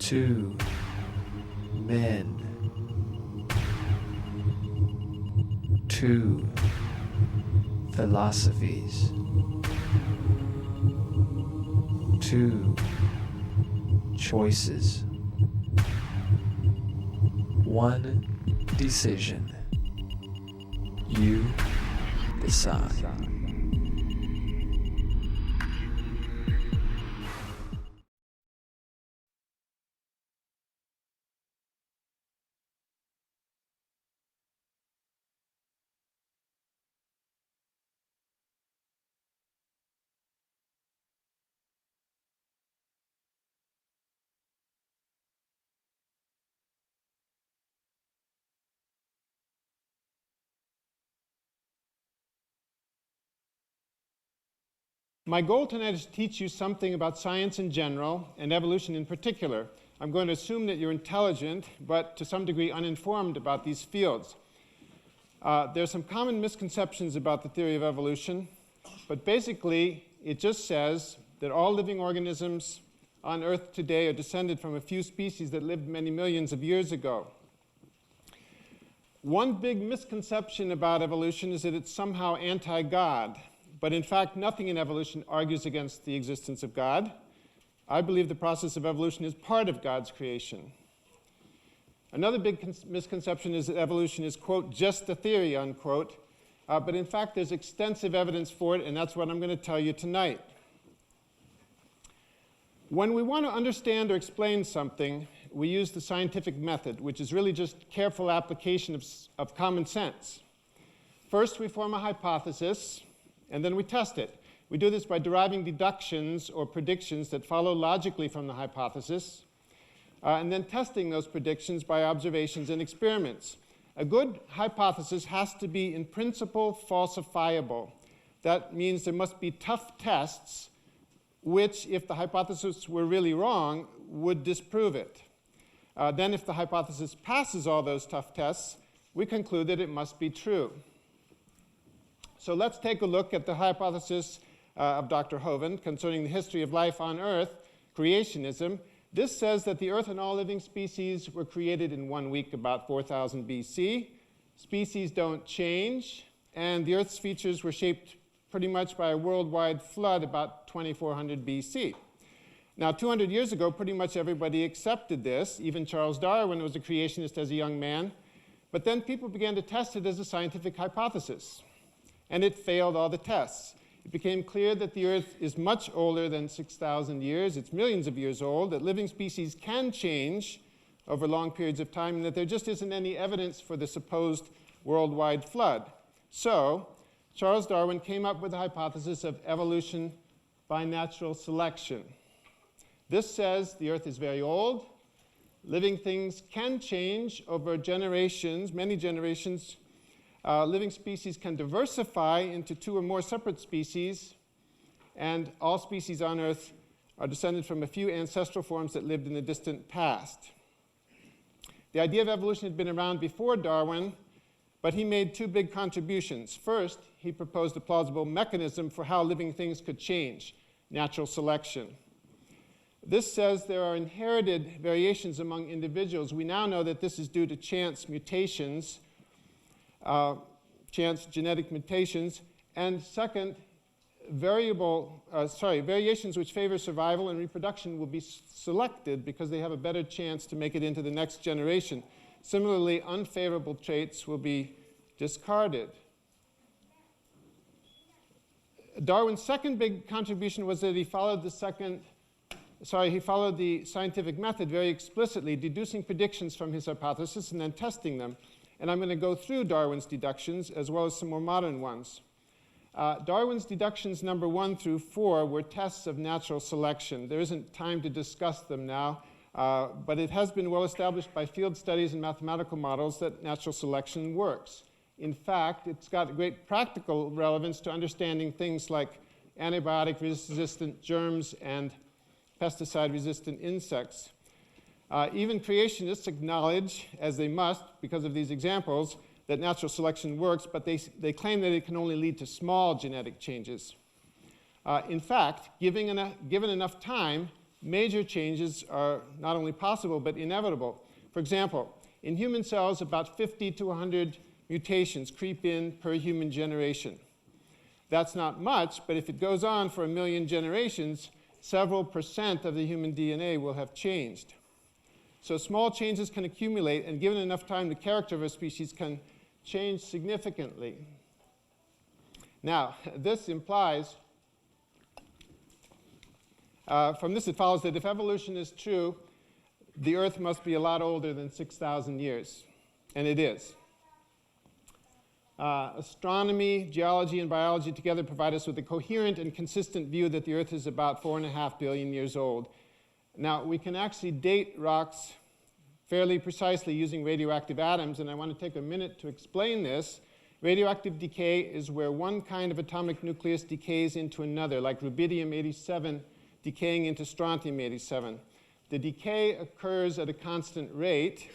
2 men, 2 philosophies, 2 choices, 1 decision. You decide. My goal tonight is to teach you something about science in general and evolution in particular. I'm going to assume that you're intelligent, but to some degree uninformed about these fields. There are some common misconceptions about the theory of evolution, but basically it just says that all living organisms on Earth today are descended from a few species that lived many millions of years ago. One big misconception about evolution is that it's somehow anti-God. But in fact, nothing in evolution argues against the existence of God. I believe the process of evolution is part of God's creation. Another big misconception is that evolution is, quote, just a theory, unquote. But in fact, there's extensive evidence for it, and that's what I'm going to tell you tonight. When we want to understand or explain something, we use the scientific method, which is really just careful application of common sense. First, we form a hypothesis, and then we test it. We do this by deriving deductions or predictions that follow logically from the hypothesis, and then testing those predictions by observations and experiments. A good hypothesis has to be, in principle, falsifiable. That means there must be tough tests which, if the hypothesis were really wrong, would disprove it. Then, if the hypothesis passes all those tough tests, we conclude that it must be true. So let's take a look at the hypothesis of Dr. Hovind concerning the history of life on Earth, creationism. This says that the Earth and all living species were created in 1 week, about 4000 BC. Species don't change, and the Earth's features were shaped pretty much by a worldwide flood about 2400 BC. Now, 200 years ago, pretty much everybody accepted this. Even Charles Darwin was a creationist as a young man. But then people began to test it as a scientific hypothesis. And it failed all the tests. It became clear that the Earth is much older than 6,000 years. It's millions of years old, that living species can change over long periods of time, and that there just isn't any evidence for the supposed worldwide flood. So, Charles Darwin came up with the hypothesis of evolution by natural selection. This says the Earth is very old. Living things can change over generations, many generations. Living species can diversify into 2 or more separate species, and all species on Earth are descended from a few ancestral forms that lived in the distant past. The idea of evolution had been around before Darwin, but he made 2 big contributions. First, he proposed a plausible mechanism for how living things could change, natural selection. This says there are inherited variations among individuals. We now know that this is due to chance mutations, chance genetic mutations, and second, variations which favor survival and reproduction will be selected because they have a better chance to make it into the next generation. Similarly, unfavorable traits will be discarded. Darwin's second big contribution was that he followed the scientific method very explicitly, deducing predictions from his hypothesis and then testing them. And I'm going to go through Darwin's deductions as well as some more modern ones. Darwin's deductions number 1 through 4 were tests of natural selection. There isn't time to discuss them now, but it has been well established by field studies and mathematical models that natural selection works. In fact, it's got great practical relevance to understanding things like antibiotic-resistant germs and pesticide-resistant insects. Even creationists acknowledge, as they must because of these examples, that natural selection works, but they claim that it can only lead to small genetic changes. In fact, given enough time, major changes are not only possible but inevitable. For example, in human cells, about 50 to 100 mutations creep in per human generation. That's not much, but if it goes on for 1 million generations, several percent of the human DNA will have changed. So small changes can accumulate, and given enough time, the character of a species can change significantly. Now, this implies, from this it follows that if evolution is true, the Earth must be a lot older than 6,000 years, and it is. Astronomy, geology, and biology together provide us with a coherent and consistent view that the Earth is about 4.5 billion years old. Now, we can actually date rocks fairly precisely using radioactive atoms, and I want to take a minute to explain this. Radioactive decay is where one kind of atomic nucleus decays into another, like rubidium-87 decaying into strontium-87. The decay occurs at a constant rate,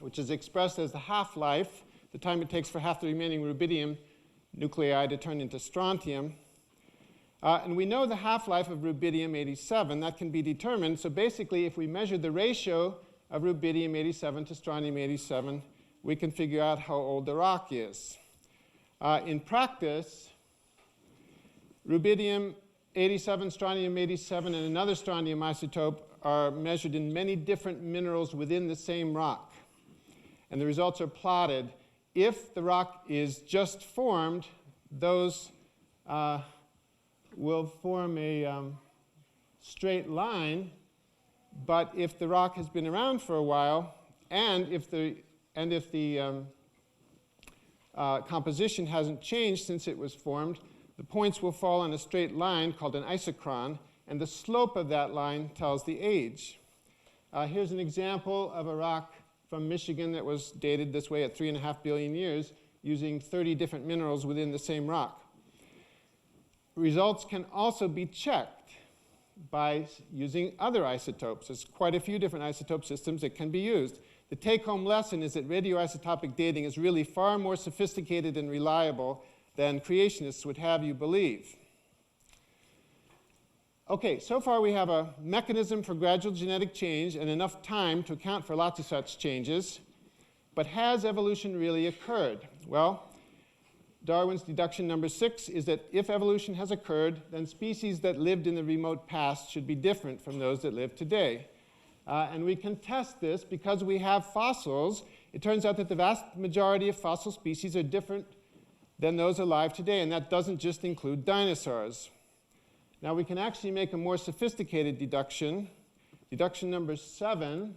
which is expressed as the half-life, the time it takes for half the remaining rubidium nuclei to turn into strontium. And we know the half-life of rubidium-87. That can be determined. So basically, if we measure the ratio of rubidium-87 to strontium-87, we can figure out how old the rock is. In practice, rubidium-87, strontium-87, and another strontium isotope are measured in many different minerals within the same rock. And the results are plotted. If the rock is just formed, those will form a straight line. But if the rock has been around for a while, and if the composition hasn't changed since it was formed, the points will fall on a straight line called an isochron, and the slope of that line tells the age. Here's an example of a rock from Michigan that was dated this way at 3.5 billion years using 30 different minerals within the same rock. Results can also be checked by using other isotopes. There's quite a few different isotope systems that can be used. The take-home lesson is that radioisotopic dating is really far more sophisticated and reliable than creationists would have you believe. Okay, so far we have a mechanism for gradual genetic change and enough time to account for lots of such changes. But has evolution really occurred? Well, Darwin's deduction number 6 is that if evolution has occurred, then species that lived in the remote past should be different from those that live today. And we can test this because we have fossils. It turns out that the vast majority of fossil species are different than those alive today, and that doesn't just include dinosaurs. Now, we can actually make a more sophisticated deduction. Deduction number 7.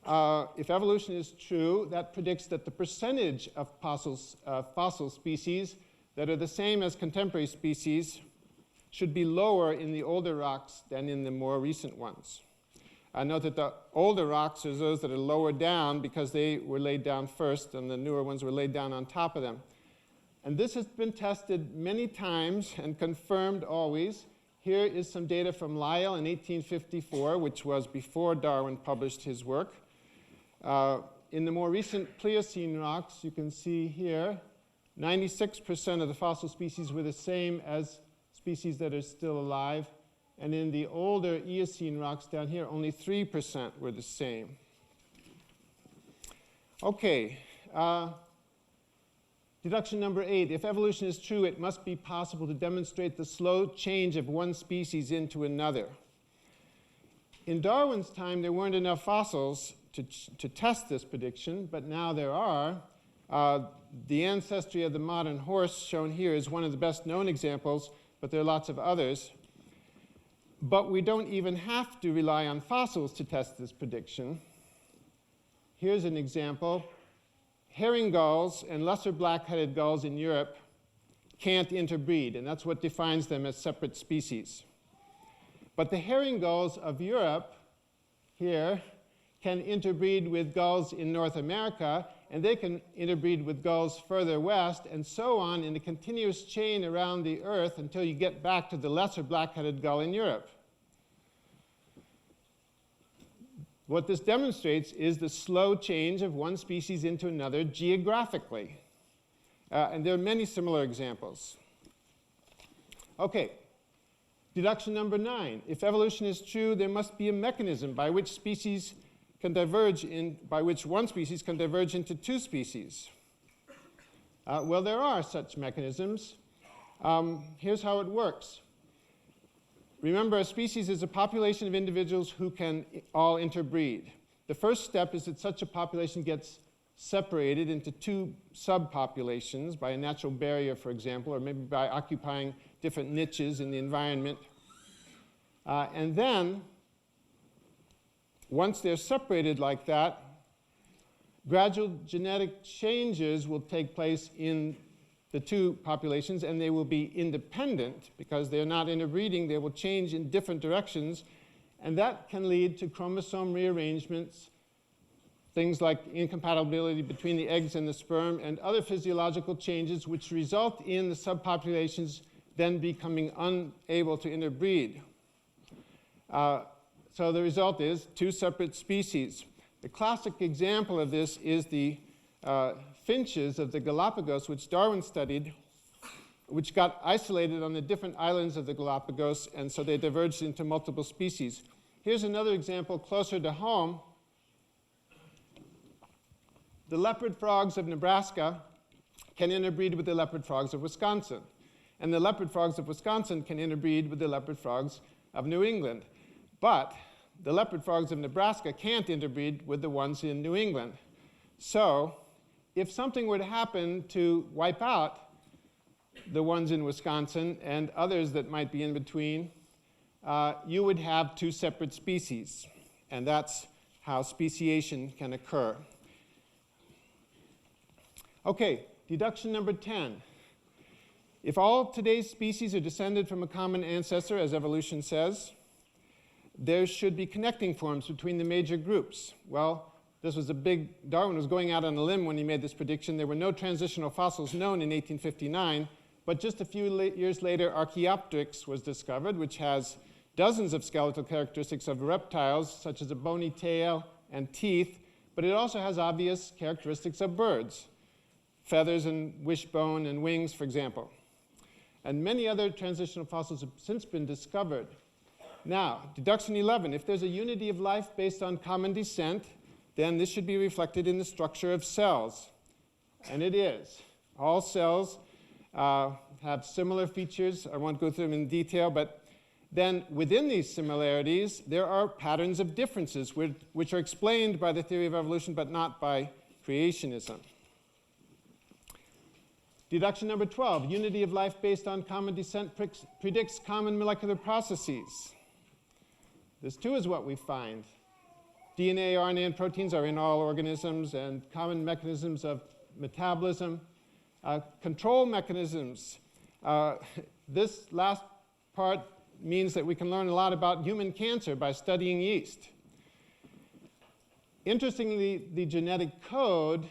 If evolution is true, that predicts that the percentage of fossil species that are the same as contemporary species should be lower in the older rocks than in the more recent ones. Note that the older rocks are those that are lower down because they were laid down first, and the newer ones were laid down on top of them. And this has been tested many times and confirmed always. Here is some data from Lyell in 1854, which was before Darwin published his work. In the more recent Pliocene rocks, you can see here, 96% of the fossil species were the same as species that are still alive. And in the older Eocene rocks down here, only 3% were the same. Okay. Deduction number 8, if evolution is true, it must be possible to demonstrate the slow change of one species into another. In Darwin's time, there weren't enough fossils to test this prediction, but now there are. The ancestry of the modern horse shown here is one of the best known examples, but there are lots of others. But we don't even have to rely on fossils to test this prediction. Here's an example. Herring gulls and lesser black-headed gulls in Europe can't interbreed, and that's what defines them as separate species. But the herring gulls of Europe here can interbreed with gulls in North America, and they can interbreed with gulls further west, and so on in a continuous chain around the Earth until you get back to the lesser black-headed gull in Europe. What this demonstrates is the slow change of one species into another geographically. And there are many similar examples. Okay. Deduction number 9. If evolution is true, there must be a mechanism by which one species can diverge into two species. Well, there are such mechanisms. Here's how it works. Remember, a species is a population of individuals who can all interbreed. The first step is that such a population gets separated into two subpopulations by a natural barrier, for example, or maybe by occupying different niches in the environment. And then, once they're separated like that, gradual genetic changes will take place in the two populations, and they will be independent because they're not interbreeding. They will change in different directions, and that can lead to chromosome rearrangements, things like incompatibility between the eggs and the sperm, and other physiological changes which result in the subpopulations then becoming unable to interbreed. So the result is two separate species. The classic example of this is the finches of the Galapagos, which Darwin studied, which got isolated on the different islands of the Galapagos, and so they diverged into multiple species. Here's another example closer to home. The leopard frogs of Nebraska can interbreed with the leopard frogs of Wisconsin, and the leopard frogs of Wisconsin can interbreed with the leopard frogs of New England. But the leopard frogs of Nebraska can't interbreed with the ones in New England. So if something were to happen to wipe out the ones in Wisconsin and others that might be in between, you would have two separate species. And that's how speciation can occur. Okay, deduction number 10. If all today's species are descended from a common ancestor, as evolution says, there should be connecting forms between the major groups. Well, Darwin was going out on a limb when he made this prediction. There were no transitional fossils known in 1859, but just a few years later, Archaeopteryx was discovered, which has dozens of skeletal characteristics of reptiles, such as a bony tail and teeth, but it also has obvious characteristics of birds, feathers and wishbone and wings, for example. And many other transitional fossils have since been discovered. Now, deduction 11, if there's a unity of life based on common descent, then this should be reflected in the structure of cells. And it is. All cells have similar features. I won't go through them in detail, but then within these similarities, there are patterns of differences which are explained by the theory of evolution, but not by creationism. Deduction number 12, unity of life based on common descent predicts common molecular processes. This too is what we find. DNA, RNA, and proteins are in all organisms, and common mechanisms of metabolism. Control mechanisms. This last part means that we can learn a lot about human cancer by studying yeast. Interestingly, the genetic code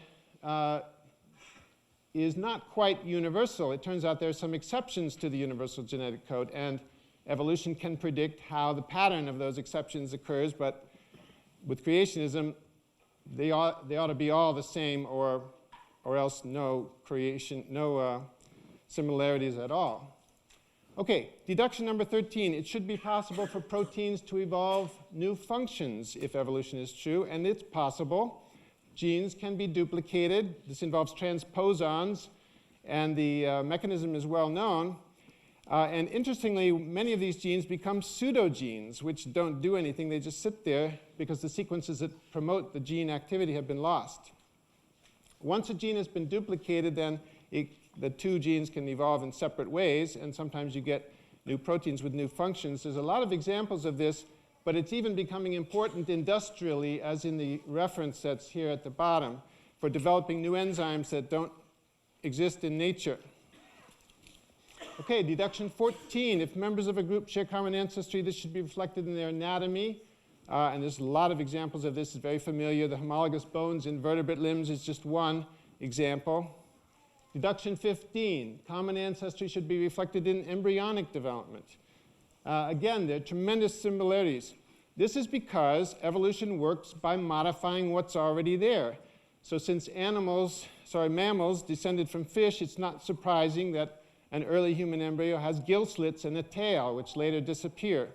is not quite universal. It turns out there are some exceptions to the universal genetic code, and evolution can predict how the pattern of those exceptions occurs, but with creationism, they ought to be all the same, or else no similarities at all. Okay, deduction number 13. It should be possible for proteins to evolve new functions if evolution is true, and it's possible. Genes can be duplicated. This involves transposons, and the mechanism is well known. And interestingly, many of these genes become pseudogenes, which don't do anything. They just sit there because the sequences that promote the gene activity have been lost. Once a gene has been duplicated, then the two genes can evolve in separate ways, and sometimes you get new proteins with new functions. There's a lot of examples of this, but it's even becoming important industrially, as in the reference that's here at the bottom, for developing new enzymes that don't exist in nature. Okay, deduction 14. If members of a group share common ancestry, this should be reflected in their anatomy. And there's a lot of examples of this. It's very familiar. The homologous bones in vertebrate limbs is just one example. Deduction 15. Common ancestry should be reflected in embryonic development. Again, there are tremendous similarities. This is because evolution works by modifying what's already there. So since mammals descended from fish, it's not surprising that an early human embryo has gill slits and a tail, which later disappear.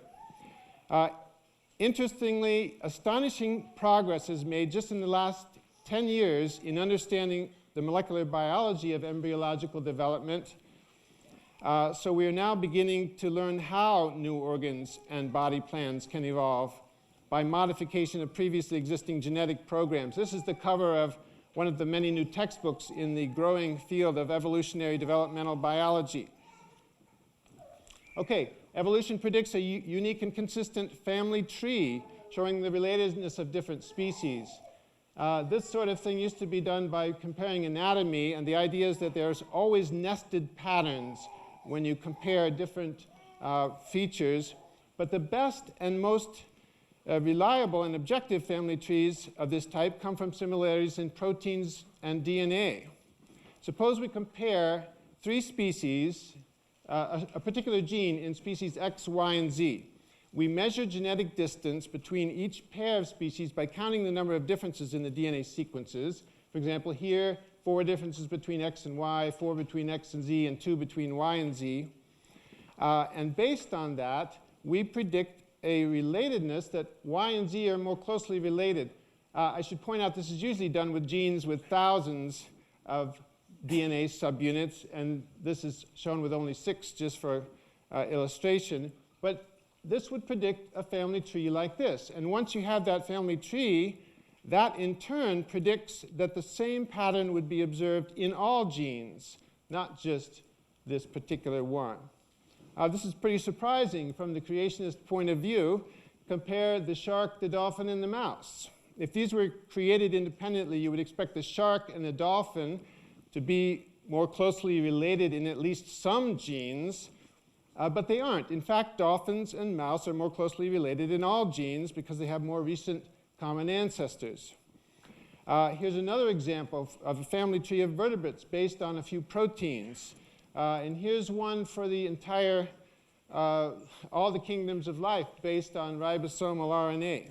Interestingly, astonishing progress is made just in the last 10 years in understanding the molecular biology of embryological development. So we are now beginning to learn how new organs and body plans can evolve by modification of previously existing genetic programs. This is the cover of one of the many new textbooks in the growing field of evolutionary developmental biology. Okay, evolution predicts a unique and consistent family tree showing the relatedness of different species. This sort of thing used to be done by comparing anatomy, and the idea is that there's always nested patterns when you compare different features. But the best and most reliable and objective family trees of this type come from similarities in proteins and DNA. Suppose we compare three species, a particular gene in species X, Y, and Z. We measure genetic distance between each pair of species by counting the number of differences in the DNA sequences. For example, here, 4 differences between X and Y, 4 between X and Z, and 2 between Y and Z. And based on that, we predict a relatedness that Y and Z are more closely related. I should point out this is usually done with genes with thousands of DNA subunits, and this is shown with only 6 just for illustration. But this would predict a family tree like this. And once you have that family tree, that in turn predicts that the same pattern would be observed in all genes, not just this particular one. This is pretty surprising from the creationist point of view. Compare the shark, the dolphin, and the mouse. If these were created independently, you would expect the shark and the dolphin to be more closely related in at least some genes, but they aren't. In fact, dolphins and mouse are more closely related in all genes because they have more recent common ancestors. Here's another example of a family tree of vertebrates based on a few proteins. And here's one for the entire, all the kingdoms of life based on ribosomal RNA.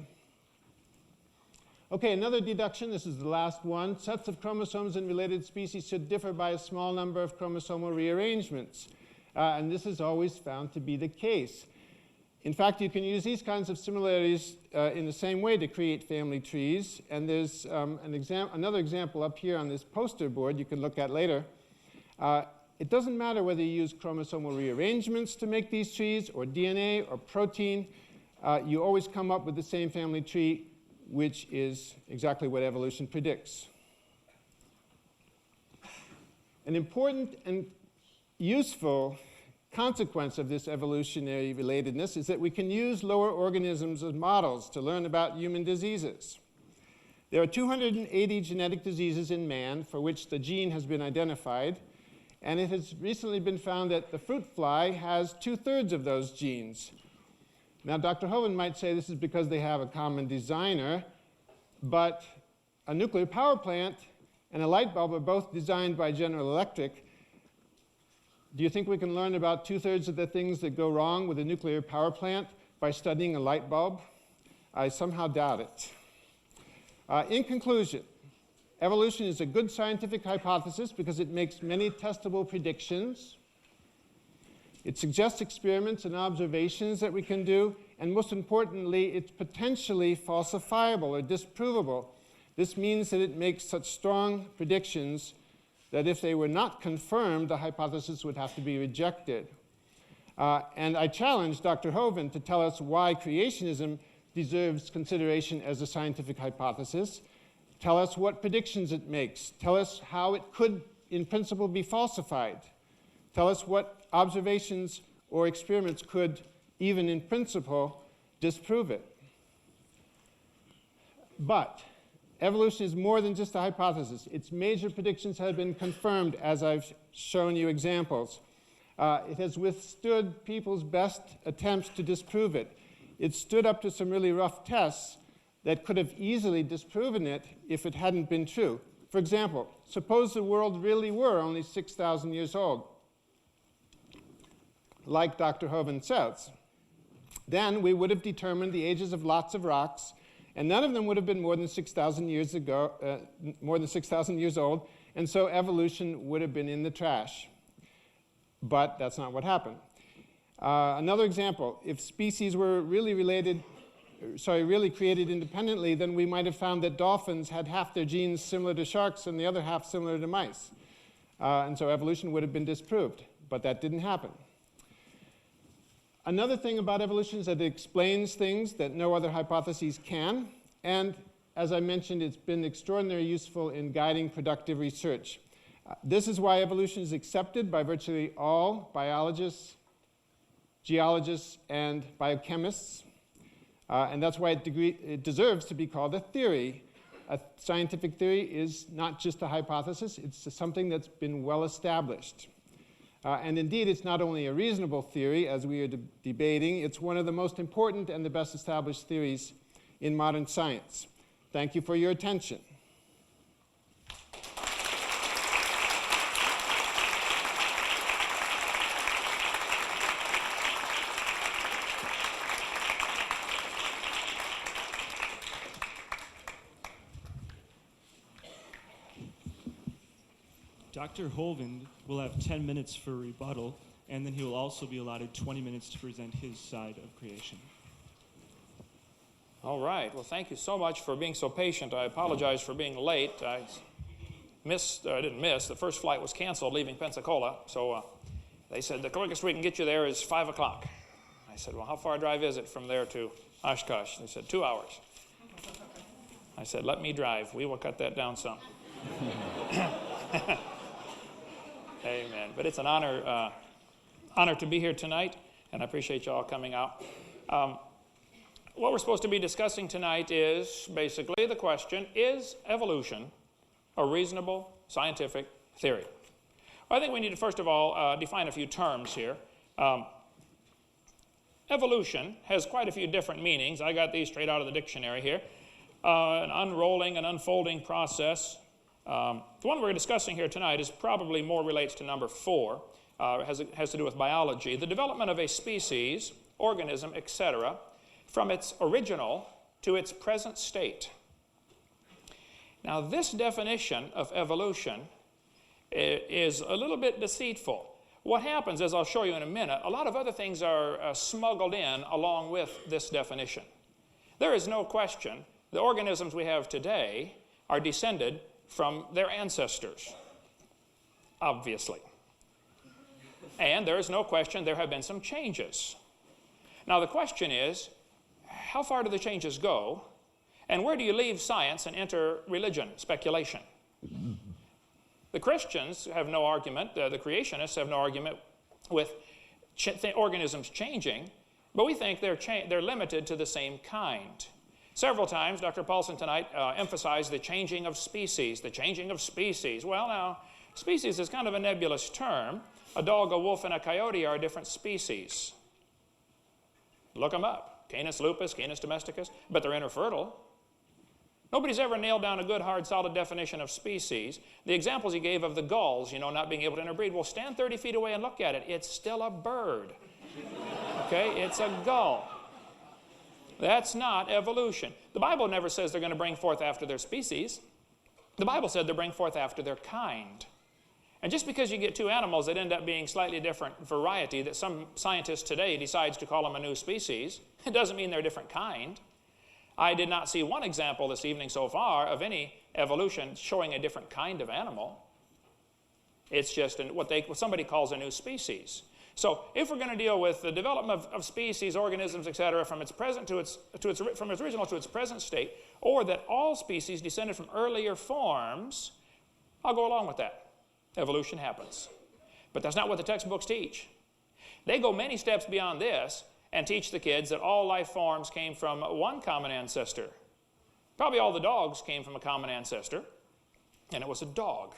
Okay, another deduction, this is the last one. Sets of chromosomes in related species should differ by a small number of chromosomal rearrangements. And this is always found to be the case. In fact, you can use these kinds of similarities in the same way to create family trees. And there's another example up here on this poster board you can look at later. It doesn't matter whether you use chromosomal rearrangements to make these trees, or DNA, or protein. You always come up with the same family tree, which is exactly what evolution predicts. An important and useful consequence of this evolutionary relatedness is that we can use lower organisms as models to learn about human diseases. There are 280 genetic diseases in man for which the gene has been identified, and it has recently been found that the fruit fly has 2/3 of those genes. Now, Dr. Hovind might say this is because they have a common designer, but a nuclear power plant and a light bulb are both designed by General Electric. Do you think we can learn about 2/3 of the things that go wrong with a nuclear power plant by studying a light bulb? I somehow doubt it. In conclusion, evolution is a good scientific hypothesis because it makes many testable predictions. It suggests experiments and observations that we can do, and most importantly, it's potentially falsifiable or disprovable. This means that it makes such strong predictions that if they were not confirmed, the hypothesis would have to be rejected. And I challenge Dr. Hovind to tell us why creationism deserves consideration as a scientific hypothesis. Tell us what predictions it makes. Tell us how it could, in principle, be falsified. Tell us what observations or experiments could, even in principle, disprove it. But evolution is more than just a hypothesis. Its major predictions have been confirmed, as I've shown you examples. It has withstood people's best attempts to disprove it. It stood up to some really rough tests that could have easily disproven it if it hadn't been true. For example, suppose the world really were only 6,000 years old, like Dr. Hovind says. Then we would have determined the ages of lots of rocks, and none of them would have been more than 6,000 years ago, more than 6,000 years old, and so evolution would have been in the trash. but that's not what happened. Another example, if species were really created independently, then we might have found that dolphins had half their genes similar to sharks and the other half similar to mice. And so evolution would have been disproved, but that didn't happen. Another thing about evolution is that it explains things that no other hypotheses can, and as I mentioned, it's been extraordinarily useful in guiding productive research. This is why evolution is accepted by virtually all biologists, geologists, and biochemists. And that's why it deserves to be called a theory. A scientific theory is not just a hypothesis, it's something that's been well established. And indeed, it's not only a reasonable theory, as we are debating, it's one of the most important and the best established theories in modern science. Thank you for your attention. Dr. Hovind will have 10 minutes for rebuttal, and then he will also be allotted 20 minutes to present his side of creation. All right. Well, thank you so much for being so patient. I apologize for being late. I didn't miss. The first flight was canceled leaving Pensacola, so they said the quickest we can get you there is 5 o'clock. I said, well, how far a drive is it from there to Oshkosh? They said, 2 hours. I said, let me drive. We will cut that down some. Amen. But it's an honor to be here tonight, and I appreciate you all coming out. What we're supposed to be discussing tonight is basically the question, is evolution a reasonable scientific theory? Well, I think we need to first of all define a few terms here. Evolution has quite a few different meanings. I got these straight out of the dictionary here. An unrolling, an unfolding process. The one we're discussing here tonight is probably more relates to number 4. It has to do with biology. The development of a species, organism, etc., from its original to its present state. Now, this definition of evolution is a little bit deceitful. What happens, as I'll show you in a minute, a lot of other things are smuggled in along with this definition. There is no question the organisms we have today are descended from their ancestors, obviously. And there is no question there have been some changes. Now, the question is, how far do the changes go, and where do you leave science and enter religion, speculation? The Christians have no argument, the creationists have no argument with organisms changing, but we think they're limited to the same kind. Several times, Dr. Paulson tonight emphasized the changing of species, the changing of species. Well, now, species is kind of a nebulous term. A dog, a wolf, and a coyote are a different species. Look them up. Canis lupus, Canis domesticus, but they're interfertile. Nobody's ever nailed down a good, hard, solid definition of species. The examples he gave of the gulls, not being able to interbreed, well, stand 30 feet away and look at it. It's still a bird. Okay? It's a gull. That's not evolution. The Bible never says they're going to bring forth after their species. The Bible said they bring forth after their kind. And just because you get two animals that end up being slightly different variety, that some scientist today decides to call them a new species, it doesn't mean they're a different kind. I did not see one example this evening so far of any evolution showing a different kind of animal. It's just what somebody calls a new species. So if we're going to deal with the development of species, organisms, etc., from its original to its present state, or that all species descended from earlier forms, I'll go along with that. Evolution happens. But that's not what the textbooks teach. They go many steps beyond this and teach the kids that all life forms came from one common ancestor. Probably all the dogs came from a common ancestor, and it was a dog.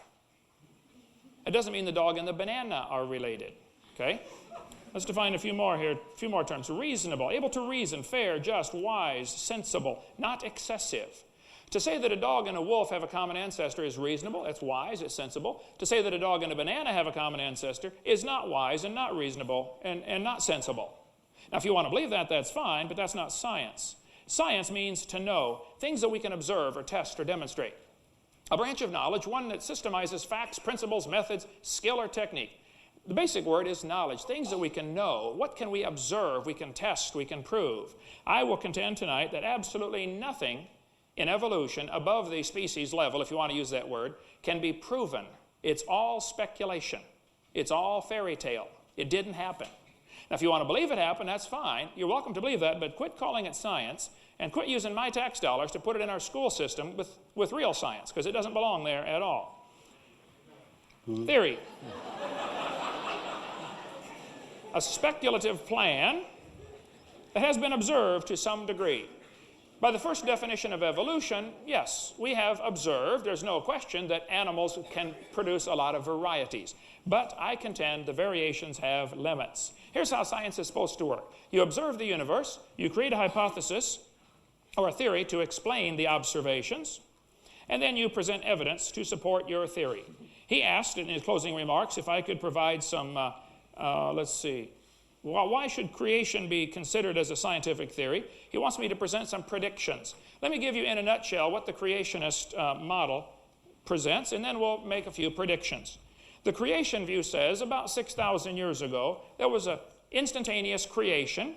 It doesn't mean the dog and the banana are related. Okay? Let's define a few more here, a few more terms. Reasonable, able to reason, fair, just, wise, sensible, not excessive. To say that a dog and a wolf have a common ancestor is reasonable, it's wise, it's sensible. To say that a dog and a banana have a common ancestor is not wise and not reasonable and not sensible. Now, if you want to believe that, that's fine, but that's not science. Science means to know, things that we can observe or test or demonstrate. A branch of knowledge, one that systemizes facts, principles, methods, skill, or technique. The basic word is knowledge, things that we can know. What can we observe, we can test, we can prove? I will contend tonight that absolutely nothing in evolution above the species level, if you want to use that word, can be proven. It's all speculation. It's all fairy tale. It didn't happen. Now, if you want to believe it happened, that's fine. You're welcome to believe that, but quit calling it science and quit using my tax dollars to put it in our school system with real science, because it doesn't belong there at all. Theory. A speculative plan that has been observed to some degree. By the first definition of evolution, yes, we have observed, there's no question, that animals can produce a lot of varieties. But I contend the variations have limits. Here's how science is supposed to work. You observe the universe, you create a hypothesis or a theory to explain the observations, and then you present evidence to support your theory. He asked in his closing remarks if I could provide some, let's see, why should creation be considered as a scientific theory? He wants me to present some predictions. Let me give you in a nutshell what the creationist model presents, and then we'll make a few predictions. The creation view says about 6,000 years ago, there was an instantaneous creation.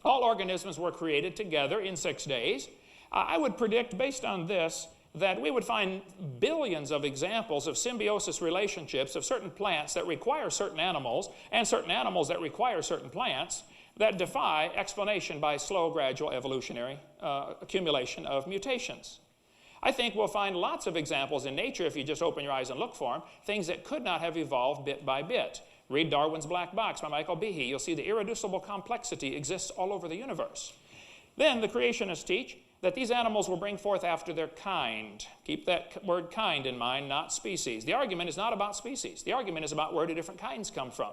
All organisms were created together in 6 days. I would predict, based on this, that we would find billions of examples of symbiosis relationships of certain plants that require certain animals and certain animals that require certain plants that defy explanation by slow, gradual evolutionary accumulation of mutations. I think we'll find lots of examples in nature, if you just open your eyes and look for them, things that could not have evolved bit by bit. Read Darwin's Black Box by Michael Behe. You'll see the irreducible complexity exists all over the universe. Then the creationists teach that these animals will bring forth after their kind. Keep that word kind in mind, not species. The argument is not about species. The argument is about where do different kinds come from.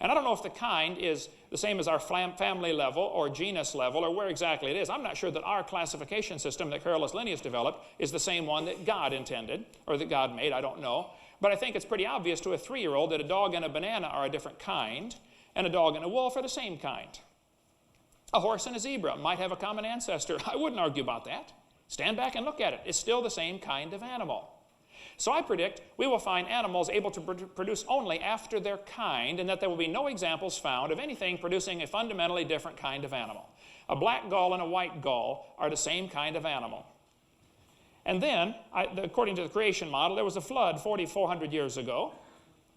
And I don't know if the kind is the same as our family level or genus level or where exactly it is. I'm not sure that our classification system that Carolus Linnaeus developed is the same one that God intended or that God made. I don't know. But I think it's pretty obvious to a 3-year-old that a dog and a banana are a different kind and a dog and a wolf are the same kind. A horse and a zebra might have a common ancestor. I wouldn't argue about that. Stand back and look at it. It's still the same kind of animal. So I predict we will find animals able to produce only after their kind, and that there will be no examples found of anything producing a fundamentally different kind of animal. A black gull and a white gull are the same kind of animal. And then, according to the creation model, there was a flood 4,400 years ago.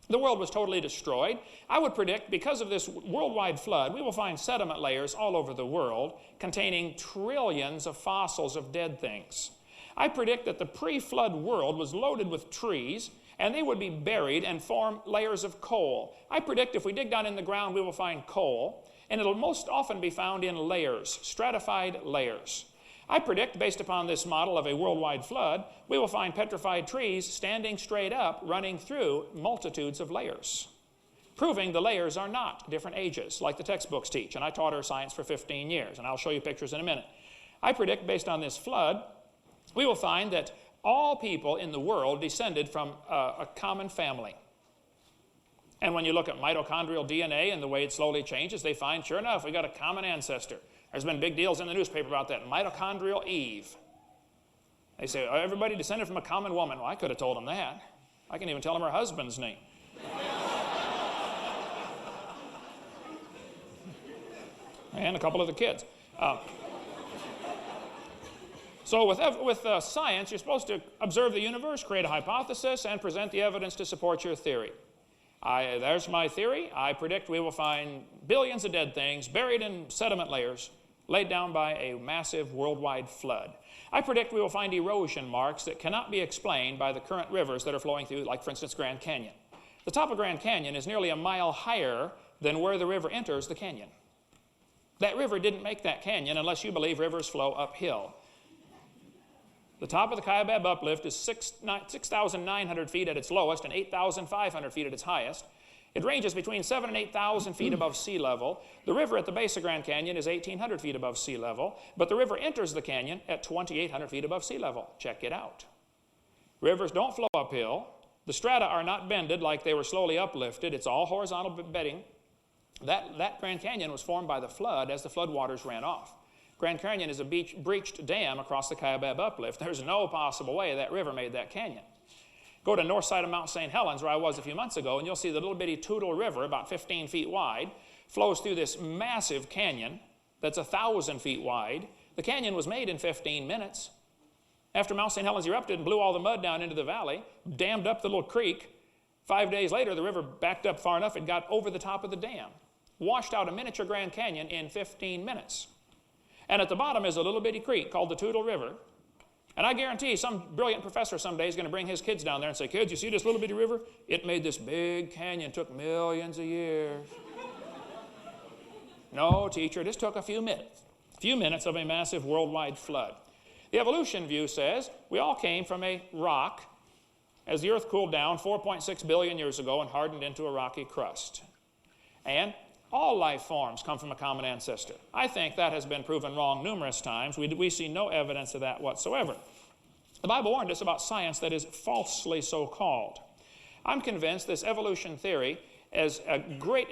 The world was totally destroyed. I would predict, because of this worldwide flood, we will find sediment layers all over the world containing trillions of fossils of dead things. I predict that the pre-flood world was loaded with trees, and they would be buried and form layers of coal. I predict if we dig down in the ground, we will find coal, and it'll most often be found in layers, stratified layers. I predict, based upon this model of a worldwide flood, we will find petrified trees standing straight up, running through multitudes of layers, proving the layers are not different ages, like the textbooks teach. And I taught earth science for 15 years, and I'll show you pictures in a minute. I predict, based on this flood, we will find that all people in the world descended from a common family. And when you look at mitochondrial DNA and the way it slowly changes, they find, sure enough, we got a common ancestor. There's been big deals in the newspaper about that. Mitochondrial Eve. They say, oh, everybody descended from a common woman. Well, I could have told them that. I can even tell them her husband's name. And a couple of the kids. So with science, you're supposed to observe the universe, create a hypothesis, and present the evidence to support your theory. There's my theory. I predict we will find billions of dead things buried in sediment layers laid down by a massive worldwide flood. I predict we will find erosion marks that cannot be explained by the current rivers that are flowing through, like, for instance, Grand Canyon. The top of Grand Canyon is nearly a mile higher than where the river enters the canyon. That river didn't make that canyon unless you believe rivers flow uphill. The top of the Kaibab uplift is 6,900 feet at its lowest and 8,500 feet at its highest. It ranges between 7,000 and 8,000 feet above sea level. The river at the base of Grand Canyon is 1,800 feet above sea level, but the river enters the canyon at 2,800 feet above sea level. Check it out. Rivers don't flow uphill. The strata are not bended like they were slowly uplifted. It's all horizontal bedding. That Grand Canyon was formed by the flood as the flood waters ran off. Grand Canyon is a breached dam across the Kaibab uplift. There's no possible way that river made that canyon. Go to north side of Mount St. Helens, where I was a few months ago, and you'll see the little bitty Toutle River, about 15 feet wide, flows through this massive canyon that's 1,000 feet wide. The canyon was made in 15 minutes. After Mount St. Helens erupted and blew all the mud down into the valley, dammed up the little creek, 5 days later, the river backed up far enough it got over the top of the dam, washed out a miniature Grand Canyon in 15 minutes. And at the bottom is a little bitty creek called the Toutle River. And I guarantee some brilliant professor someday is going to bring his kids down there and say, kids, you see this little bitty river? It made this big canyon, took millions of years. No, teacher, this took a few minutes of a massive worldwide flood. The evolution view says we all came from a rock as the earth cooled down 4.6 billion years ago and hardened into a rocky crust. And all life forms come from a common ancestor. I think that has been proven wrong numerous times. We see no evidence of that whatsoever. The Bible warned us about science that is falsely so-called. I'm convinced this evolution theory is a great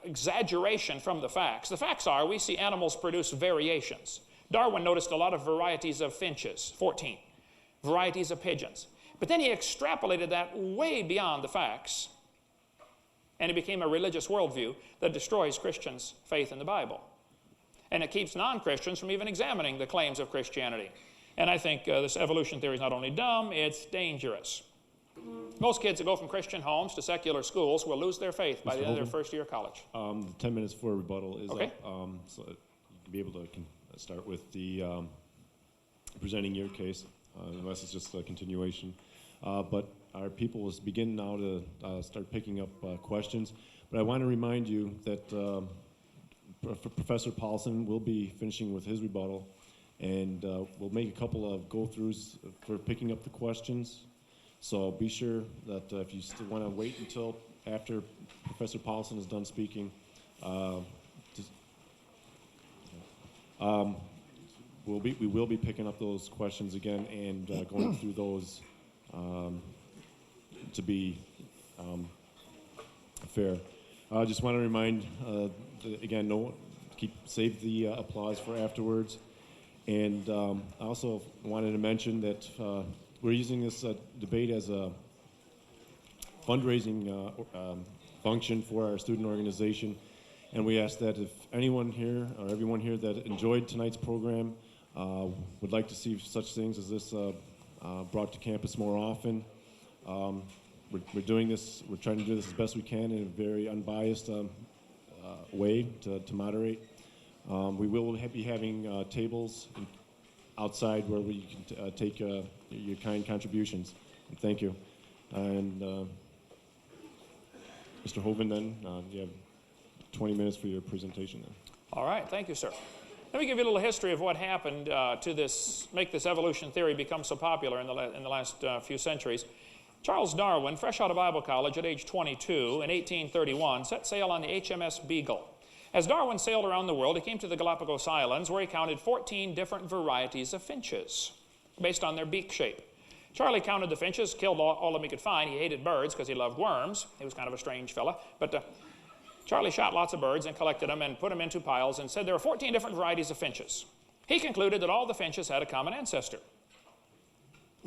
exaggeration from the facts. The facts are we see animals produce variations. Darwin noticed a lot of varieties of finches, 14, varieties of pigeons. But then he extrapolated that way beyond the facts, and it became a religious worldview that destroys Christians' faith in the Bible. And it keeps non-Christians from even examining the claims of Christianity. And I think this evolution theory is not only dumb, it's dangerous. Most kids that go from Christian homes to secular schools will lose their faith by the end of their first year of college. 10 minutes for rebuttal is okay. up, so you can be able to start with the presenting your case, unless it's just a continuation. But our people will begin now to start picking up questions. But I want to remind you that Professor Paulson will be finishing with his rebuttal, and we'll make a couple of go-throughs for picking up the questions. So be sure that if you still want to wait until after Professor Paulson is done speaking, we will be picking up those questions again and going through those to be fair. I just want to remind, again, save the applause for afterwards. And I also wanted to mention that we're using this debate as a fundraising function for our student organization. And we ask that if anyone here or everyone here that enjoyed tonight's program would like to see such things as this brought to campus more often, we're doing this, we're trying to do this as best we can in a very unbiased way to moderate. We will be having tables outside where we can take your kind contributions. And thank you. And Mr. Hoven, then, you have 20 minutes for your presentation then. All right, thank you, sir. Let me give you a little history of what happened to make this evolution theory become so popular in the last few centuries. Charles Darwin, fresh out of Bible college at age 22 in 1831, set sail on the HMS Beagle. As Darwin sailed around the world, he came to the Galapagos Islands, where he counted 14 different varieties of finches based on their beak shape. Charlie counted the finches, killed all of them he could find. He hated birds because he loved worms. He was kind of a strange fella. But Charlie shot lots of birds and collected them and put them into piles and said there were 14 different varieties of finches. He concluded that all the finches had a common ancestor.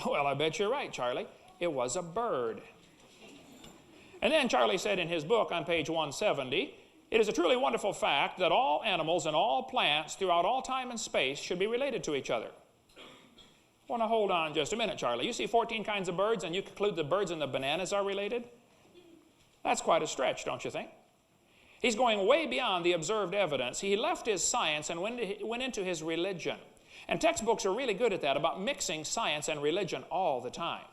Well, I bet you're right, Charlie. It was a bird. And then Charlie said in his book on page 170, it is a truly wonderful fact that all animals and all plants throughout all time and space should be related to each other. Well, now hold on just a minute, Charlie. You see 14 kinds of birds and you conclude the birds and the bananas are related? That's quite a stretch, don't you think? He's going way beyond the observed evidence. He left his science and went into his religion. And textbooks are really good at that, about mixing science and religion all the time.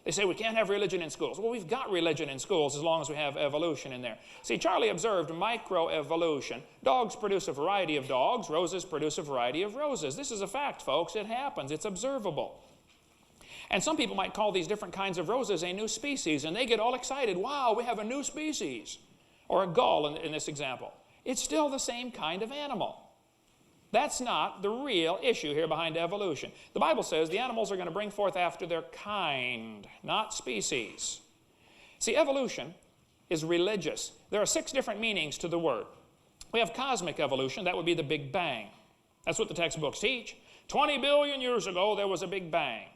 They say we can't have religion in schools. Well, we've got religion in schools as long as we have evolution in there. See, Charlie observed microevolution. Dogs produce a variety of dogs. Roses produce a variety of roses. This is a fact, folks. It happens. It's observable. And some people might call these different kinds of roses a new species, and they get all excited. Wow, we have a new species. Or a gull in this example. It's still the same kind of animal. That's not the real issue here behind evolution. The Bible says the animals are going to bring forth after their kind, not species. See, evolution is religious. There are 6 different meanings to the word. We have cosmic evolution. That would be the Big Bang. That's what the textbooks teach. 20 billion years ago, there was a Big Bang.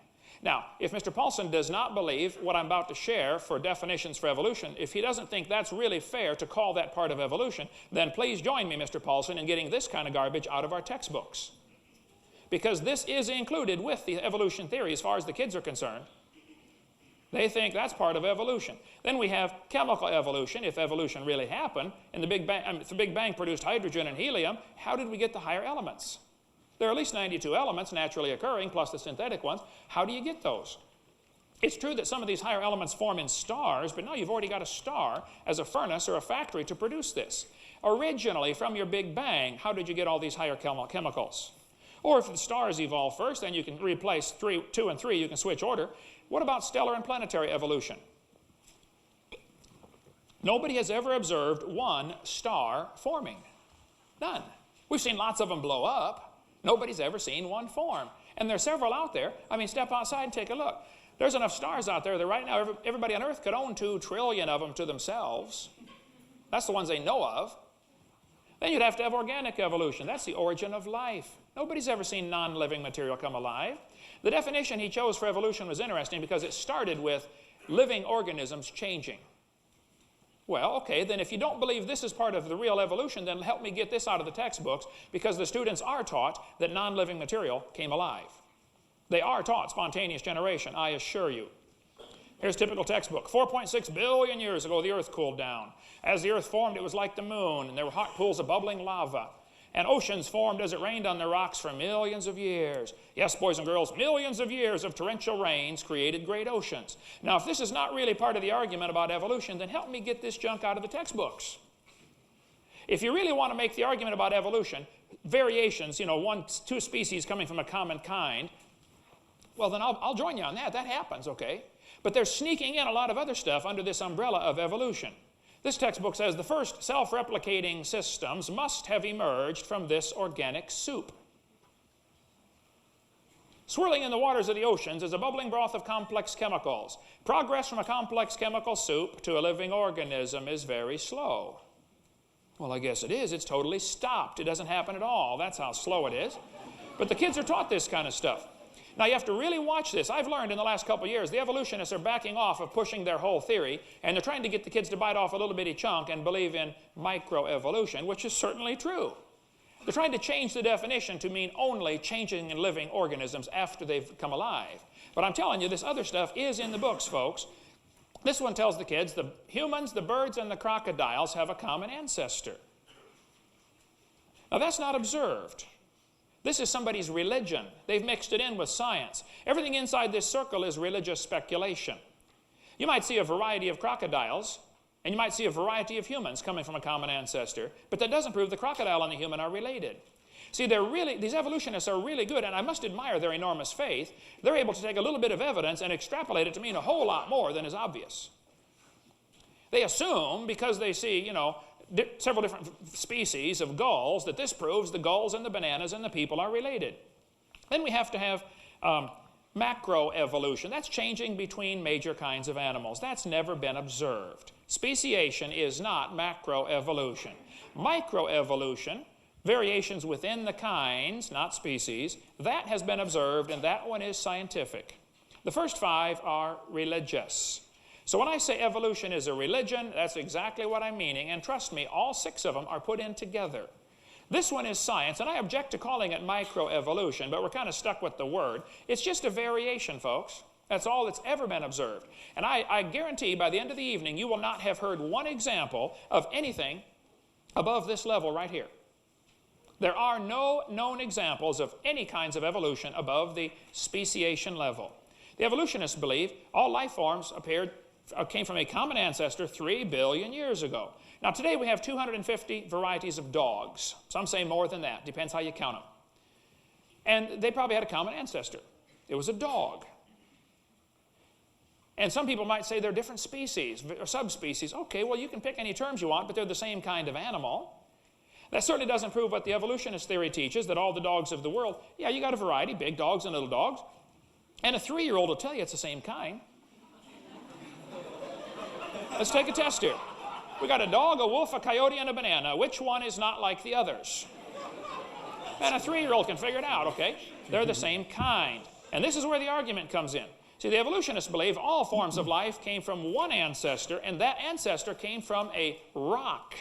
Now, if Mr. Paulson does not believe what I'm about to share for definitions for evolution, if he doesn't think that's really fair to call that part of evolution, then please join me, Mr. Paulson, in getting this kind of garbage out of our textbooks. Because this is included with the evolution theory as far as the kids are concerned. They think that's part of evolution. Then we have chemical evolution. If evolution really happened, and the Big Bang, if the Big Bang produced hydrogen and helium, how did we get the higher elements? There are at least 92 elements naturally occurring, plus the synthetic ones. How do you get those? It's true that some of these higher elements form in stars, but now you've already got a star as a furnace or a factory to produce this. Originally, from your Big Bang, how did you get all these higher chemicals? Or if the stars evolve first, then you can replace 2 and 3, you can switch order. What about stellar and planetary evolution? Nobody has ever observed one star forming. None. We've seen lots of them blow up. Nobody's ever seen one form. And there are several out there. I mean, step outside and take a look. There's enough stars out there that right now everybody on Earth could own 2 trillion of them to themselves. That's the ones they know of. Then you'd have to have organic evolution. That's the origin of life. Nobody's ever seen non-living material come alive. The definition he chose for evolution was interesting because it started with living organisms changing. Well, okay, then if you don't believe this is part of the real evolution, then help me get this out of the textbooks, because the students are taught that non-living material came alive. They are taught spontaneous generation, I assure you. Here's typical textbook. 4.6 billion years ago, the Earth cooled down. As the Earth formed, it was like the moon, and there were hot pools of bubbling lava. And oceans formed as it rained on the rocks for millions of years. Yes, boys and girls, millions of years of torrential rains created great oceans. Now, if this is not really part of the argument about evolution, then help me get this junk out of the textbooks. If you really want to make the argument about evolution, variations, 2 species coming from a common kind, well, then I'll join you on that. That happens, okay? But they're sneaking in a lot of other stuff under this umbrella of evolution. This textbook says the first self-replicating systems must have emerged from this organic soup. Swirling in the waters of the oceans is a bubbling broth of complex chemicals. Progress from a complex chemical soup to a living organism is very slow. Well, I guess it is. It's totally stopped. It doesn't happen at all. That's how slow it is. But the kids are taught this kind of stuff. Now, you have to really watch this. I've learned in the last couple of years, the evolutionists are backing off of pushing their whole theory, and they're trying to get the kids to bite off a little bitty chunk and believe in microevolution, which is certainly true. They're trying to change the definition to mean only changing in living organisms after they've come alive. But I'm telling you, this other stuff is in the books, folks. This one tells the kids the humans, the birds, and the crocodiles have a common ancestor. Now, that's not observed. This is somebody's religion. They've mixed it in with science. Everything inside this circle is religious speculation. You might see a variety of crocodiles, and you might see a variety of humans coming from a common ancestor, but that doesn't prove the crocodile and the human are related. See, these evolutionists are really good, and I must admire their enormous faith. They're able to take a little bit of evidence and extrapolate it to mean a whole lot more than is obvious. They assume, because they see, several different species of gulls, that this proves the gulls and the bananas and the people are related. Then we have to have macroevolution. That's changing between major kinds of animals. That's never been observed. Speciation is not macroevolution. Microevolution, variations within the kinds, not species, that has been observed, and that one is scientific. The first 5 are religious. So when I say evolution is a religion, that's exactly what I'm meaning. And trust me, all 6 of them are put in together. This one is science, and I object to calling it microevolution, but we're kind of stuck with the word. It's just a variation, folks. That's all that's ever been observed. And I guarantee by the end of the evening, you will not have heard one example of anything above this level right here. There are no known examples of any kinds of evolution above the speciation level. The evolutionists believe all life forms came from a common ancestor 3 billion years ago. Now, today we have 250 varieties of dogs. Some say more than that. Depends how you count them. And they probably had a common ancestor. It was a dog. And some people might say they're different species or subspecies. Okay, well, you can pick any terms you want, but they're the same kind of animal. That certainly doesn't prove what the evolutionist theory teaches, that all the dogs of the world, yeah, you got a variety, big dogs and little dogs. And a 3-year-old will tell you it's the same kind. Let's take a test here. We got a dog, a wolf, a coyote, and a banana. Which one is not like the others? And a 3-year-old can figure it out, okay? They're the same kind. And this is where the argument comes in. See, the evolutionists believe all forms of life came from one ancestor, and that ancestor came from a rock.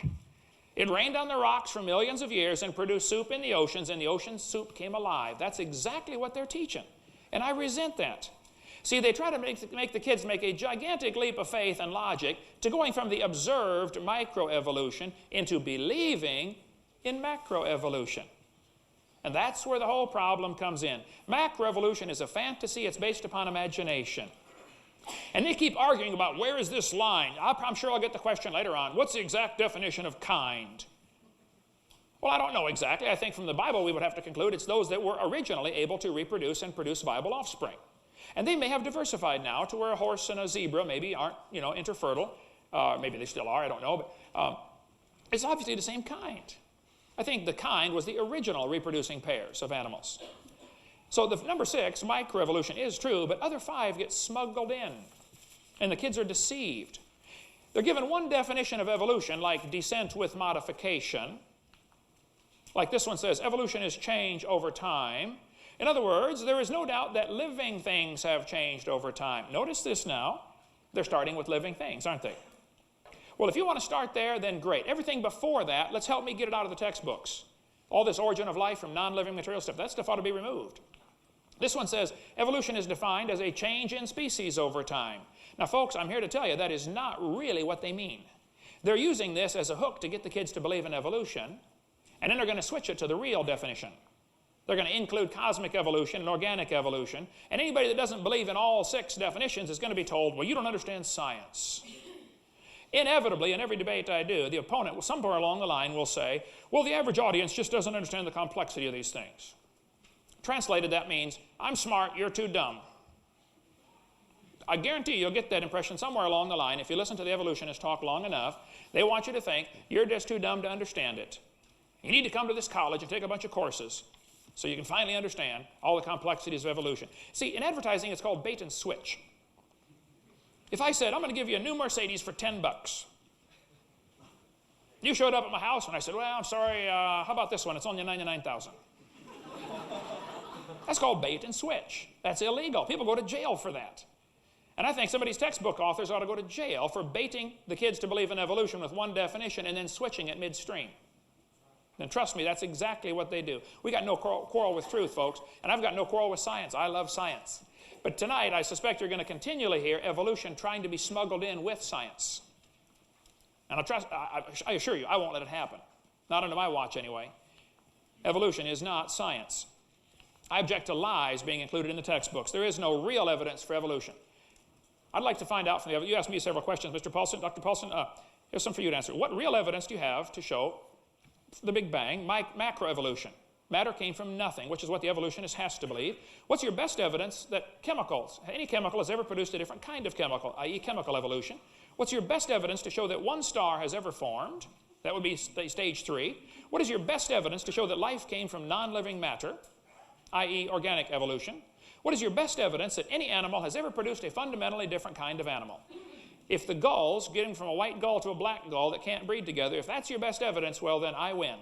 It rained on the rocks for millions of years and produced soup in the oceans, and the ocean soup came alive. That's exactly what they're teaching. And I resent that. See, they try to make the kids make a gigantic leap of faith and logic to going from the observed microevolution into believing in macroevolution. And that's where the whole problem comes in. Macroevolution is a fantasy. It's based upon imagination. And they keep arguing about where is this line. I'm sure I'll get the question later on. What's the exact definition of kind? Well, I don't know exactly. I think from the Bible we would have to conclude it's those that were originally able to reproduce and produce viable offspring. And they may have diversified now to where a horse and a zebra maybe aren't, interfertile. Maybe they still are, I don't know. But it's obviously the same kind. I think the kind was the original reproducing pairs of animals. So the number 6, microevolution, is true, but other 5 get smuggled in, and the kids are deceived. They're given one definition of evolution, like descent with modification. Like this one says, evolution is change over time. In other words, there is no doubt that living things have changed over time. Notice this now. They're starting with living things, aren't they? Well, if you want to start there, then great. Everything before that, let's help me get it out of the textbooks. All this origin of life from non-living material stuff, that stuff ought to be removed. This one says, evolution is defined as a change in species over time. Now, folks, I'm here to tell you that is not really what they mean. They're using this as a hook to get the kids to believe in evolution, and then they're going to switch it to the real definition. They're going to include cosmic evolution and organic evolution, and anybody that doesn't believe in all 6 definitions is going to be told, well, you don't understand science. Inevitably, in every debate I do, the opponent, somewhere along the line, will say, well, the average audience just doesn't understand the complexity of these things. Translated, that means, I'm smart, you're too dumb. I guarantee you'll get that impression somewhere along the line. If you listen to the evolutionists talk long enough, they want you to think you're just too dumb to understand it. You need to come to this college and take a bunch of courses so you can finally understand all the complexities of evolution. See, in advertising, it's called bait and switch. If I said, I'm going to give you a new Mercedes for $10. You showed up at my house and I said, well, I'm sorry, how about this one? It's only $99,000. That's called bait and switch. That's illegal. People go to jail for that. And I think some of these textbook authors ought to go to jail for baiting the kids to believe in evolution with one definition and then switching it midstream. And trust me, that's exactly what they do. We got no quarrel with truth, folks, and I've got no quarrel with science. I love science. But tonight, I suspect you're going to continually hear evolution trying to be smuggled in with science. And I assure you, I won't let it happen. Not under my watch, anyway. Evolution is not science. I object to lies being included in the textbooks. There is no real evidence for evolution. I'd like to find out from you asked me several questions, Mr. Paulson. Dr. Paulson, here's some for you to answer. What real evidence do you have to show the Big Bang, macroevolution? Matter came from nothing, which is what the evolutionist has to believe. What's your best evidence that any chemical has ever produced a different kind of chemical, i.e. chemical evolution? What's your best evidence to show that one star has ever formed? That would be stage 3. What is your best evidence to show that life came from non-living matter, i.e. organic evolution? What is your best evidence that any animal has ever produced a fundamentally different kind of animal? If the gulls, getting from a white gull to a black gull that can't breed together, if that's your best evidence, well, then I win.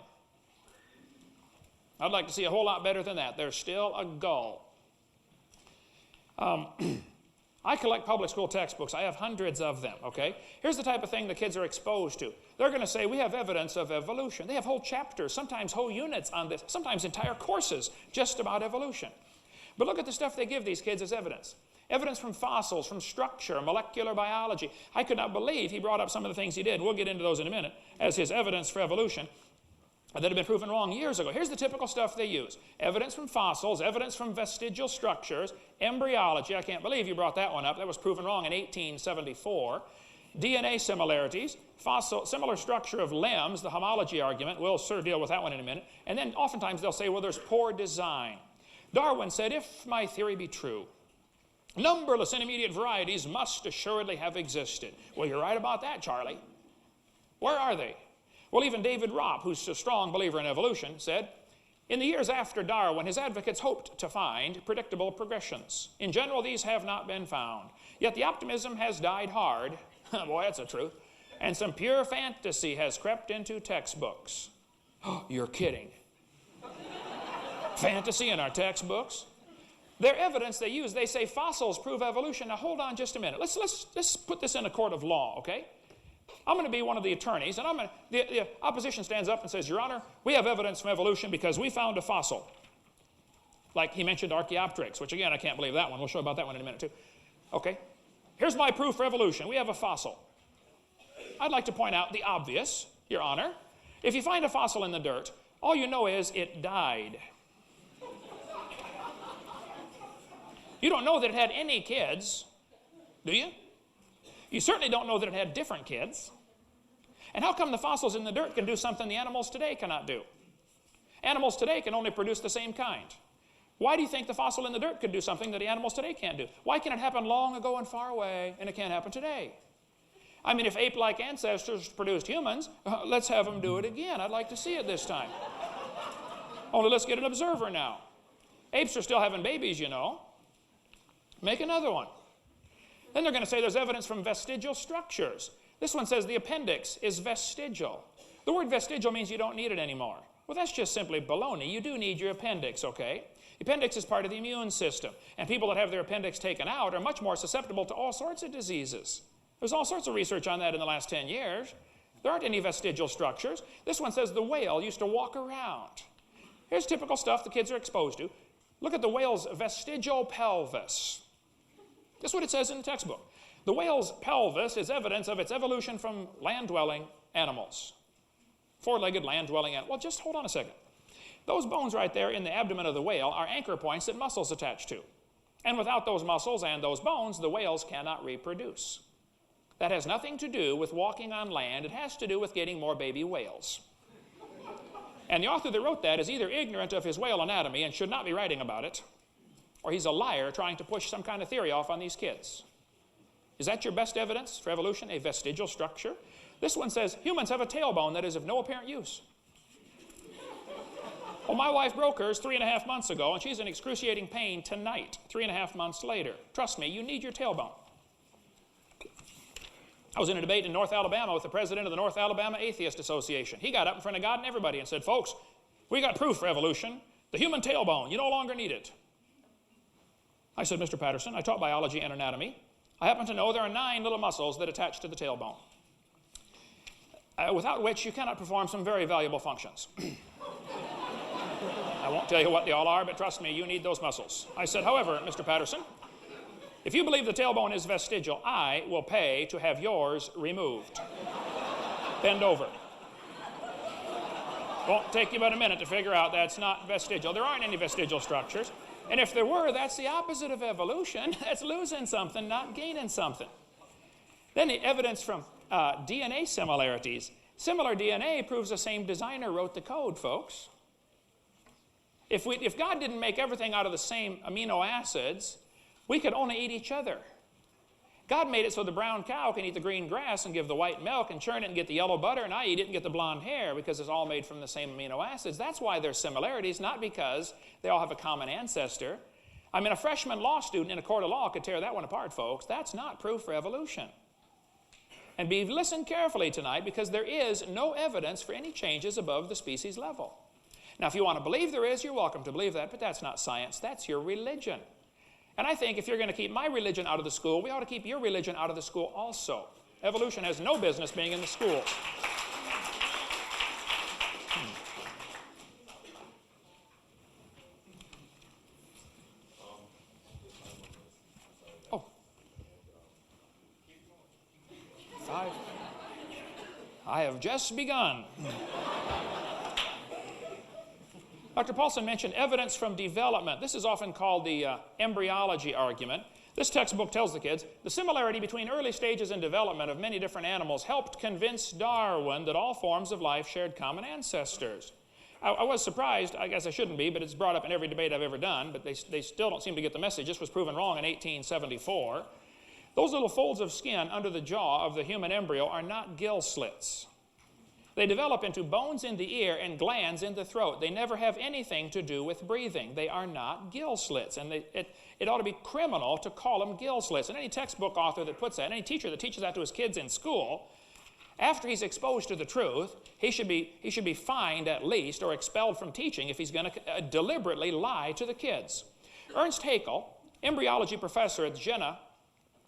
I'd like to see a whole lot better than that. There's still a gull. I collect public school textbooks. I have hundreds of them, okay? Here's the type of thing the kids are exposed to. They're going to say, we have evidence of evolution. They have whole chapters, sometimes whole units on this, sometimes entire courses just about evolution. But look at the stuff they give these kids as evidence. Evidence from fossils, from structure, molecular biology. I could not believe he brought up some of the things he did. We'll get into those in a minute as his evidence for evolution that had been proven wrong years ago. Here's the typical stuff they use. Evidence from fossils, evidence from vestigial structures, embryology. I can't believe you brought that one up. That was proven wrong in 1874. DNA similarities, similar structure of limbs, the homology argument. We'll sort of deal with that one in a minute. And then oftentimes they'll say, well, there's poor design. Darwin said, if my theory be true, numberless intermediate varieties must assuredly have existed. Well, you're right about that, Charlie. Where are they? Well, even David Ropp, who's a strong believer in evolution, said, in the years after Darwin, his advocates hoped to find predictable progressions. In general, these have not been found. Yet the optimism has died hard. Boy, that's the truth. And some pure fantasy has crept into textbooks. Oh, you're kidding. Fantasy in our textbooks? Their evidence they use, they say fossils prove evolution. Now hold on just a minute. Let's put this in a court of law, okay? I'm going to be one of the attorneys, and the opposition stands up and says, Your Honor, we have evidence from evolution because we found a fossil. Like he mentioned Archaeopteryx, which again, I can't believe that one. We'll show about that one in a minute too. Okay, here's my proof for evolution. We have a fossil. I'd like to point out the obvious, Your Honor. If you find a fossil in the dirt, all you know is it died. You don't know that it had any kids, do you? You certainly don't know that it had different kids. And how come the fossils in the dirt can do something the animals today cannot do? Animals today can only produce the same kind. Why do you think the fossil in the dirt could do something that the animals today can't do? Why can it happen long ago and far away, and it can't happen today? I mean, if ape-like ancestors produced humans, let's have them do it again. I'd like to see it this time. Only let's get an observer now. Apes are still having babies, you know. Make another one. Then they're going to say there's evidence from vestigial structures. This one says the appendix is vestigial. The word vestigial means you don't need it anymore. Well, that's just simply baloney. You do need your appendix, okay? The appendix is part of the immune system, and people that have their appendix taken out are much more susceptible to all sorts of diseases. There's all sorts of research on that in the last 10 years. There aren't any vestigial structures. This one says the whale used to walk around. Here's typical stuff the kids are exposed to. Look at the whale's vestigial pelvis. That's what it says in the textbook. The whale's pelvis is evidence of its evolution from land-dwelling animals. Four-legged land-dwelling animals. Well, just hold on a second. Those bones right there in the abdomen of the whale are anchor points that muscles attach to. And without those muscles and those bones, the whales cannot reproduce. That has nothing to do with walking on land. It has to do with getting more baby whales. And the author that wrote that is either ignorant of his whale anatomy and should not be writing about it, or he's a liar trying to push some kind of theory off on these kids. Is that your best evidence for evolution, a vestigial structure? This one says humans have a tailbone that is of no apparent use. Well, my wife broke hers 3.5 months ago, and she's in excruciating pain tonight, 3.5 months later. Trust me, you need your tailbone. I was in a debate in North Alabama with the president of the North Alabama Atheist Association. He got up in front of God and everybody and said, folks, we got proof for evolution. The human tailbone, you no longer need it. I said, Mr. Patterson, I taught biology and anatomy. I happen to know there are 9 little muscles that attach to the tailbone, without which you cannot perform some very valuable functions. I won't tell you what they all are, but trust me, you need those muscles. I said, however, Mr. Patterson, if you believe the tailbone is vestigial, I will pay to have yours removed. Bend over. Won't take you but a minute to figure out that's not vestigial. There aren't any vestigial structures. And if there were, that's the opposite of evolution. That's losing something, not gaining something. Then the evidence from DNA similarities. Similar DNA proves the same designer wrote the code, folks. If God didn't make everything out of the same amino acids, we could only eat each other. God made it so the brown cow can eat the green grass and give the white milk and churn it and get the yellow butter, and I eat it and get the blonde hair because it's all made from the same amino acids. That's why there's similarities, not because they all have a common ancestor. I mean, a freshman law student in a court of law could tear that one apart, folks. That's not proof for evolution. And listen carefully tonight, because there is no evidence for any changes above the species level. Now, if you want to believe there is, you're welcome to believe that, but that's not science. That's your religion. And I think if you're going to keep my religion out of the school, we ought to keep your religion out of the school also. Evolution has no business being in the schools. Oh. 5. I have just begun. Dr. Paulson mentioned evidence from development. This is often called the embryology argument. This textbook tells the kids, the similarity between early stages in development of many different animals helped convince Darwin that all forms of life shared common ancestors. I was surprised, I guess I shouldn't be, but it's brought up in every debate I've ever done, but they still don't seem to get the message. This was proven wrong in 1874. Those little folds of skin under the jaw of the human embryo are not gill slits. They develop into bones in the ear and glands in the throat. They never have anything to do with breathing. They are not gill slits. And it ought to be criminal to call them gill slits. And any textbook author that puts that, any teacher that teaches that to his kids in school, after he's exposed to the truth, he should be fined at least or expelled from teaching if he's going to deliberately lie to the kids. Ernst Haeckel, embryology professor at Jena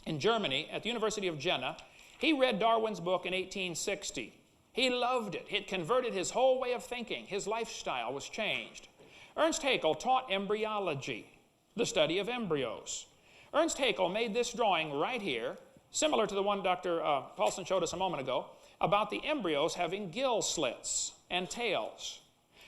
in Germany, at the University of Jena, he read Darwin's book in 1860. He loved it. It converted his whole way of thinking. His lifestyle was changed. Ernst Haeckel taught embryology, the study of embryos. Ernst Haeckel made this drawing right here, similar to the one Dr. Paulson showed us a moment ago, about the embryos having gill slits and tails.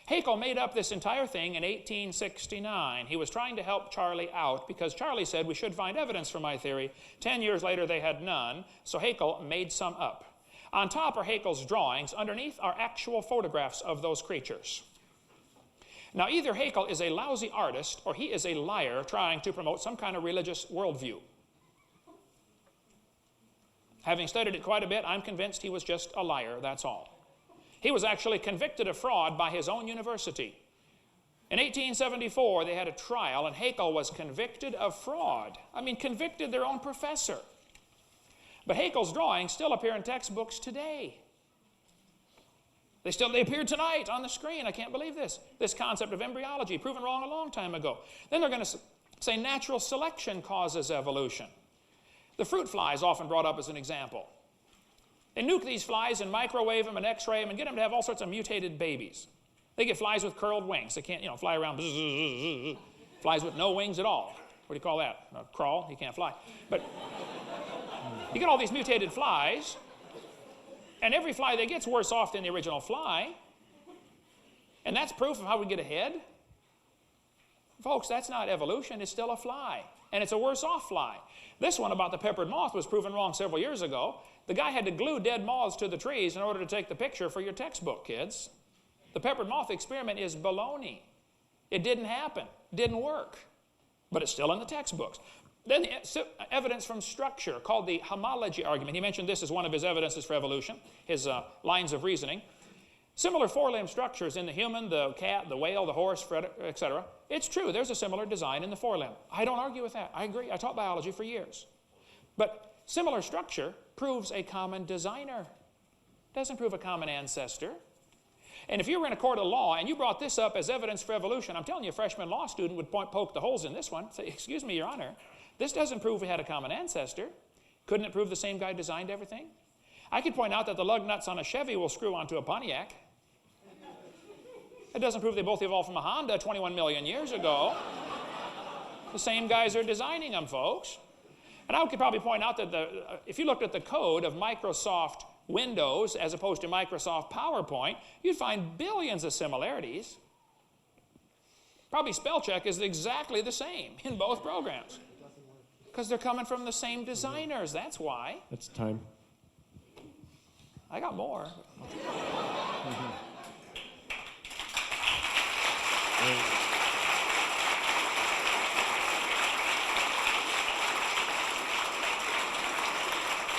Haeckel made up this entire thing in 1869. He was trying to help Charlie out because Charlie said we should find evidence for my theory. 10 years later, they had none, so Haeckel made some up. On top are Haeckel's drawings. Underneath are actual photographs of those creatures. Now, either Haeckel is a lousy artist or he is a liar trying to promote some kind of religious worldview. Having studied it quite a bit, I'm convinced he was just a liar, that's all. He was actually convicted of fraud by his own university. In 1874, they had a trial, and Haeckel was convicted of fraud. I mean, convicted their own professor. But Haeckel's drawings still appear in textbooks today. They appear tonight on the screen. I can't believe this. This concept of embryology, proven wrong a long time ago. Then they're going to say natural selection causes evolution. The fruit fly is often brought up as an example. They nuke these flies and microwave them and x-ray them and get them to have all sorts of mutated babies. They get flies with curled wings. They can't, fly around. Flies with no wings at all. What do you call that? A crawl? He can't fly. But you get all these mutated flies, and every fly they get's worse off than the original fly. And that's proof of how we get ahead. Folks, that's not evolution. It's still a fly. And it's a worse off fly. This one about the peppered moth was proven wrong several years ago. The guy had to glue dead moths to the trees in order to take the picture for your textbook, kids. The peppered moth experiment is baloney. It didn't happen. It didn't work. But it's still in the textbooks. Then the evidence from structure, called the homology argument. He mentioned this as one of his evidences for evolution, his lines of reasoning. Similar four-limb structures in the human, the cat, the whale, the horse, etc. It's true, there's a similar design in the forelimb. I don't argue with that. I agree. I taught biology for years. But similar structure proves a common designer. Doesn't prove a common ancestor. And if you were in a court of law and you brought this up as evidence for evolution, I'm telling you, a freshman law student would poke the holes in this one. Say, excuse me, Your Honor, this doesn't prove we had a common ancestor. Couldn't it prove the same guy designed everything? I could point out that the lug nuts on a Chevy will screw onto a Pontiac. It doesn't prove they both evolved from a Honda 21 million years ago. The same guys are designing them, folks. And I could probably point out that if you looked at the code of Microsoft Windows as opposed to Microsoft PowerPoint, you'd find billions of similarities. Probably spell check is exactly the same in both programs. Because they're coming from the same designers, that's why. That's time. I got more.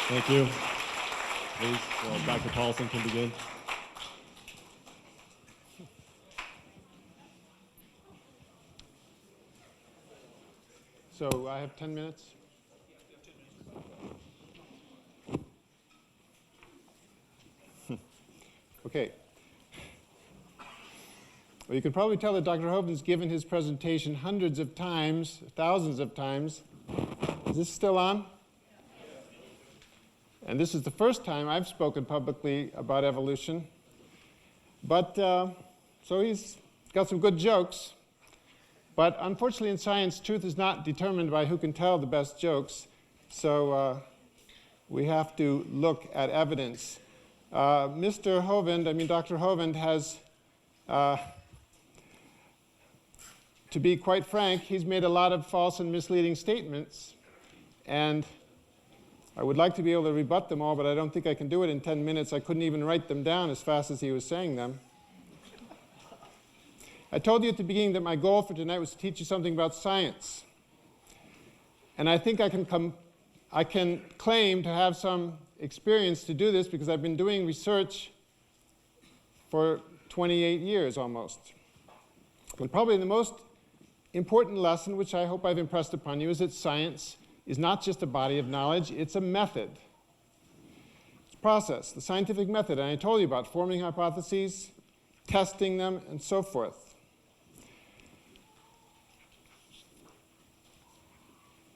Thank you. Please, Dr. Paulson can begin. So I have 10 minutes. Okay. Well, you can probably tell that Dr. Hoven's given his presentation hundreds of times, thousands of times. Is this still on? And this is the first time I've spoken publicly about evolution. But, so he's got some good jokes. But unfortunately in science, truth is not determined by who can tell the best jokes. So we have to look at evidence. Dr. Hovind has, to be quite frank, he's made a lot of false and misleading statements. And I would like to be able to rebut them all, but I don't think I can do it in 10 minutes. I couldn't even write them down as fast as he was saying them. I told you at the beginning that my goal for tonight was to teach you something about science. And I think I can claim to have some experience to do this because I've been doing research for 28 years almost. But probably the most important lesson, which I hope I've impressed upon you, is that science is not just a body of knowledge, it's a method. It's a process, the scientific method. And I told you about forming hypotheses, testing them, and so forth.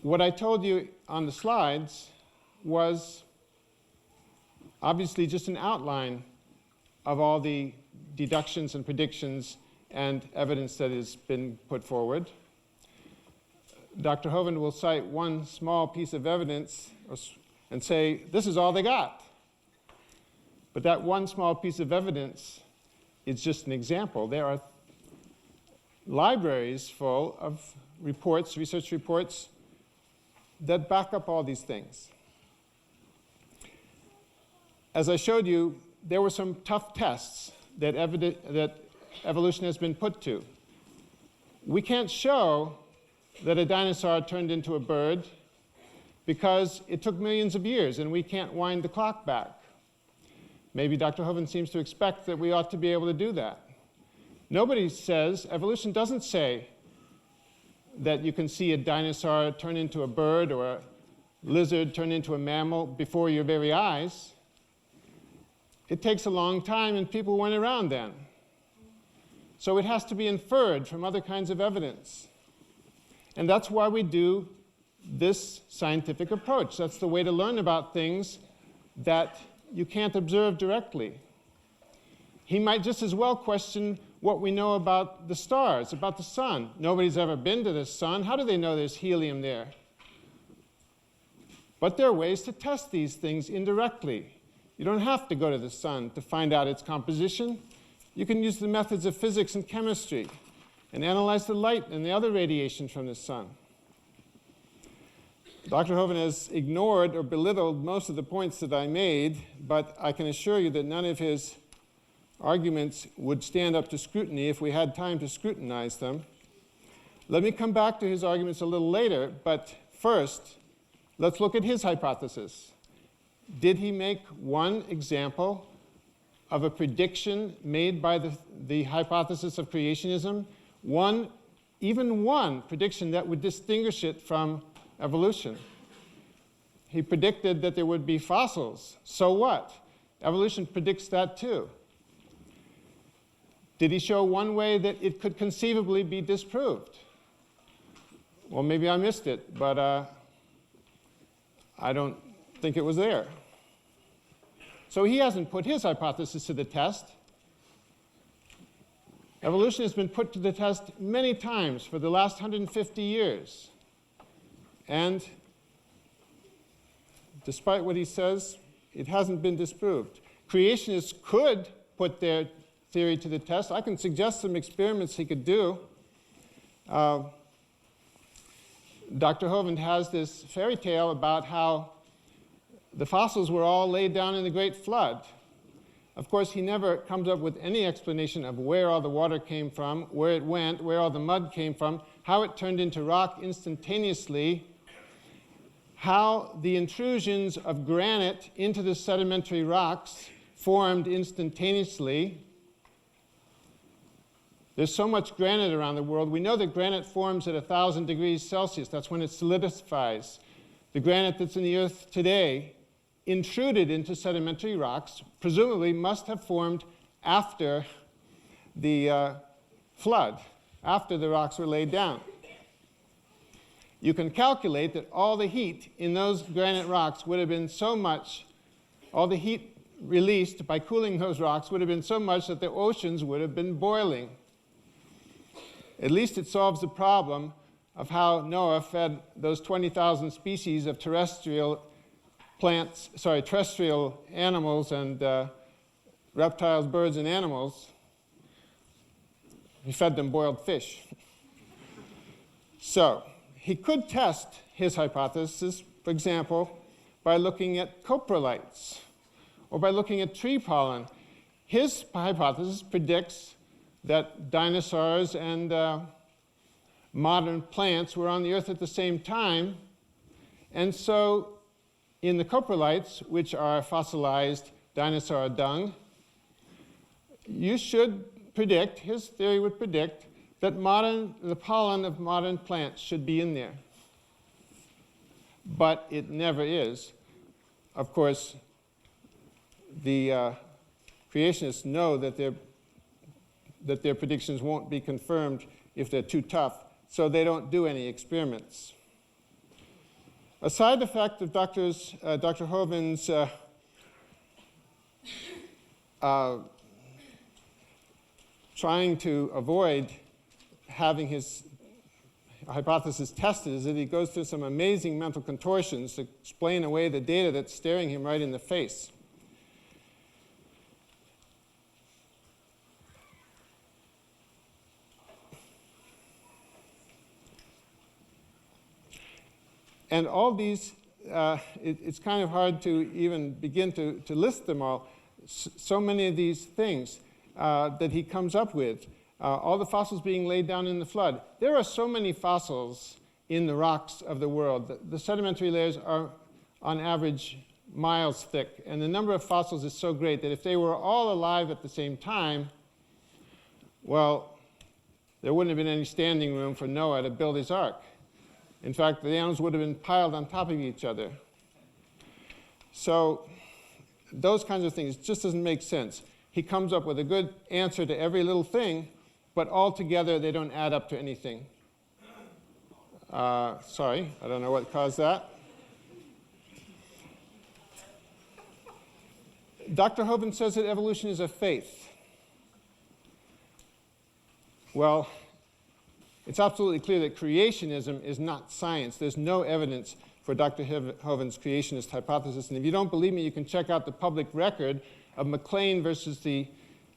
What I told you on the slides was obviously just an outline of all the deductions and predictions and evidence that has been put forward. Dr. Hovind will cite one small piece of evidence and say, this is all they got. But that one small piece of evidence is just an example. There are libraries full of reports, research reports, that back up all these things. As I showed you, there were some tough tests that evolution has been put to. We can't show that a dinosaur turned into a bird because it took millions of years and we can't wind the clock back. Maybe Dr. Hovind seems to expect that we ought to be able to do that. Nobody says, evolution doesn't say that you can see a dinosaur turn into a bird or a lizard turn into a mammal before your very eyes. It takes a long time and people went around then. So it has to be inferred from other kinds of evidence. And that's why we do this scientific approach. That's the way to learn about things that you can't observe directly. He might just as well question what we know about the stars, about the sun. Nobody's ever been to the sun. How do they know there's helium there? But there are ways to test these things indirectly. You don't have to go to the sun to find out its composition. You can use the methods of physics and chemistry and analyze the light and the other radiation from the sun. Dr. Hovind has ignored or belittled most of the points that I made, but I can assure you that none of his arguments would stand up to scrutiny if we had time to scrutinize them. Let me come back to his arguments a little later, but first, let's look at his hypothesis. Did he make one example of a prediction made by the hypothesis of creationism? Even one prediction that would distinguish it from evolution. He predicted that there would be fossils. So what? Evolution predicts that too. Did he show one way that it could conceivably be disproved? Well, maybe I missed it, but I don't think it was there. So he hasn't put his hypothesis to the test. Evolution has been put to the test many times for the last 150 years. And despite what he says, it hasn't been disproved. Creationists could put their theory to the test. I can suggest some experiments he could do. Dr. Hovind has this fairy tale about how the fossils were all laid down in the Great Flood. Of course, he never comes up with any explanation of where all the water came from, where it went, where all the mud came from, how it turned into rock instantaneously, how the intrusions of granite into the sedimentary rocks formed instantaneously. There's so much granite around the world. We know that granite forms at 1,000 degrees Celsius. That's when it solidifies. The granite that's in the earth today, intruded into sedimentary rocks, presumably must have formed after the flood, after the rocks were laid down. You can calculate that all the heat in those granite rocks would have been so much, all the heat released by cooling those rocks would have been so much that the oceans would have been boiling. At least it solves the problem of how Noah fed those 20,000 species of terrestrial animals and reptiles, birds, and animals. He fed them boiled fish. So he could test his hypothesis, for example, by looking at coprolites or by looking at tree pollen. His hypothesis predicts that dinosaurs and modern plants were on the earth at the same time. And so in the coprolites, which are fossilized dinosaur dung, you should predict, his theory would predict, that the pollen of modern plants should be in there. But it never is. Of course, the creationists know that their predictions won't be confirmed if they're too tough, so they don't do any experiments. A side effect of Dr. Hoven's trying to avoid having his hypothesis tested is that he goes through some amazing mental contortions to explain away the data that's staring him right in the face. And all these, it's kind of hard to even begin to list them all. So many of these things that he comes up with. All the fossils being laid down in the flood. There are so many fossils in the rocks of the world. The sedimentary layers are, on average, miles thick. And the number of fossils is so great that if they were all alive at the same time, well, there wouldn't have been any standing room for Noah to build his ark. In fact, the animals would have been piled on top of each other. So those kinds of things just doesn't make sense. He comes up with a good answer to every little thing, but altogether they don't add up to anything. Sorry, I don't know what caused that. Dr. Hoven says that evolution is a faith. Well, it's absolutely clear that creationism is not science. There's no evidence for Dr. Hoven's creationist hypothesis. And if you don't believe me, you can check out the public record of McLean versus the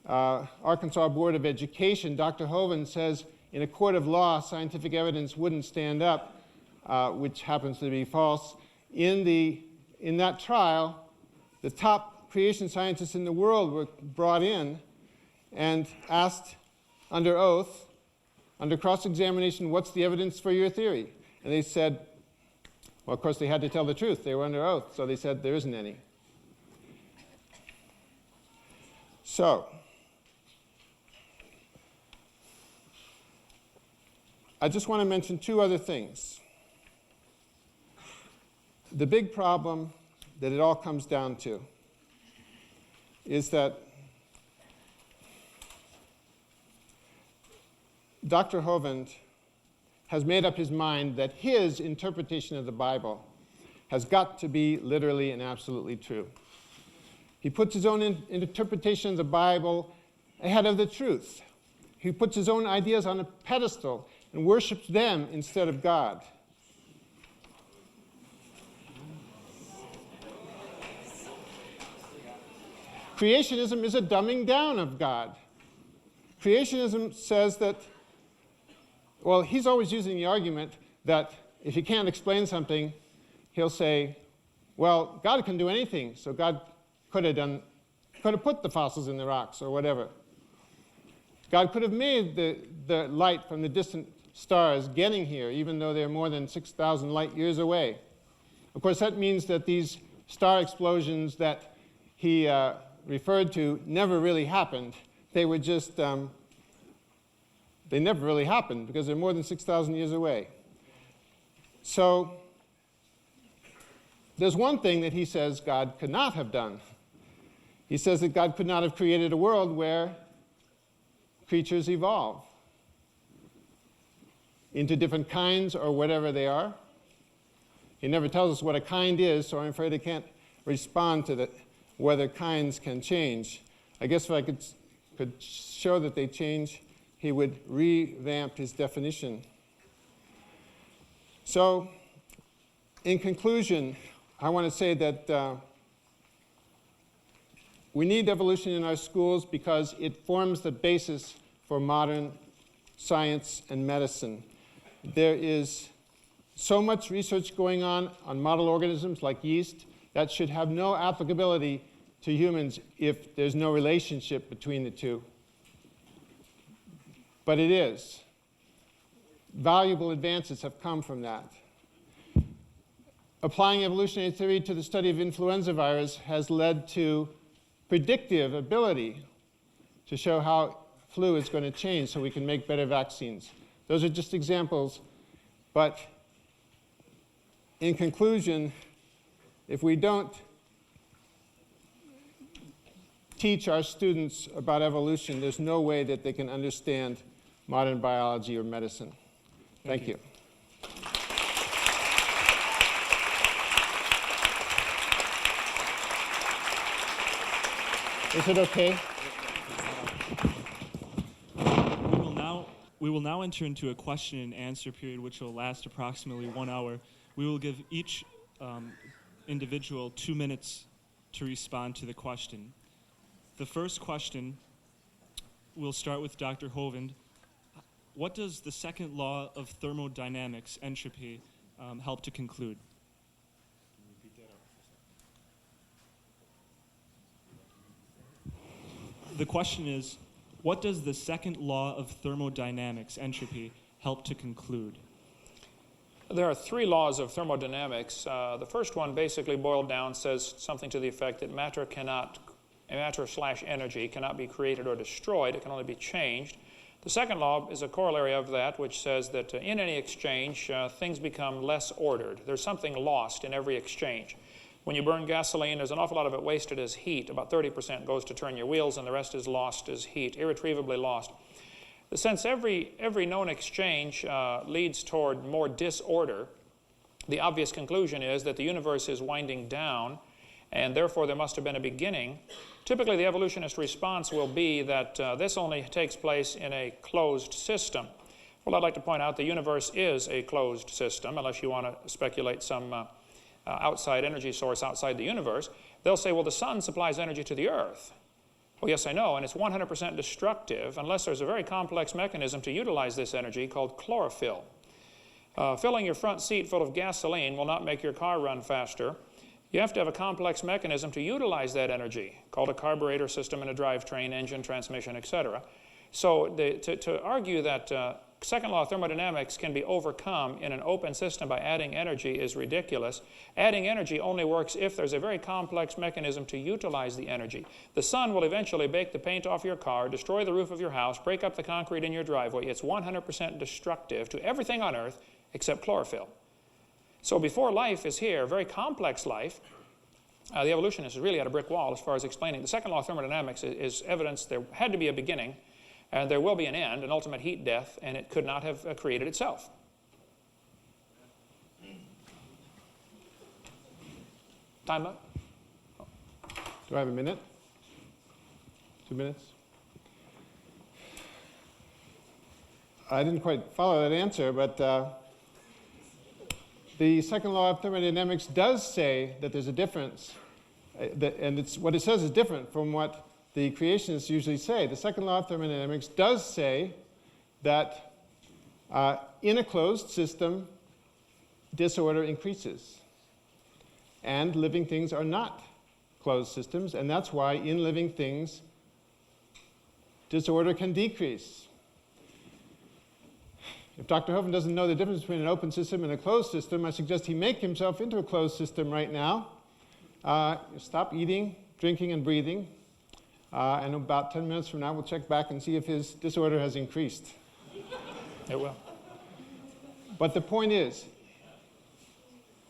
Arkansas Board of Education. Dr. Hoven says in a court of law, scientific evidence wouldn't stand up, which happens to be false. In that trial, the top creation scientists in the world were brought in and asked under oath, under cross-examination, what's the evidence for your theory? And they said, well, of course, they had to tell the truth. They were under oath, so they said there isn't any. So, I just want to mention two other things. The big problem that it all comes down to is that Dr. Hoven has made up his mind that his interpretation of the Bible has got to be literally and absolutely true. He puts his own interpretation of the Bible ahead of the truth. He puts his own ideas on a pedestal and worships them instead of God. Creationism is a dumbing down of God. Creationism says that, well, he's always using the argument that if he can't explain something, he'll say, well, God can do anything, so God could have put the fossils in the rocks or whatever. God could have made the light from the distant stars getting here, even though they're more than 6,000 light years away. Of course, that means that these star explosions that he referred to never really happened. They were just, they never really happened because they're more than 6,000 years away. So there's one thing that he says God could not have done. He says that God could not have created a world where creatures evolve into different kinds or whatever they are. He never tells us what a kind is, so I'm afraid I can't respond to whether kinds can change. I guess if I could show that they change, he would revamp his definition. So, in conclusion, I want to say that we need evolution in our schools because it forms the basis for modern science and medicine. There is so much research going on model organisms like yeast that should have no applicability to humans if there's no relationship between the two. But it is. Valuable advances have come from that. Applying evolutionary theory to the study of influenza virus has led to predictive ability to show how flu is going to change so we can make better vaccines. Those are just examples. But in conclusion, if we don't teach our students about evolution, there's no way that they can understand modern biology or medicine. Thank you. Is it okay? We will now enter into a question and answer period which will last approximately 1 hour. We will give each individual 2 minutes to respond to the question. The first question, we'll start with Dr. Hovind. What does the second law of thermodynamics, entropy, help to conclude? The question is, what does the second law of thermodynamics, entropy, help to conclude? There are 3 laws of thermodynamics. The first one basically boiled down says something to the effect that matter/energy cannot be created or destroyed. It can only be changed. The second law is a corollary of that, which says that in any exchange, things become less ordered. There's something lost in every exchange. When you burn gasoline, there's an awful lot of it wasted as heat. About 30% goes to turn your wheels, and the rest is lost as heat, irretrievably lost. Since every known exchange leads toward more disorder, the obvious conclusion is that the universe is winding down, and therefore there must have been a beginning. Typically, the evolutionist response will be that this only takes place in a closed system. Well, I'd like to point out the universe is a closed system, unless you want to speculate some outside energy source outside the universe. They'll say, well, the sun supplies energy to the earth. Well, yes, I know, and it's 100% destructive unless there's a very complex mechanism to utilize this energy called chlorophyll. Filling your front seat full of gasoline will not make your car run faster. You have to have a complex mechanism to utilize that energy, called a carburetor system and a drivetrain, engine, transmission, etc. So to argue that second law of thermodynamics can be overcome in an open system by adding energy is ridiculous. Adding energy only works if there's a very complex mechanism to utilize the energy. The sun will eventually bake the paint off your car, destroy the roof of your house, break up the concrete in your driveway. It's 100% destructive to everything on earth except chlorophyll. So before life is here, very complex life, the evolutionist is really at a brick wall as far as explaining. The second law of thermodynamics is evidence there had to be a beginning, and there will be an end, an ultimate heat death, and it could not have created itself. Time up? Do I have a minute? 2 minutes? I didn't quite follow that answer, but the second law of thermodynamics does say that there's a difference, and what it says is different from what the creationists usually say. The second law of thermodynamics does say that in a closed system, disorder increases. And living things are not closed systems, and that's why in living things, disorder can decrease. If Dr. Hovind doesn't know the difference between an open system and a closed system, I suggest he make himself into a closed system right now. Stop eating, drinking, and breathing. And about 10 minutes from now, we'll check back and see if his disorder has increased. It will. But the point is,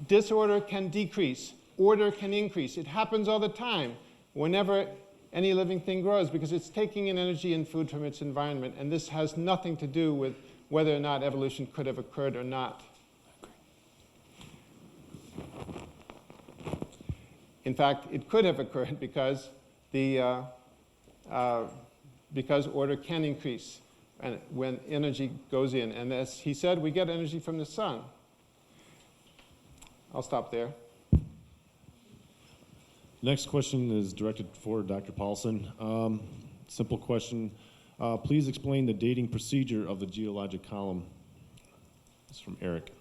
disorder can decrease, order can increase. It happens all the time whenever any living thing grows because it's taking in energy and food from its environment. And this has nothing to do with whether or not evolution could have occurred or not. In fact, it could have occurred because because order can increase and when energy goes in. And as he said, we get energy from the sun. I'll stop there. Next question is directed for Dr. Paulson. Simple question. Please explain the dating procedure of the geologic column. This is from Eric.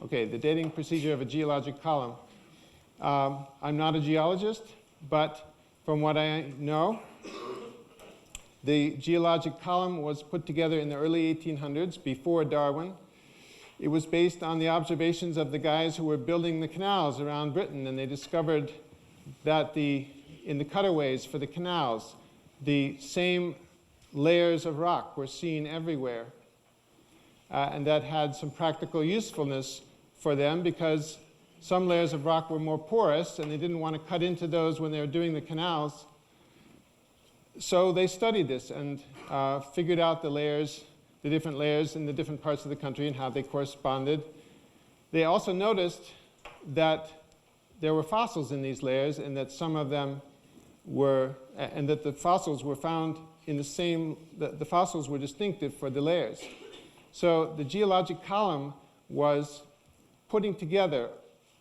Okay, the dating procedure of a geologic column. I'm not a geologist, but from what I know, the geologic column was put together in the early 1800s, before Darwin. It was based on the observations of the guys who were building the canals around Britain, and they discovered that in the cutaways for the canals, the same layers of rock were seen everywhere. And that had some practical usefulness for them because some layers of rock were more porous and they didn't want to cut into those when they were doing the canals. So they studied this and figured out the different layers in the different parts of the country and how they corresponded. They also noticed that there were fossils in these layers, and that some of them were, and that the fossils were found in the same, the fossils were distinctive for the layers. So the geologic column was putting together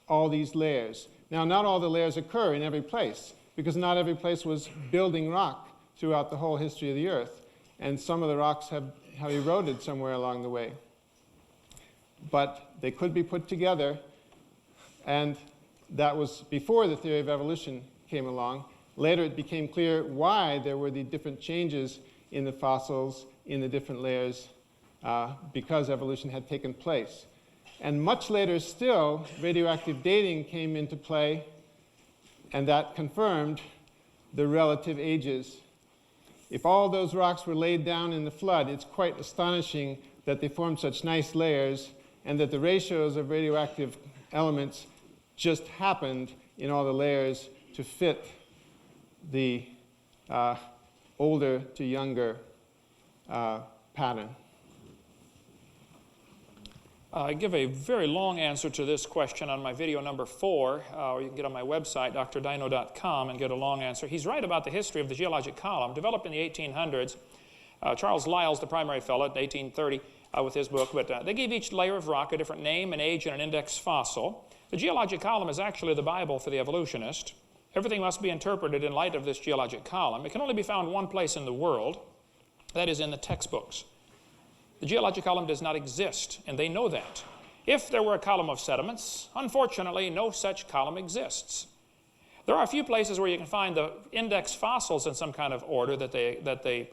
all these layers. Now, not all the layers occur in every place, because not every place was building rock throughout the whole history of the Earth, and some of the rocks have eroded somewhere along the way. But they could be put together, and that was before the theory of evolution came along. Later it became clear why there were the different changes in the fossils in the different layers because evolution had taken place. And much later still, radioactive dating came into play, and that confirmed the relative ages. If all those rocks were laid down in the flood, it's quite astonishing that they formed such nice layers, and that the ratios of radioactive elements just happened in all the layers to fit the older to younger pattern. I give a very long answer to this question on my video number 4, or you can get on my website, drdino.com, and get a long answer. He's right about the history of the geologic column. Developed in the 1800s. Charles Lyell's the primary fellow in 1830 with his book, but they gave each layer of rock a different name and age and an index fossil. The geologic column is actually the Bible for the evolutionist. Everything must be interpreted in light of this geologic column. It can only be found one place in the world, that is in the textbooks. The geologic column does not exist, and they know that. If there were a column of sediments, unfortunately, no such column exists. There are a few places where you can find the index fossils in some kind of order that they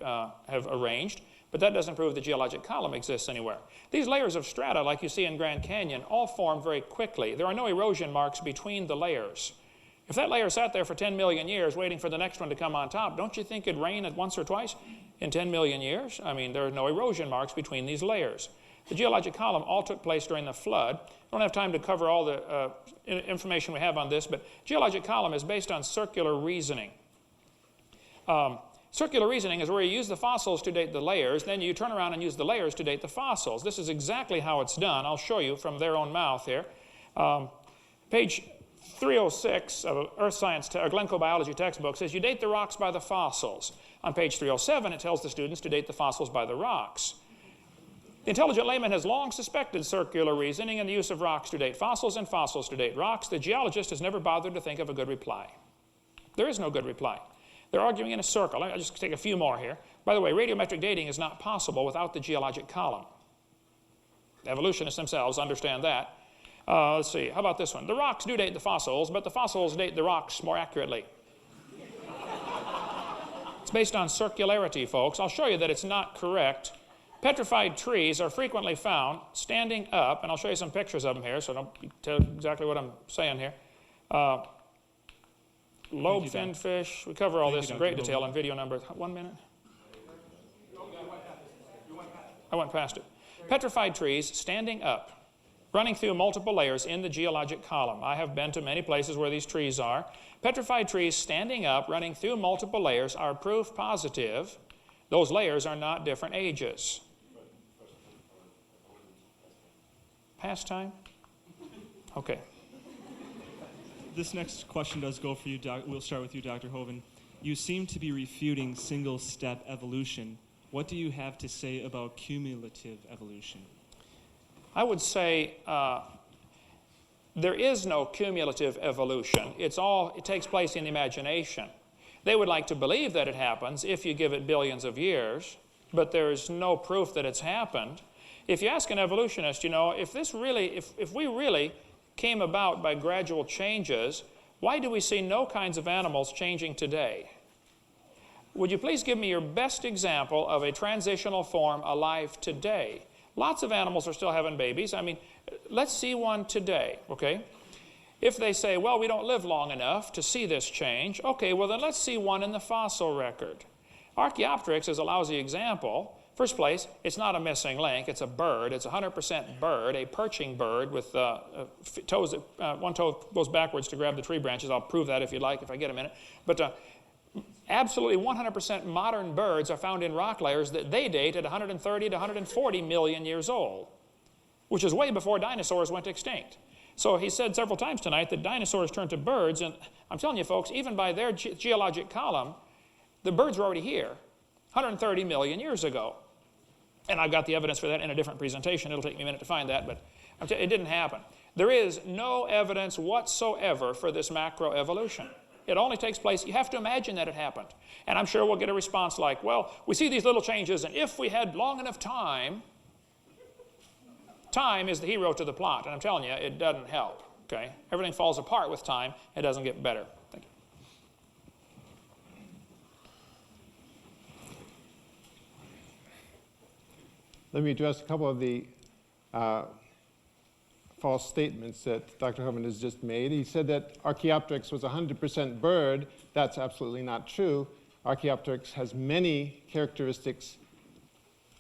have arranged, but that doesn't prove the geologic column exists anywhere. These layers of strata, like you see in Grand Canyon, all form very quickly. There are no erosion marks between the layers. If that layer sat there for 10 million years waiting for the next one to come on top, don't you think it'd rain at once or twice in 10 million years? I mean, there are no erosion marks between these layers. The geologic column all took place during the flood. I don't have time to cover all the information we have on this, but geologic column is based on circular reasoning. Circular reasoning is where you use the fossils to date the layers, then you turn around and use the layers to date the fossils. This is exactly how it's done. I'll show you from their own mouth here. Page 306 of Earth Science or Glencoe Biology textbook says you date the rocks by the fossils. On page 307, it tells the students to date the fossils by the rocks. The intelligent layman has long suspected circular reasoning and the use of rocks to date fossils and fossils to date rocks. The geologist has never bothered to think of a good reply. There is no good reply. They're arguing in a circle. I'll just take a few more here. By the way, radiometric dating is not possible without the geologic column. Evolutionists themselves understand that. Let's see, how about this one? The rocks do date the fossils, but the fossils date the rocks more accurately. It's based on circularity, folks. I'll show you that it's not correct. Petrified trees are frequently found standing up, and I'll show you some pictures of them here, so don't tell exactly what I'm saying here. Lobe-finned fish. We cover all this in great detail in video number, 1 minute? I went past it. Petrified trees standing up, running through multiple layers in the geologic column. I have been to many places where these trees are. Petrified trees standing up, running through multiple layers are proof positive. Those layers are not different ages. Past time? Okay. This next question does go for you, we'll start with you, Dr. Hoven. You seem to be refuting single-step evolution. What do you have to say about cumulative evolution? I would say there is no cumulative evolution. It takes place in the imagination. They would like to believe that it happens if you give it billions of years, but there is no proof that it's happened. If you ask an evolutionist, you know, if we really came about by gradual changes, why do we see no kinds of animals changing today? Would you please give me your best example of a transitional form alive today? Lots of animals are still having babies. I mean, let's see one today, okay? If they say, well, we don't live long enough to see this change, okay, well then let's see one in the fossil record. Archaeopteryx is a lousy example. First place, it's not a missing link, it's a bird. It's a 100% bird, a perching bird with toes, one toe goes backwards to grab the tree branches. I'll prove that if you'd like, if I get a minute. But absolutely 100% modern birds are found in rock layers that they date at 130 to 140 million years old, which is way before dinosaurs went extinct. So he said several times tonight that dinosaurs turned to birds, and I'm telling you folks, even by their geologic column, the birds were already here 130 million years ago. And I've got the evidence for that in a different presentation. It'll take me a minute to find that, but it didn't happen. There is no evidence whatsoever for this macroevolution. It only takes place, you have to imagine that it happened. And I'm sure we'll get a response like, well, we see these little changes, and if we had long enough time, time is the hero to the plot. And I'm telling you, it doesn't help, okay? Everything falls apart with time. It doesn't get better. Thank you. Let me address a couple of the false statements that Dr. Hovind has just made. He said that Archaeopteryx was 100% bird. That's absolutely not true. Archaeopteryx has many characteristics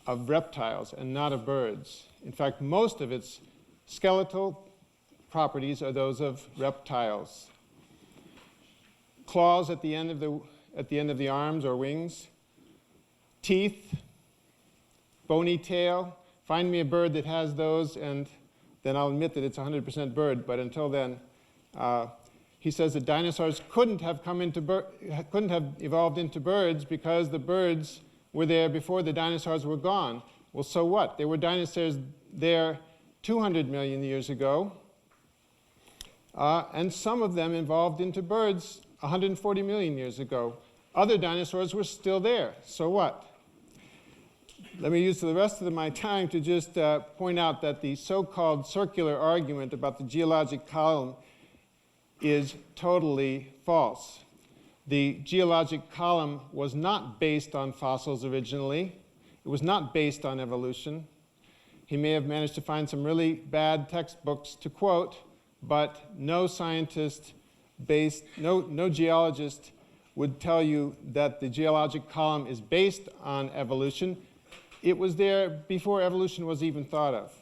of reptiles and not of birds. In fact, most of its skeletal properties are those of reptiles. Claws at the end of the arms or wings, teeth, bony tail. Find me a bird that has those, and then I'll admit that it's 100% bird. But until then, he says that dinosaurs couldn't have evolved into birds because the birds were there before the dinosaurs were gone. Well, so what? There were dinosaurs there 200 million years ago, and some of them evolved into birds 140 million years ago. Other dinosaurs were still there. So what? Let me use the rest of my time to just point out that the so-called circular argument about the geologic column is totally false. The geologic column was not based on fossils originally. It was not based on evolution. He may have managed to find some really bad textbooks to quote, but no geologist would tell you that the geologic column is based on evolution. It was there before evolution was even thought of.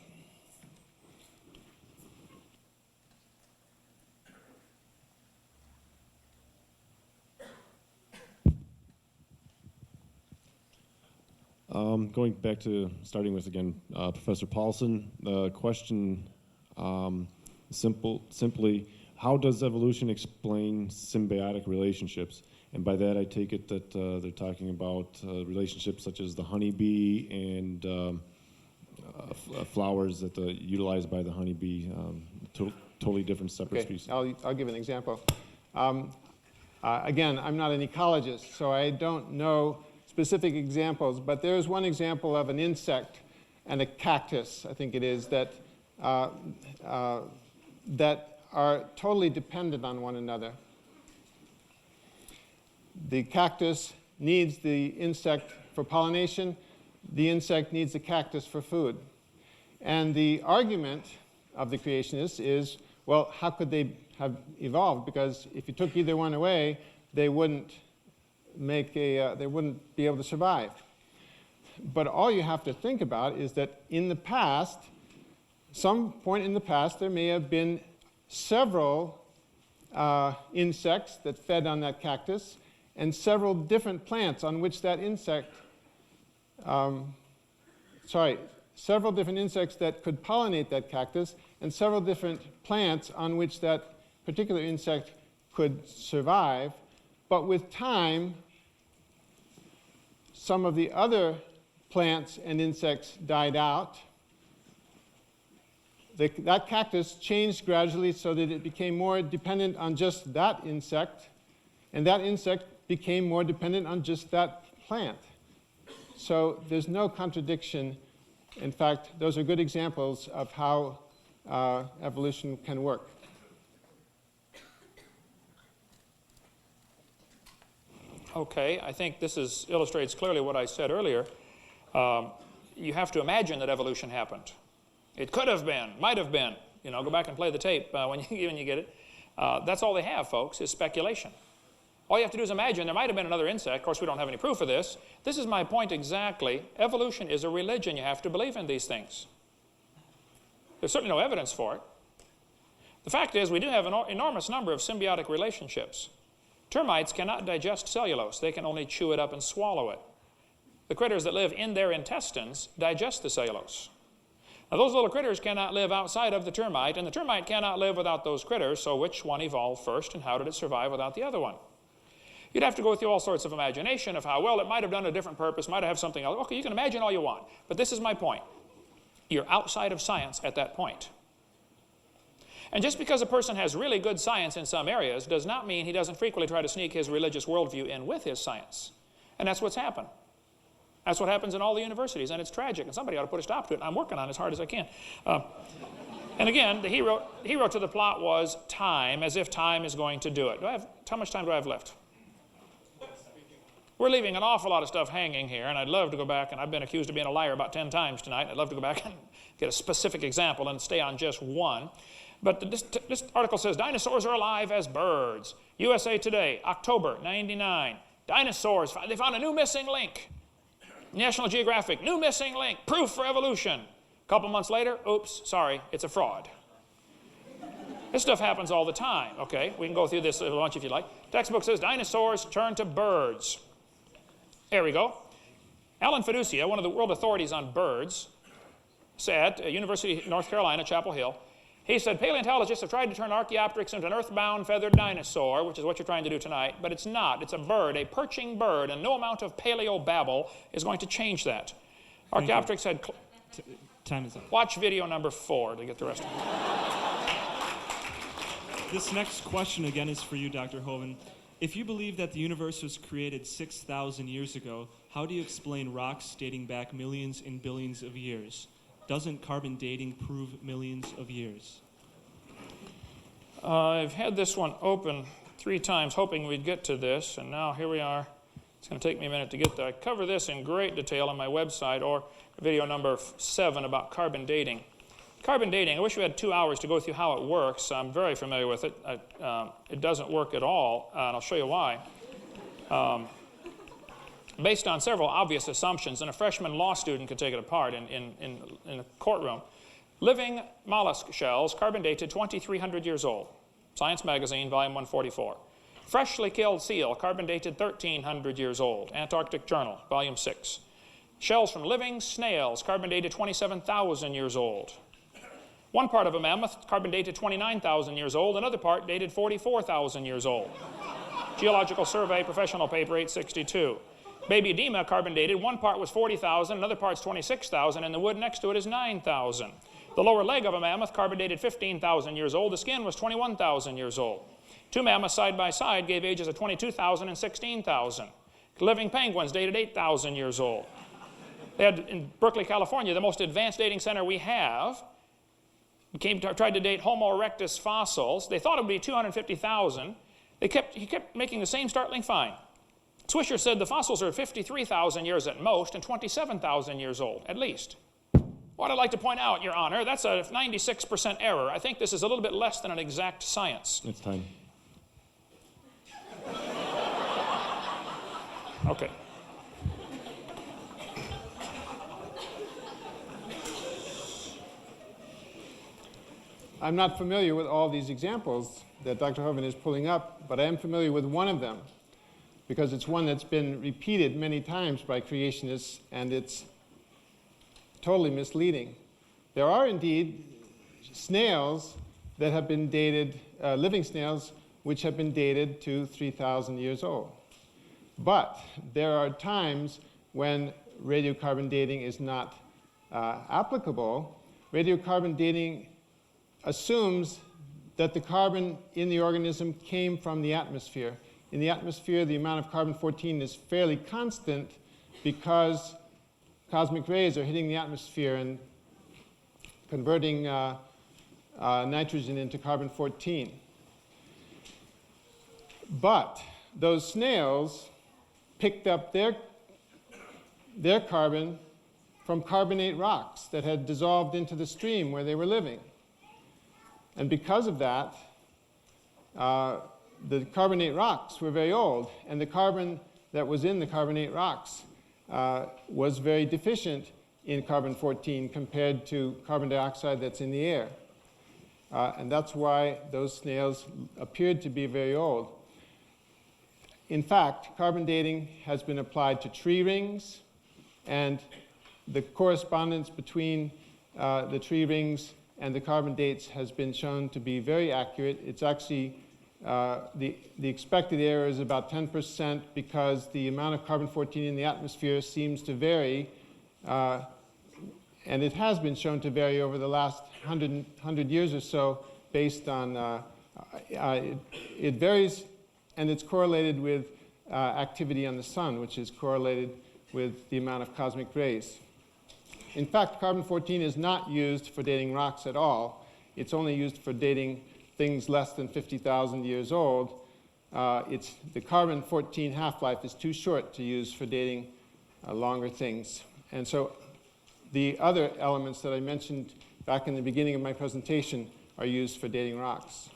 Going back to starting with, again, Professor Paulson, the question simply, how does evolution explain symbiotic relationships? And by that, I take it that they're talking about relationships such as the honeybee and flowers that are utilized by the honeybee, totally different separate species. I'll give an example. Again, I'm not an ecologist, so I don't know specific examples, but there is one example of an insect and a cactus, I think it is, that are totally dependent on one another. The cactus needs the insect for pollination. The insect needs the cactus for food. And the argument of the creationists is, well, how could they have evolved? Because if you took either one away, they wouldn't be able to survive. But all you have to think about is that in the past, some point in the past, there may have been several insects that fed on that cactus, and several different plants on which that several different insects that could pollinate that cactus, and several different plants on which that particular insect could survive. But with time, some of the other plants and insects died out. That cactus changed gradually so that it became more dependent on just that insect, and that insect became more dependent on just that plant. So there's no contradiction. In fact, those are good examples of how evolution can work. Okay, I think this illustrates clearly what I said earlier. You have to imagine that evolution happened. It could have been, might have been. Go back and play the tape when you get it. That's all they have, folks, is speculation. All you have to do is imagine there might have been another insect. Of course, we don't have any proof of this. This is my point exactly. Evolution is a religion. You have to believe in these things. There's certainly no evidence for it. The fact is, we do have an enormous number of symbiotic relationships. Termites cannot digest cellulose. They can only chew it up and swallow it. The critters that live in their intestines digest the cellulose. Now, those little critters cannot live outside of the termite, and the termite cannot live without those critters, so which one evolved first, and how did it survive without the other one? You'd have to go through all sorts of imagination of how, well, it might have done a different purpose, might have something else. Okay, you can imagine all you want, but this is my point. You're outside of science at that point. And just because a person has really good science in some areas does not mean he doesn't frequently try to sneak his religious worldview in with his science. And that's what's happened. That's what happens in all the universities, and it's tragic, and somebody ought to put a stop to it. I'm working on it as hard as I can. And again, the hero to the plot was time, as if time is going to do it. How much time do I have left? We're leaving an awful lot of stuff hanging here, and I'd love to go back, and I've been accused of being a liar about 10 times tonight. I'd love to go back and get a specific example and stay on just one. But this article says, dinosaurs are alive as birds. USA Today, October 99. Dinosaurs, they found a new missing link. National Geographic, new missing link, proof for evolution. A couple months later, oops, sorry, it's a fraud. This stuff happens all the time, okay? We can go through this a bunch if you like. Textbook says, dinosaurs turn to birds. There we go. Alan Fiducia, one of the world authorities on birds, said at University of North Carolina, Chapel Hill, he said, paleontologists have tried to turn Archaeopteryx into an earthbound feathered dinosaur, which is what you're trying to do tonight, but it's not. It's a bird, a perching bird, and no amount of paleo-babble is going to change that. Archaeopteryx had... Time is up. Watch video number 4 to get the rest of it. This next question again is for you, Dr. Hoven. If you believe that the universe was created 6,000 years ago, how do you explain rocks dating back millions and billions of years? Doesn't carbon dating prove millions of years? I've had this one open 3 times hoping we'd get to this, and now here we are. It's going to take me a minute to get there. I cover this in great detail on my website, or video number 7 about carbon dating. Carbon dating, I wish we had 2 hours to go through how it works. I'm very familiar with it. It doesn't work at all, and I'll show you why. Based on several obvious assumptions, and a freshman law student could take it apart in a courtroom. Living mollusk shells, carbon dated 2,300 years old. Science Magazine, volume 144. Freshly killed seal, carbon dated 1,300 years old. Antarctic Journal, volume 6. Shells from living snails, carbon dated 27,000 years old. One part of a mammoth, carbon dated 29,000 years old. Another part dated 44,000 years old. Geological Survey, professional paper 862. Baby edema, carbon dated. One part was 40,000, another part's 26,000, and the wood next to it is 9,000. The lower leg of a mammoth, carbon dated 15,000 years old. The skin was 21,000 years old. 2 mammoths side by side gave ages of 22,000 and 16,000. Living penguins dated 8,000 years old. They had, in Berkeley, California, the most advanced dating center we have, tried to date Homo erectus fossils. They thought it would be 250,000. He kept making the same startling find. Swisher said the fossils are 53,000 years at most and 27,000 years old, at least. What I'd like to point out, Your Honor, that's a 96% error. I think this is a little bit less than an exact science. It's time. Okay. I'm not familiar with all these examples that Dr. Hoven is pulling up, but I am familiar with one of them because it's one that's been repeated many times by creationists, and it's totally misleading. There are indeed snails that have been dated, living snails, which have been dated to 3,000 years old. But there are times when radiocarbon dating is not applicable. Radiocarbon dating assumes that the carbon in the organism came from the atmosphere. In the atmosphere, the amount of carbon-14 is fairly constant because cosmic rays are hitting the atmosphere and converting nitrogen into carbon-14. But those snails picked up their carbon from carbonate rocks that had dissolved into the stream where they were living. And because of that, the carbonate rocks were very old, and the carbon that was in the carbonate rocks was very deficient in carbon-14 compared to carbon dioxide that's in the air. And that's why those snails appeared to be very old. In fact, carbon dating has been applied to tree rings, and the correspondence between the tree rings and the carbon dates has been shown to be very accurate. It's actually, the expected error is about 10% because the amount of carbon-14 in the atmosphere seems to vary, and it has been shown to vary over the last 100 years or so based on, it varies, and it's correlated with activity on the sun, which is correlated with the amount of cosmic rays. In fact, carbon-14 is not used for dating rocks at all. It's only used for dating things less than 50,000 years old. The carbon-14 half-life is too short to use for dating longer things. And so the other elements that I mentioned back in the beginning of my presentation are used for dating rocks.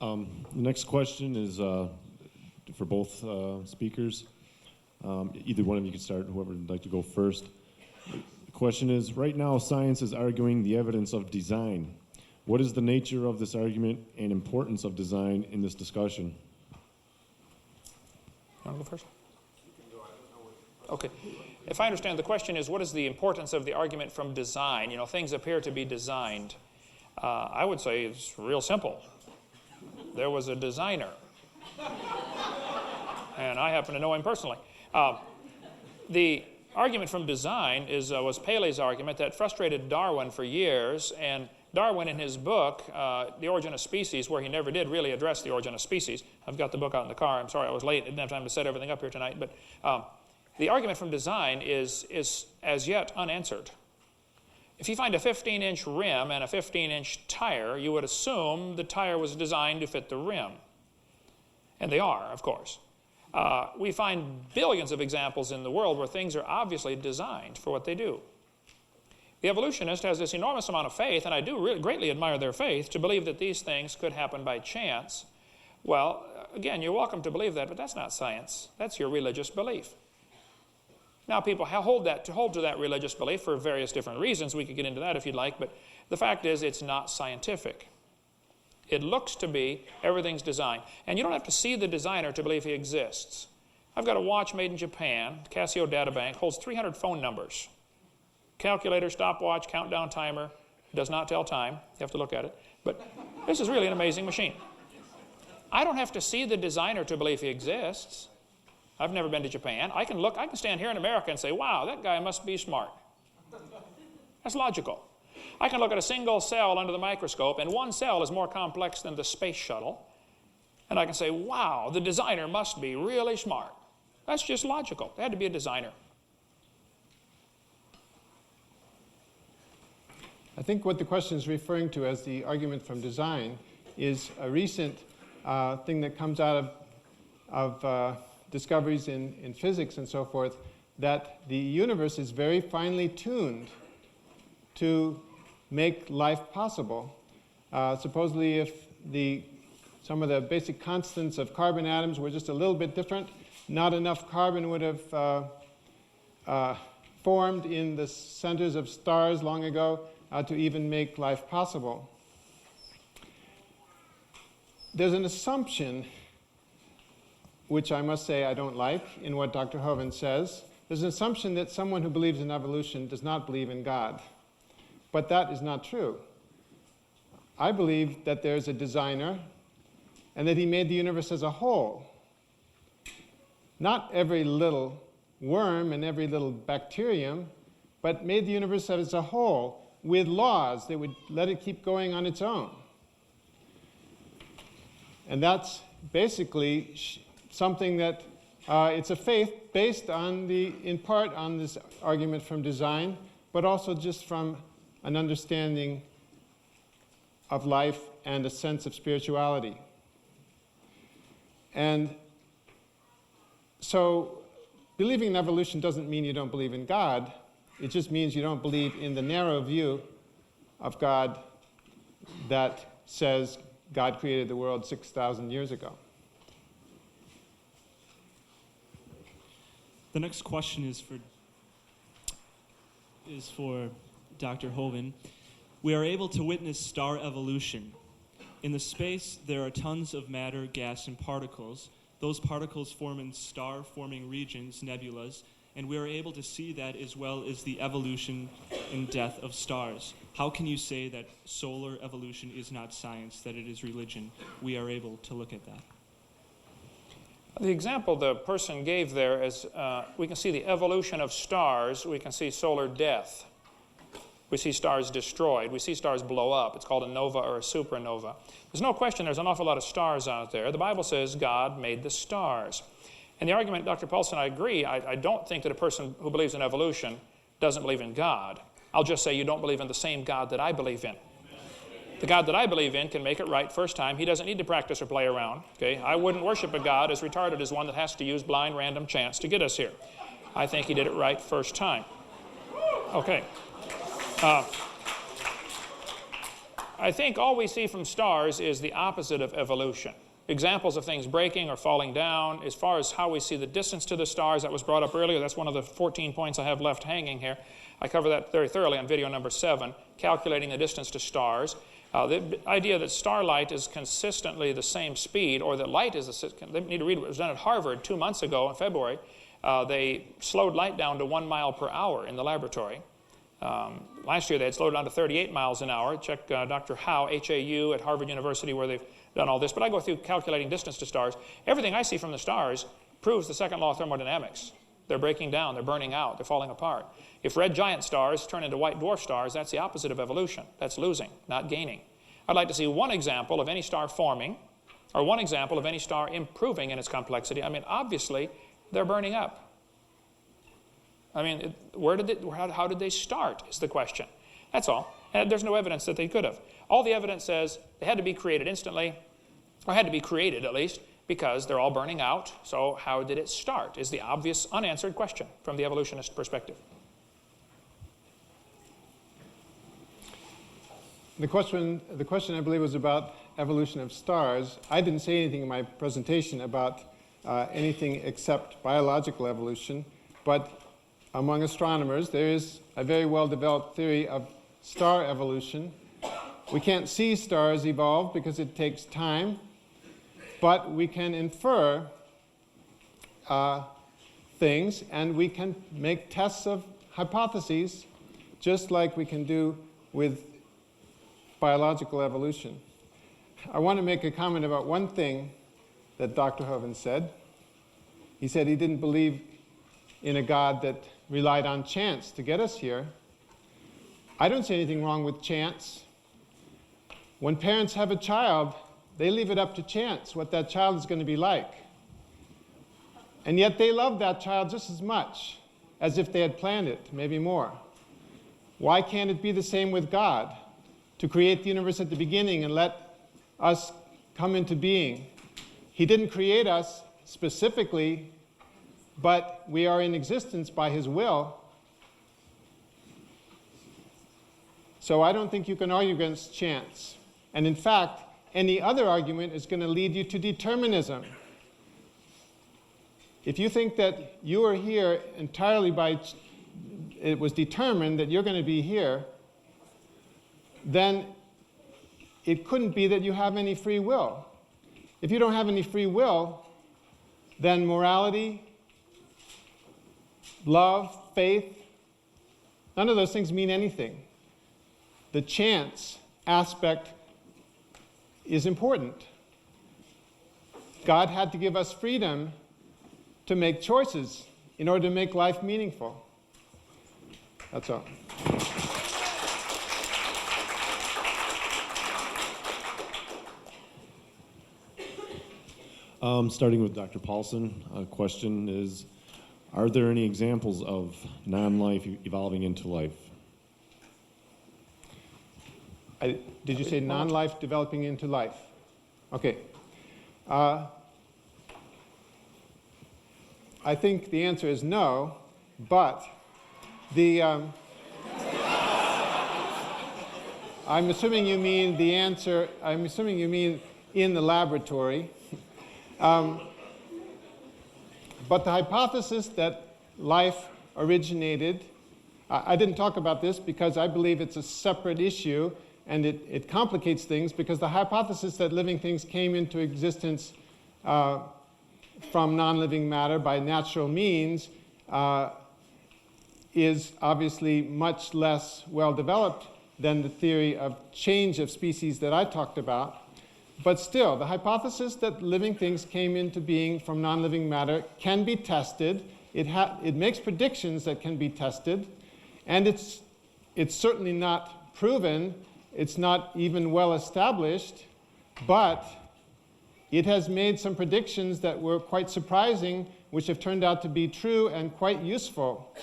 The next question is for both speakers. Either one of you can start, whoever would like to go first. The question is, right now science is arguing the evidence of design. What is the nature of this argument and importance of design in this discussion? You want to go first? Okay. If I understand, the question is, what is the importance of the argument from design? You know, things appear to be designed. I would say it's real simple. There was a designer, and I happen to know him personally. The argument from design was Paley's argument that frustrated Darwin for years, and Darwin in his book, The Origin of Species, where he never did really address the origin of species. I've got the book out in the car. I'm sorry I was late. I didn't have time to set everything up here tonight. But the argument from design is as yet unanswered. If you find a 15-inch rim and a 15-inch tire, you would assume the tire was designed to fit the rim. And they are, of course. We find billions of examples in the world where things are obviously designed for what they do. The evolutionist has this enormous amount of faith, and I do really greatly admire their faith, to believe that these things could happen by chance. Well, again, you're welcome to believe that, but that's not science. That's your religious belief. Now, people hold to that religious belief for various different reasons. We could get into that if you'd like, but the fact is it's not scientific. It looks to be everything's designed. And you don't have to see the designer to believe he exists. I've got a watch made in Japan, Casio Databank, holds 300 phone numbers. Calculator, stopwatch, countdown timer, does not tell time. You have to look at it. But this is really an amazing machine. I don't have to see the designer to believe he exists. I've never been to Japan. I can stand here in America and say, wow, that guy must be smart. That's logical. I can look at a single cell under the microscope, and one cell is more complex than the space shuttle. And I can say, wow, the designer must be really smart. That's just logical. They had to be a designer. I think what the question is referring to as the argument from design is a recent thing that comes out of discoveries in physics and so forth, that the universe is very finely tuned to make life possible. Supposedly, if some of the basic constants of carbon atoms were just a little bit different, not enough carbon would have formed in the centers of stars long ago to even make life possible. There's an assumption, which I must say I don't like, in what Dr. Hovind says. There's an assumption that someone who believes in evolution does not believe in God. But that is not true. I believe that there's a designer and that he made the universe as a whole. Not every little worm and every little bacterium, but made the universe as a whole with laws that would let it keep going on its own. And that's basically something that it's a faith based on in part on this argument from design, but also just from an understanding of life and a sense of spirituality. And so believing in evolution doesn't mean you don't believe in God. It just means you don't believe in the narrow view of God that says God created the world 6,000 years ago. The next question is for Dr. Hovind. We are able to witness star evolution. In the space, there are tons of matter, gas, and particles. Those particles form in star-forming regions, nebulas, And we are able to see that as well as the evolution and death of stars. How can you say that solar evolution is not science, that it is religion? We are able to look at that. The example the person gave there is we can see the evolution of stars. We can see solar death. We see stars destroyed. We see stars blow up. It's called a nova or a supernova. There's no question there's an awful lot of stars out there. The Bible says God made the stars. And the argument, Dr. Paulson, I agree. I don't think that a person who believes in evolution doesn't believe in God. I'll just say you don't believe in the same God that I believe in. The God that I believe in can make it right first time. He doesn't need to practice or play around. Okay? I wouldn't worship a God as retarded as one that has to use blind random chance to get us here. I think he did it right first time. Okay. I think all we see from stars is the opposite of evolution. Examples of things breaking or falling down. As far as how we see the distance to the stars, that was brought up earlier. That's one of the 14 points I have left hanging here. I cover that very thoroughly on video number 7, calculating the distance to stars. The idea that starlight is consistently the same speed, or that light is they need to read what was done at Harvard 2 months ago in February. They slowed light down to 1 mile per hour in the laboratory. Last year they had slowed down to 38 miles an hour. Check Dr. Howe, H-A-U, at Harvard University, where they've done all this. But I go through calculating distance to stars. Everything I see from the stars proves the second law of thermodynamics. They're breaking down, they're burning out, they're falling apart. If red giant stars turn into white dwarf stars, that's the opposite of evolution. That's losing, not gaining. I'd like to see one example of any star forming, or one example of any star improving in its complexity. I mean, obviously, they're burning up. I mean, how did they start is the question. That's all. And there's no evidence that they could have. All the evidence says they had to be created instantly, or had to be created at least, because they're all burning out. So how did it start is the obvious unanswered question from the evolutionist perspective. The question I believe was about evolution of stars. I didn't say anything in my presentation about anything except biological evolution, but among astronomers there is a very well-developed theory of star evolution. We can't see stars evolve because it takes time, but we can infer things, and we can make tests of hypotheses just like we can do with biological evolution. I want to make a comment about one thing that Dr. Hovind said. He said he didn't believe in a God that relied on chance to get us here. I don't see anything wrong with chance. When parents have a child, they leave it up to chance what that child is going to be like. And yet they love that child just as much as if they had planned it, maybe more. Why can't it be the same with God? To create the universe at the beginning and let us come into being. He didn't create us specifically, but we are in existence by his will. So I don't think you can argue against chance. And in fact, any other argument is going to lead you to determinism. If you think that you are here entirely by it was determined that you're going to be here, then it couldn't be that you have any free will. If you don't have any free will, then morality, love, faith, none of those things mean anything. The chance aspect is important. God had to give us freedom to make choices in order to make life meaningful. That's all. Starting with Dr. Paulson, a question is, are there any examples of non-life evolving into life? Did you say non-life developing into life? Okay. I think the answer is no, but I'm assuming you mean the answer, I'm assuming you mean in the laboratory. But the hypothesis that life originated, I didn't talk about this because I believe it's a separate issue, and it complicates things, because the hypothesis that living things came into existence from non-living matter by natural means is obviously much less well developed than the theory of change of species that I talked about. But still, the hypothesis that living things came into being from non-living matter can be tested. It makes predictions that can be tested, and it's certainly not proven. It's not even well established, but it has made some predictions that were quite surprising, which have turned out to be true and quite useful.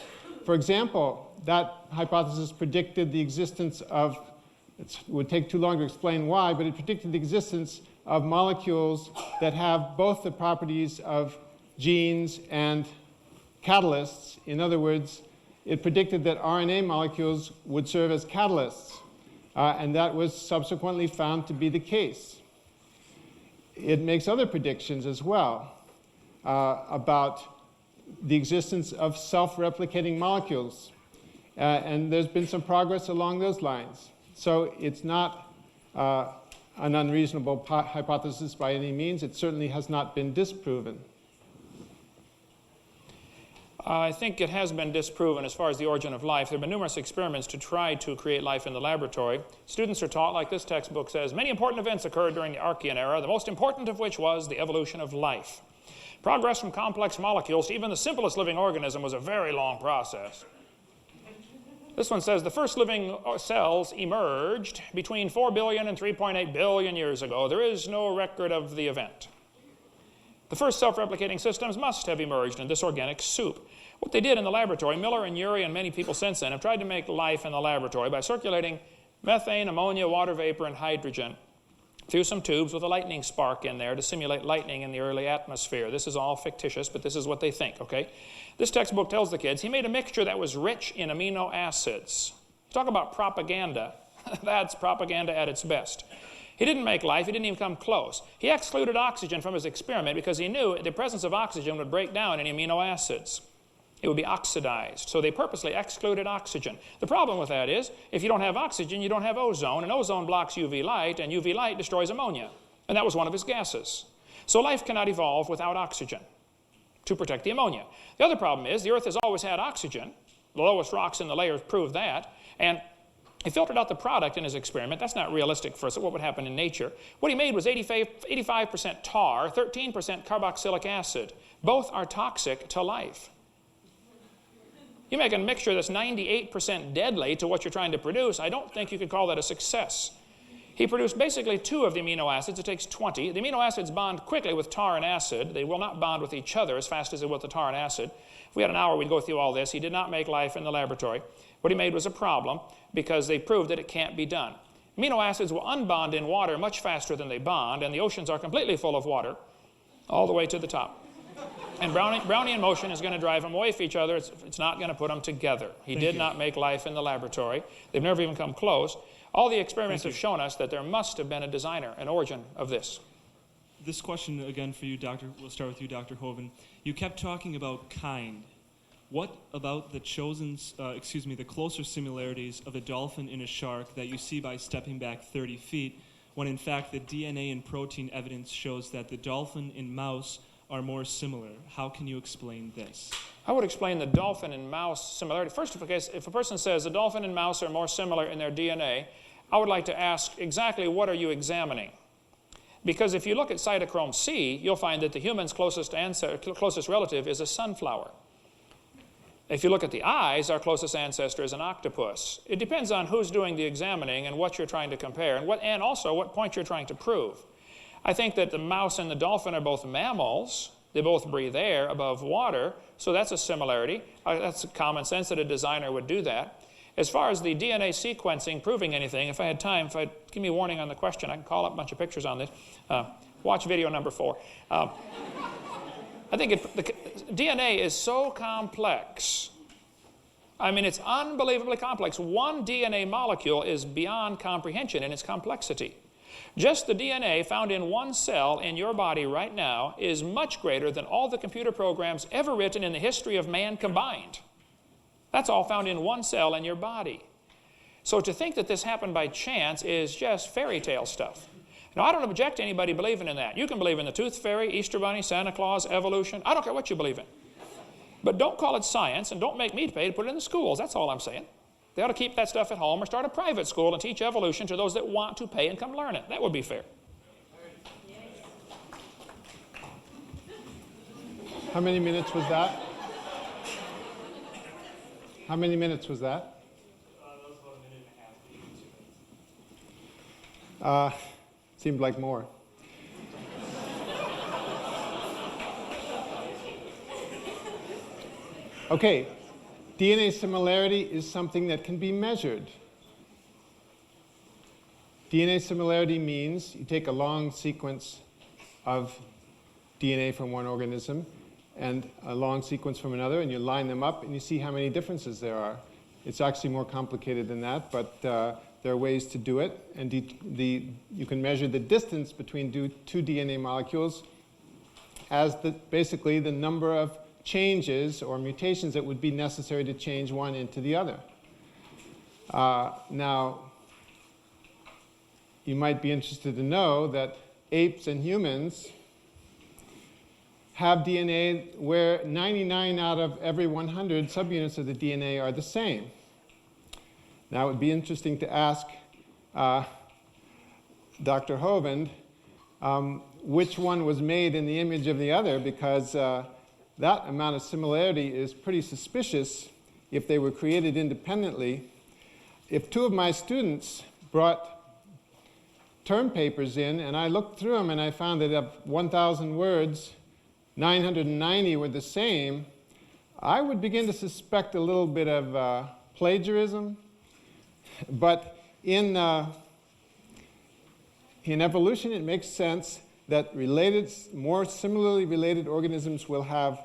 For example, that hypothesis predicted the existence of, it would take too long to explain why, but it predicted the existence of molecules that have both the properties of genes and catalysts. In other words, it predicted that RNA molecules would serve as catalysts, and that was subsequently found to be the case. It makes other predictions as well about the existence of self-replicating molecules, and there's been some progress along those lines. So it's not an unreasonable hypothesis by any means. It certainly has not been disproven. I think it has been disproven as far as the origin of life. There have been numerous experiments to try to create life in the laboratory. Students are taught, like this textbook says, many important events occurred during the Archean era, the most important of which was the evolution of life. Progress from complex molecules to even the simplest living organism was a very long process. This one says the first living cells emerged between 4 billion and 3.8 billion years ago. There is no record of the event. The first self-replicating systems must have emerged in this organic soup. What they did in the laboratory, Miller and Urey and many people since then have tried to make life in the laboratory by circulating methane, ammonia, water vapor, and hydrogen through some tubes with a lightning spark in there to simulate lightning in the early atmosphere. This is all fictitious, but this is what they think, okay? This textbook tells the kids he made a mixture that was rich in amino acids. Talk about propaganda. That's propaganda at its best. He didn't make life. He didn't even come close. He excluded oxygen from his experiment because he knew the presence of oxygen would break down any amino acids. It would be oxidized. So they purposely excluded oxygen. The problem with that is, if you don't have oxygen, you don't have ozone, and ozone blocks UV light, and UV light destroys ammonia. And that was one of his gases. So life cannot evolve without oxygen to protect the ammonia. The other problem is, the Earth has always had oxygen. The lowest rocks in the layers prove that. And he filtered out the product in his experiment. That's not realistic for us. What would happen in nature? What he made was 85% tar, 13% carboxylic acid. Both are toxic to life. You make a mixture that's 98% deadly to what you're trying to produce, I don't think you could call that a success. He produced basically 2 of the amino acids. It takes 20. The amino acids bond quickly with tar and acid. They will not bond with each other as fast as they will with the tar and acid. If we had an hour, we'd go through all this. He did not make life in the laboratory. What he made was a problem because they proved that it can't be done. Amino acids will unbond in water much faster than they bond, and the oceans are completely full of water all the way to the top. And Brownian motion is going to drive them away from each other. It's not going to put them together. He did not make life in the laboratory. They've never even come close. All the experiments have shown us that there must have been a designer, an origin of this. This question again for you, Doctor. We'll start with you, Dr. Hoven. You kept talking about kind. What about the the closer similarities of a dolphin and a shark that you see by stepping back 30 feet, when in fact the DNA and protein evidence shows that the dolphin and mouse are more similar? How can you explain this? I would explain the dolphin and mouse similarity. First, if a person says the dolphin and mouse are more similar in their DNA, I would like to ask exactly what are you examining? Because if you look at cytochrome C, you'll find that the human's closest relative is a sunflower. If you look at the eyes, our closest ancestor is an octopus. It depends on who's doing the examining and what you're trying to compare, and also what point you're trying to prove. I think that the mouse and the dolphin are both mammals. They both breathe air above water, so that's a similarity. That's common sense that a designer would do that. As far as the DNA sequencing proving anything, if I had time, give me a warning on the question, I can call up a bunch of pictures on this. Watch video number 4. I think the DNA is so complex. I mean, it's unbelievably complex. One DNA molecule is beyond comprehension in its complexity. Just the DNA found in one cell in your body right now is much greater than all the computer programs ever written in the history of man combined. That's all found in one cell in your body. So to think that this happened by chance is just fairy tale stuff. Now, I don't object to anybody believing in that. You can believe in the tooth fairy, Easter bunny, Santa Claus, evolution. I don't care what you believe in. But don't call it science, and don't make me pay to put it in the schools. That's all I'm saying. They ought to keep that stuff at home or start a private school and teach evolution to those that want to pay and come learn it. That would be fair. How many minutes was that? How many minutes was that? That was about a minute and a half, maybe 2 minutes. Seemed like more. Okay, DNA similarity is something that can be measured. DNA similarity means you take a long sequence of DNA from one organism and a long sequence from another, and you line them up and you see how many differences there are. It's actually more complicated than that, but there are ways to do it. And you can measure the distance between two DNA molecules as basically the number of changes or mutations that would be necessary to change one into the other. Now, you might be interested to know that apes and humans have DNA where 99 out of every 100 subunits of the DNA are the same. Now, it would be interesting to ask Dr. Hovind which one was made in the image of the other, because that amount of similarity is pretty suspicious if they were created independently. If two of my students brought term papers in, and I looked through them and I found that of 1,000 words, 990 were the same, I would begin to suspect a little bit of plagiarism. But in evolution, it makes sense that more similarly related organisms will have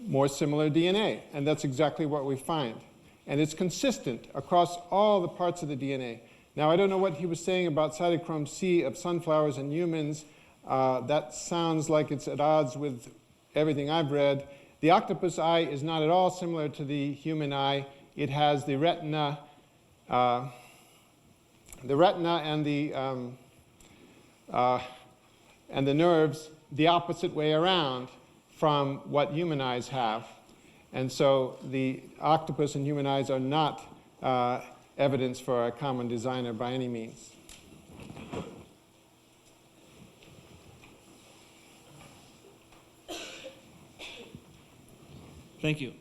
more similar DNA. And that's exactly what we find. And it's consistent across all the parts of the DNA. Now, I don't know what he was saying about cytochrome C of sunflowers and humans. That sounds like it's at odds with everything I've read. The octopus eye is not at all similar to the human eye. It has the retina and the nerves the opposite way around from what human eyes have. And so the octopus and human eyes are not evidence for a common designer by any means. Thank you.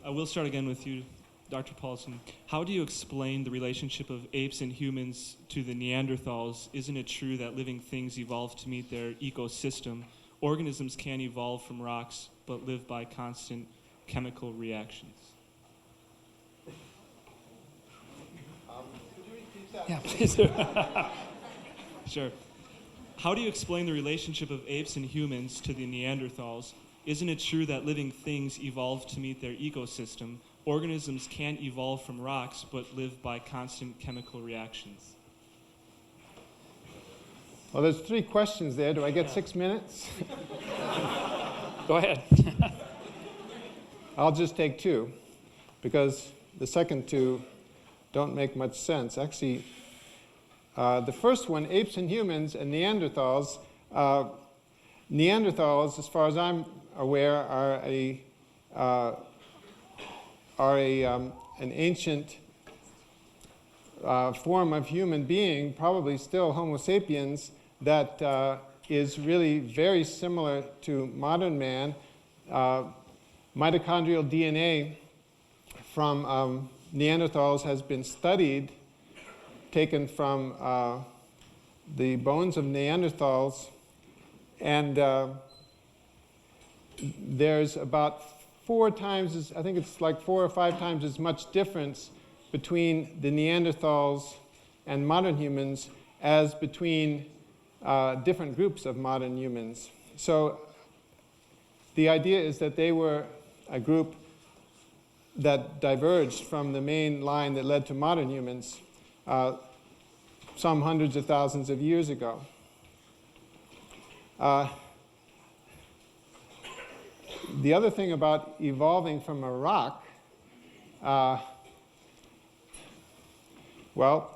I will start again with you, Dr. Paulson. How do you explain the relationship of apes and humans to the Neanderthals? Isn't it true that living things evolve to meet their ecosystem? Organisms can evolve from rocks, but live by constant chemical reactions. Could you repeat that? Yeah, please. Sure. How do you explain the relationship of apes and humans to the Neanderthals? Isn't it true that living things evolve to meet their ecosystem? Organisms can evolve from rocks, but live by constant chemical reactions. Well, there's 3 questions there. Do I get 6 minutes? Go ahead. I'll just take 2, because the second 2 don't make much sense. Actually, the first one, apes and humans and Neanderthals. Neanderthals, as far as I'm aware, are an ancient form of human being, probably still Homo sapiens, that is really very similar to modern man. Mitochondrial DNA from Neanderthals has been studied, taken from the bones of Neanderthals, and there's about 4 times, I think it's like 4 or 5 times as much difference between the Neanderthals and modern humans as between different groups of modern humans. So the idea is that they were a group that diverged from the main line that led to modern humans some hundreds of thousands of years ago. The other thing about evolving from a rock, well,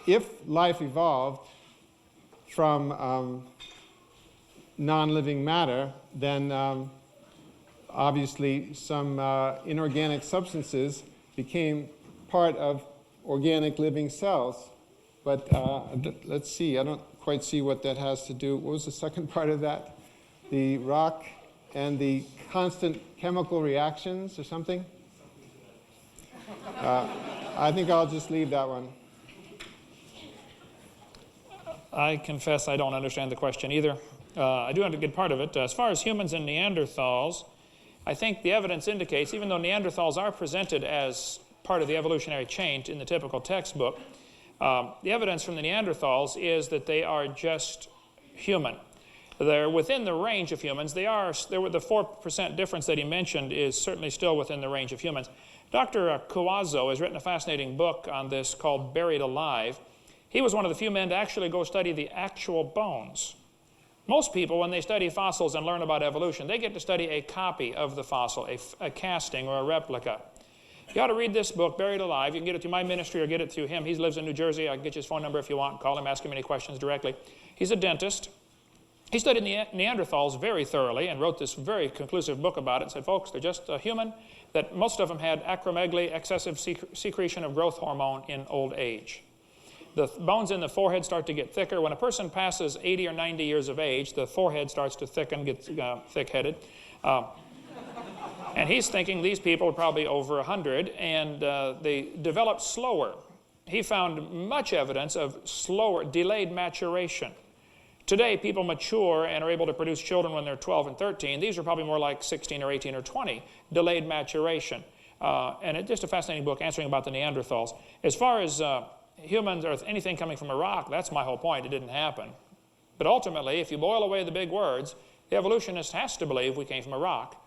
if life evolved from non-living matter, then obviously some inorganic substances became part of organic living cells. But let's see, I don't quite see what that has to do. What was the second part of that? The rock and the constant chemical reactions or something? I think I'll just leave that one. I confess I don't understand the question either. I do understand a good part of it. As far as humans and Neanderthals, I think the evidence indicates, even though Neanderthals are presented as part of the evolutionary chain in the typical textbook, the evidence from the Neanderthals is that they are just human. They're within the range of humans. The 4% difference that he mentioned is certainly still within the range of humans. Dr. Cuazzo has written a fascinating book on this called Buried Alive. He was one of the few men to actually go study the actual bones. Most people, when they study fossils and learn about evolution, they get to study a copy of the fossil, a casting or a replica. You ought to read this book, Buried Alive. You can get it through my ministry or get it through him. He lives in New Jersey. I can get you his phone number if you want. Call him, ask him any questions directly. He's a dentist. He studied Neanderthals very thoroughly and wrote this very conclusive book about it and said, folks, they're just a human, that most of them had acromegaly, excessive secretion of growth hormone in old age. The bones in the forehead start to get thicker. When a person passes 80 or 90 years of age, the forehead starts to thicken, gets thick-headed. And he's thinking these people are probably over 100, and they develop slower. He found much evidence of slower, delayed maturation. Today, people mature and are able to produce children when they're 12 and 13. These are probably more like 16 or 18 or 20, delayed maturation. And it's just a fascinating book answering about the Neanderthals. As far as humans or anything coming from a rock, that's my whole point. It didn't happen. But ultimately, if you boil away the big words, the evolutionist has to believe we came from a rock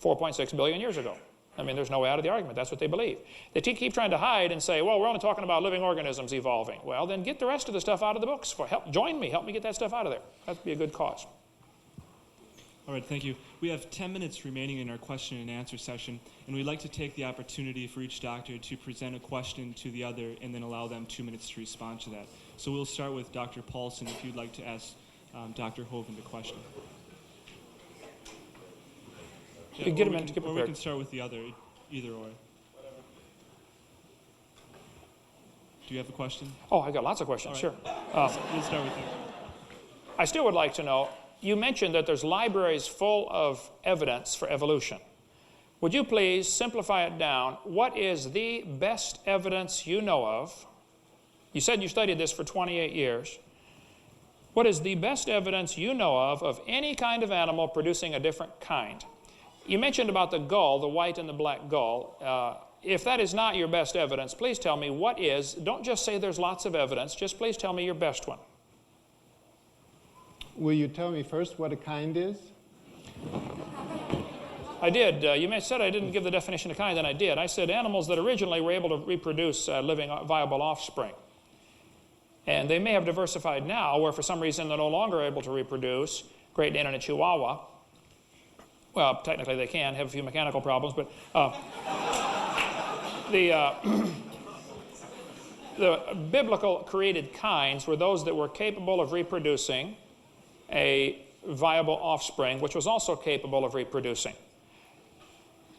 4.6 billion years ago. I mean, there's no way out of the argument. That's what they believe. They keep trying to hide and say, well, we're only talking about living organisms evolving. Well, then get the rest of the stuff out of the books. Join me. Help me get that stuff out of there. That'd be a good cause. All right, thank you. We have 10 minutes remaining in our question and answer session, and we'd like to take the opportunity for each doctor to present a question to the other and then allow them 2 minutes to respond to that. So we'll start with Dr. Paulson if you'd like to ask Dr. Hovind the question. Yeah, get him in to get prepared. Or we can start with the other, either or. Do you have a question? Oh, I got lots of questions, right. Sure. We'll start with you. I still would like to know, you mentioned that there's libraries full of evidence for evolution. Would you please simplify it down? What is the best evidence you know of? You said you studied this for 28 years. What is the best evidence you know of any kind of animal producing a different kind? You mentioned about the gull, the white and the black gull. If that is not your best evidence, please tell me what is. Don't just say there's lots of evidence. Just please tell me your best one. Will you tell me first what a kind is? I did. You said I didn't give the definition of kind, and I did. I said animals that originally were able to reproduce living, viable offspring. And they may have diversified now, where for some reason they're no longer able to reproduce. Great Dane and a Chihuahua. Well, technically they can have a few mechanical problems, but the biblical created kinds were those that were capable of reproducing a viable offspring, which was also capable of reproducing.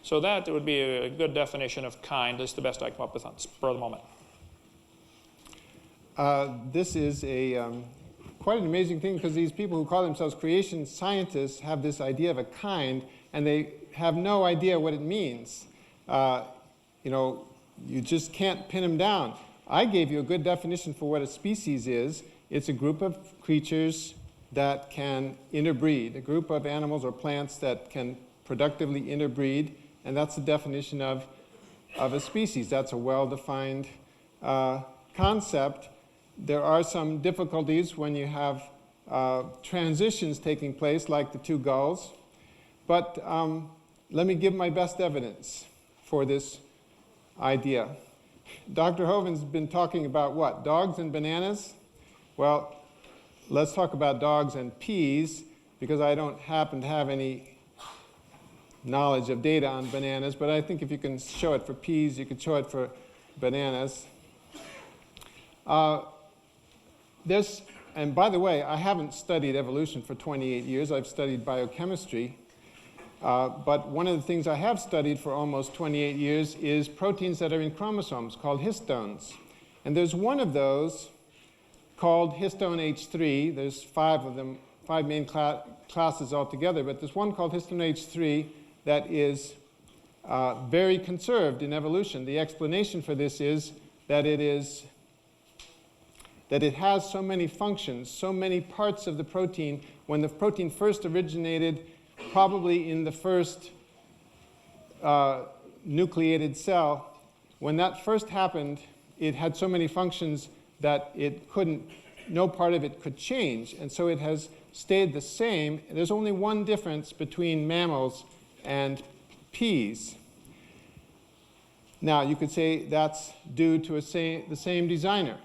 So that would be a good definition of kind, at least the best I come up with on the spur of the moment. This is quite an amazing thing, because these people who call themselves creation scientists have this idea of a kind, and they have no idea what it means. You just can't pin them down. I gave you a good definition for what a species is. It's a group of creatures that can interbreed, a group of animals or plants that can productively interbreed, and that's the definition of a species. That's a well-defined concept. There are some difficulties when you have transitions taking place, like the two gulls. But let me give my best evidence for this idea. Dr. Hovind's been talking about what? Dogs and bananas? Well, let's talk about dogs and peas, because I don't happen to have any knowledge of data on bananas, but I think if you can show it for peas, you can show it for bananas. And by the way, I haven't studied evolution for 28 years. I've studied biochemistry. But one of the things I have studied for almost 28 years is proteins that are in chromosomes called histones. And there's one of those called histone H3. There's 5 of them, 5 main classes altogether, but there's one called histone H3 that is very conserved in evolution. The explanation for this is that it has so many functions, so many parts of the protein. When the protein first originated, probably in the first nucleated cell, when that first happened, it had so many functions that no part of it could change. And so it has stayed the same. There's only one difference between mammals and peas. Now, you could say that's due to the same designer.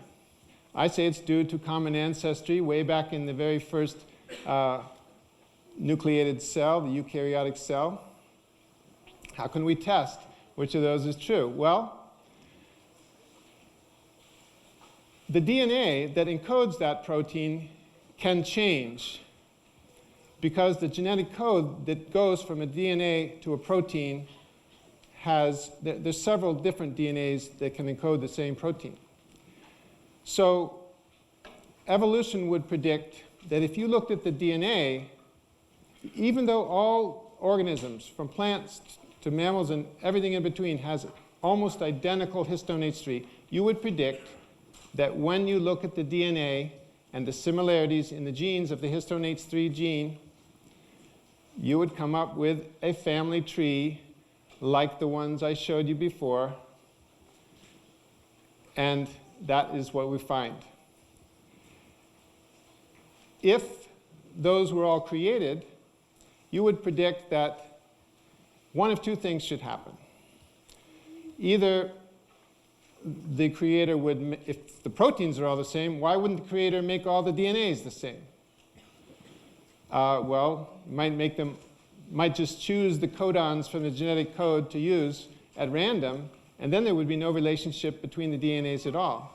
I say it's due to common ancestry way back in the very first nucleated cell, the eukaryotic cell. How can we test which of those is true? Well, the DNA that encodes that protein can change because the genetic code that goes from a DNA to a protein there's several different DNAs that can encode the same protein. So evolution would predict that if you looked at the DNA, even though all organisms, from plants to mammals and everything in between, has almost identical histone H3, you would predict that when you look at the DNA and the similarities in the genes of the histone H3 gene, you would come up with a family tree like the ones I showed you before, and that is what we find. If those were all created, you would predict that one of two things should happen. Either the creator would, if the proteins are all the same, why wouldn't the creator make all the DNAs the same? Well, might just choose the codons from the genetic code to use at random, and then there would be no relationship between the DNAs at all.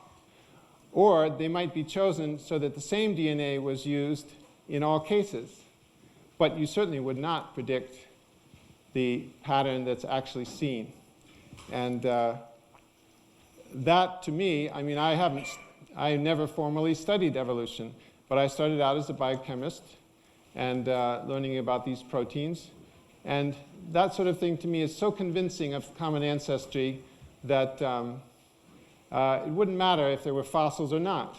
Or they might be chosen so that the same DNA was used in all cases. But you certainly would not predict the pattern that's actually seen. And that, to me, I mean, I never formally studied evolution, but I started out as a biochemist and learning about these proteins. And that sort of thing, to me, is so convincing of common ancestry that it wouldn't matter if there were fossils or not.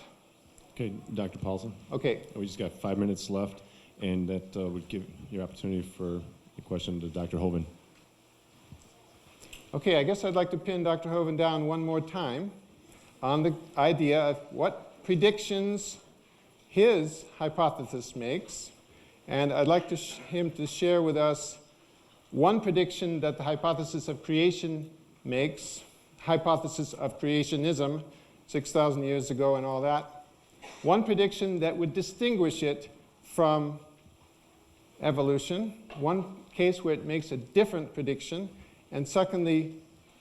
Okay, Dr. Paulson. Okay. We just got 5 minutes left, and that would give your opportunity for a question to Dr. Hovind. Okay, I guess I'd like to pin Dr. Hovind down one more time on the idea of what predictions his hypothesis makes. And I'd like him to share with us one prediction that the hypothesis of creation makes, hypothesis of creationism 6,000 years ago and all that. One prediction that would distinguish it from evolution, one case where it makes a different prediction, and secondly,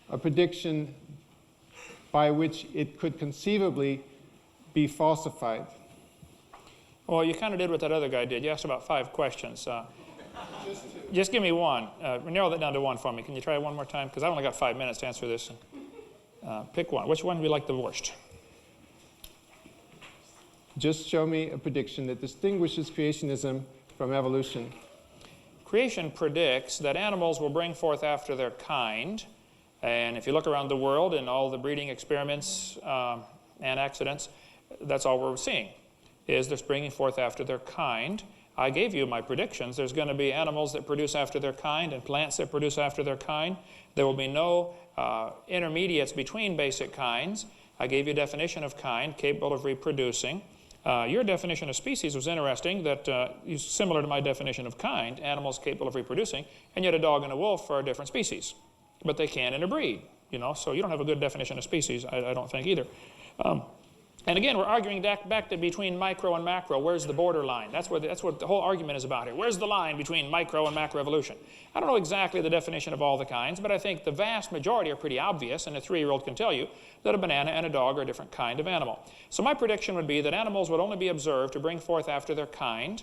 a prediction by which it could conceivably be falsified. Well, you kind of did what that other guy did. You asked about 5 questions. Just give me one. Narrow that down to one for me. Can you try it one more time? Because I only got 5 minutes to answer this. Pick one. Which one do you like the worst? Just show me a prediction that distinguishes creationism from evolution. Creation predicts that animals will bring forth after their kind. And if you look around the world in all the breeding experiments and accidents, that's all we're seeing, is they're bringing forth after their kind. I gave you my predictions. There's going to be animals that produce after their kind and plants that produce after their kind. There will be no intermediates between basic kinds. I gave you a definition of kind, capable of reproducing. Your definition of species was interesting, that is similar to my definition of kind, animals capable of reproducing, and yet a dog and a wolf are different species. But they can interbreed, so you don't have a good definition of species, I don't think either. And again, we're arguing back to between micro and macro. Where's the border line? That's what the whole argument is about here. Where's the line between micro and macroevolution? I don't know exactly the definition of all the kinds, but I think the vast majority are pretty obvious, and a 3-year-old can tell you that a banana and a dog are a different kind of animal. So my prediction would be that animals would only be observed to bring forth after their kind,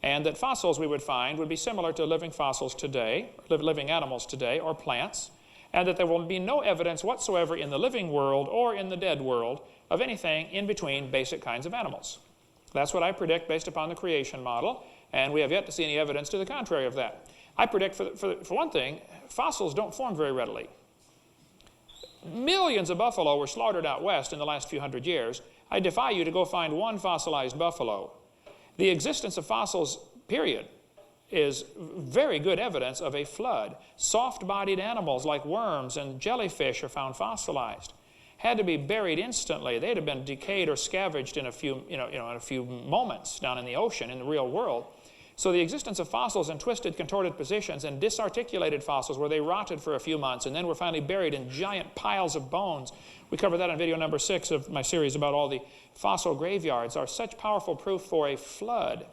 and that fossils we would find would be similar to living fossils today, living animals today, or plants, and that there will be no evidence whatsoever in the living world or in the dead world of anything in between basic kinds of animals. That's what I predict based upon the creation model, and we have yet to see any evidence to the contrary of that. I predict, for one thing, fossils don't form very readily. Millions of buffalo were slaughtered out west in the last few hundred years. I defy you to go find one fossilized buffalo. The existence of fossils, period, is very good evidence of a flood. Soft-bodied animals like worms and jellyfish are found fossilized. Had to be buried instantly. They'd have been decayed or scavenged in a few, in a few moments down in the ocean, in the real world. So the existence of fossils in twisted, contorted positions and disarticulated fossils where they rotted for a few months and then were finally buried in giant piles of bones. We covered that in video number 6 of my series about all the fossil graveyards, are such powerful proof for a flood.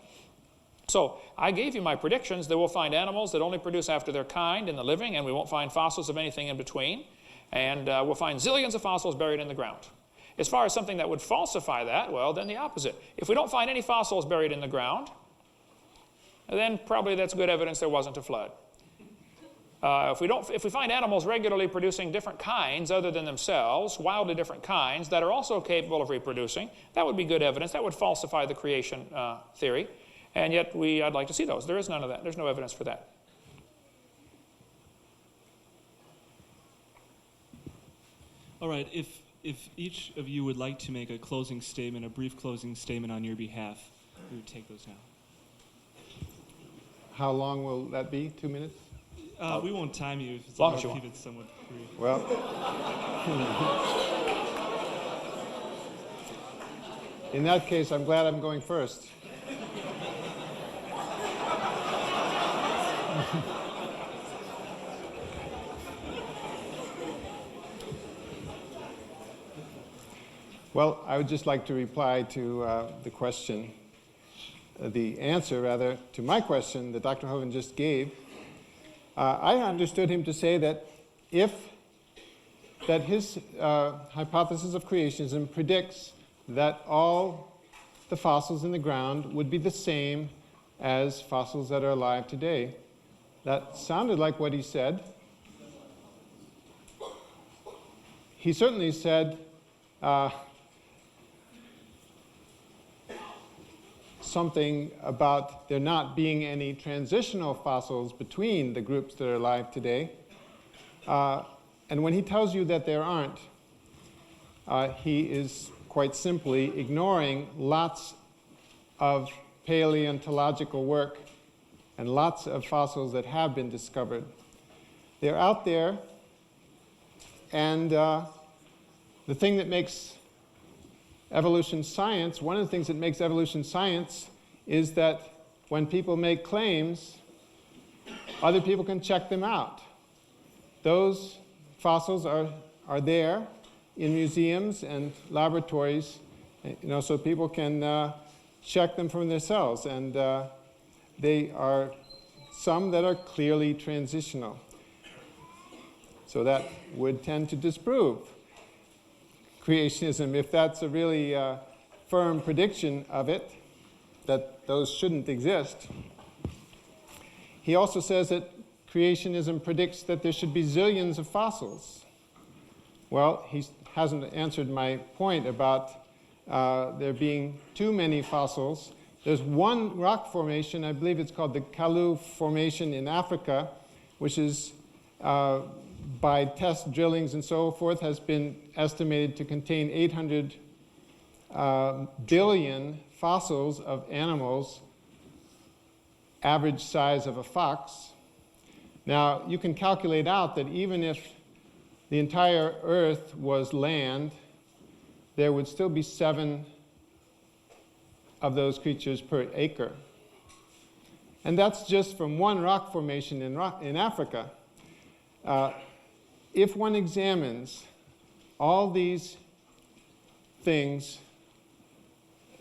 So I gave you my predictions that we'll find animals that only produce after their kind in the living, and we won't find fossils of anything in between. And we'll find zillions of fossils buried in the ground. As far as something that would falsify that, well, then the opposite. If we don't find any fossils buried in the ground, then probably that's good evidence there wasn't a flood. If we find animals regularly producing different kinds other than themselves, wildly different kinds, that are also capable of reproducing, that would be good evidence. That would falsify the creation theory. And yet I'd like to see those. There is none of that. There's no evidence for that. All right, if each of you would like to make a closing statement, a brief closing statement on your behalf, we would take those now. How long will that be? 2 minutes? We won't time you. If it's long as you keep want. it somewhat brief. Well, in that case, I'm glad I'm going first. Well, I would just like to reply to the question, the answer, rather, to my question that Dr. Hoven just gave. I understood him to say that his hypothesis of creationism predicts that all the fossils in the ground would be the same as fossils that are alive today. That sounded like what he said. He certainly said something about there not being any transitional fossils between the groups that are alive today. And when he tells you that there aren't, he is quite simply ignoring lots of paleontological work and lots of fossils that have been discovered. They're out there, and the thing that makes evolution science, one of the things that makes evolution science is that when people make claims, other people can check them out. Those fossils are there in museums and laboratories, so people can check them from themselves, and they are some that are clearly transitional. So that would tend to disprove creationism, if that's a really firm prediction of it, that those shouldn't exist. He also says that creationism predicts that there should be zillions of fossils. Well, he hasn't answered my point about there being too many fossils. There's one rock formation, I believe it's called the Kalu Formation in Africa, which is by test drillings and so forth, has been estimated to contain 800 billion fossils of animals, average size of a fox. Now, you can calculate out that even if the entire Earth was land, there would still be 7 of those creatures per acre. And that's just from one rock formation in Africa. If one examines all these things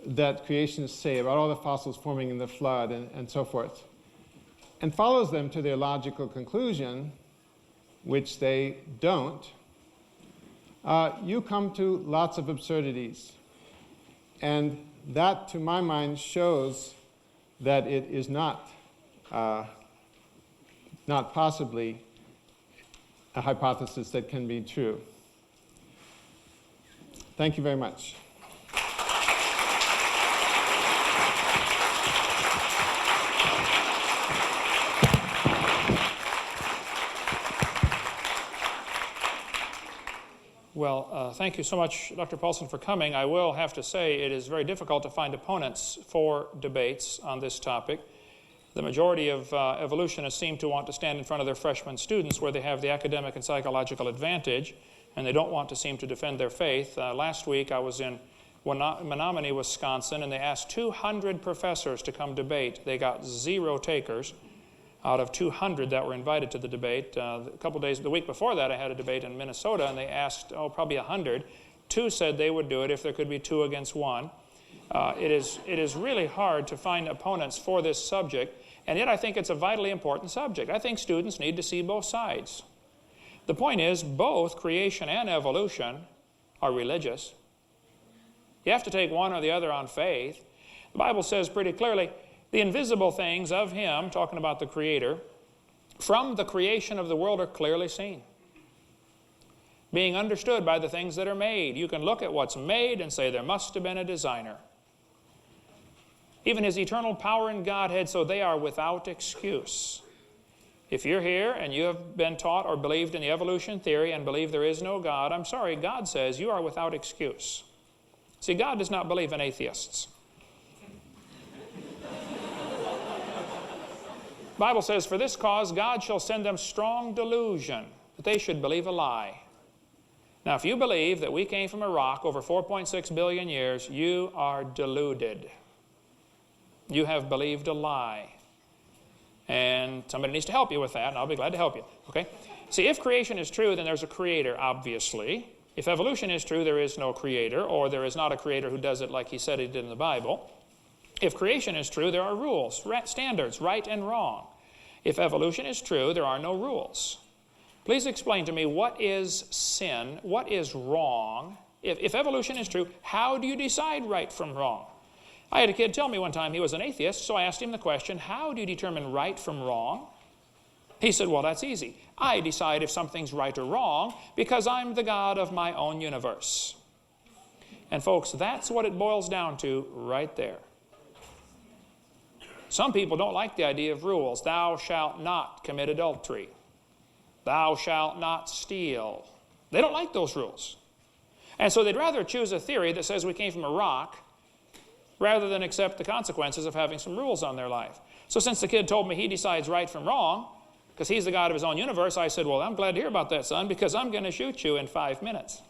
that creationists say about all the fossils forming in the flood and so forth, and follows them to their logical conclusion, which they don't, you come to lots of absurdities. And that, to my mind, shows that it is not possibly a hypothesis that can be true. Thank you very much. Well, thank you so much, Dr. Paulson, for coming. I will have to say it is very difficult to find opponents for debates on this topic. The majority of evolutionists seem to want to stand in front of their freshman students where they have the academic and psychological advantage, and they don't want to seem to defend their faith. Last week I was in Menominee, Wisconsin, and they asked 200 professors to come debate. They got 0 takers out of 200 that were invited to the debate. The week before that, I had a debate in Minnesota, and they asked, probably 100. 2 said they would do it if there could be 2 against 1. It is really hard to find opponents for this subject, and yet I think it's a vitally important subject. I think students need to see both sides. The point is, both creation and evolution are religious. You have to take one or the other on faith. The Bible says pretty clearly, the invisible things of Him, talking about the Creator, from the creation of the world are clearly seen, being understood by the things that are made. You can look at what's made and say there must have been a designer. Even His eternal power and Godhead, so they are without excuse. If you're here and you have been taught or believed in the evolution theory and believe there is no God, I'm sorry, God says you are without excuse. See, God does not believe in atheists. The Bible says, for this cause God shall send them strong delusion, that they should believe a lie. Now, if you believe that we came from a rock over 4.6 billion years, you are deluded. You have believed a lie. And somebody needs to help you with that, and I'll be glad to help you. Okay? See, if creation is true, then there's a creator, obviously. If evolution is true, there is no creator, or there is not a creator who does it like He said He did in the Bible. If creation is true, there are rules, standards, right and wrong. If evolution is true, there are no rules. Please explain to me, what is sin? What is wrong? If evolution is true, how do you decide right from wrong? I had a kid tell me one time he was an atheist, so I asked him the question, how do you determine right from wrong? He said, well, that's easy. I decide if something's right or wrong because I'm the God of my own universe. And folks, that's what it boils down to right there. Some people don't like the idea of rules. Thou shalt not commit adultery. Thou shalt not steal. They don't like those rules. And so they'd rather choose a theory that says we came from a rock rather than accept the consequences of having some rules on their life. So since the kid told me he decides right from wrong, because he's the God of his own universe, I said, well, I'm glad to hear about that, son, because I'm going to shoot you in 5 minutes.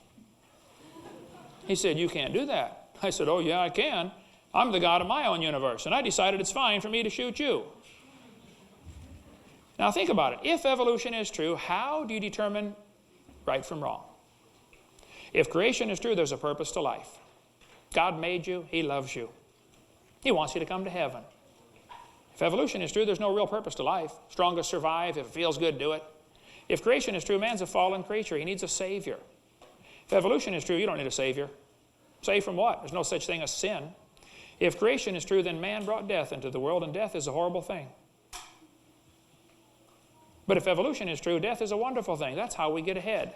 He said, you can't do that. I said, oh, yeah, I can. I'm the God of my own universe, and I decided it's fine for me to shoot you. Now think about it. If evolution is true, how do you determine right from wrong? If creation is true, there's a purpose to life. God made you. He loves you. He wants you to come to heaven. If evolution is true, there's no real purpose to life. Strongest survive. If it feels good, do it. If creation is true, man's a fallen creature. He needs a savior. If evolution is true, you don't need a savior. Saved from what? There's no such thing as sin. If creation is true, then man brought death into the world, and death is a horrible thing. But if evolution is true, death is a wonderful thing. That's how we get ahead.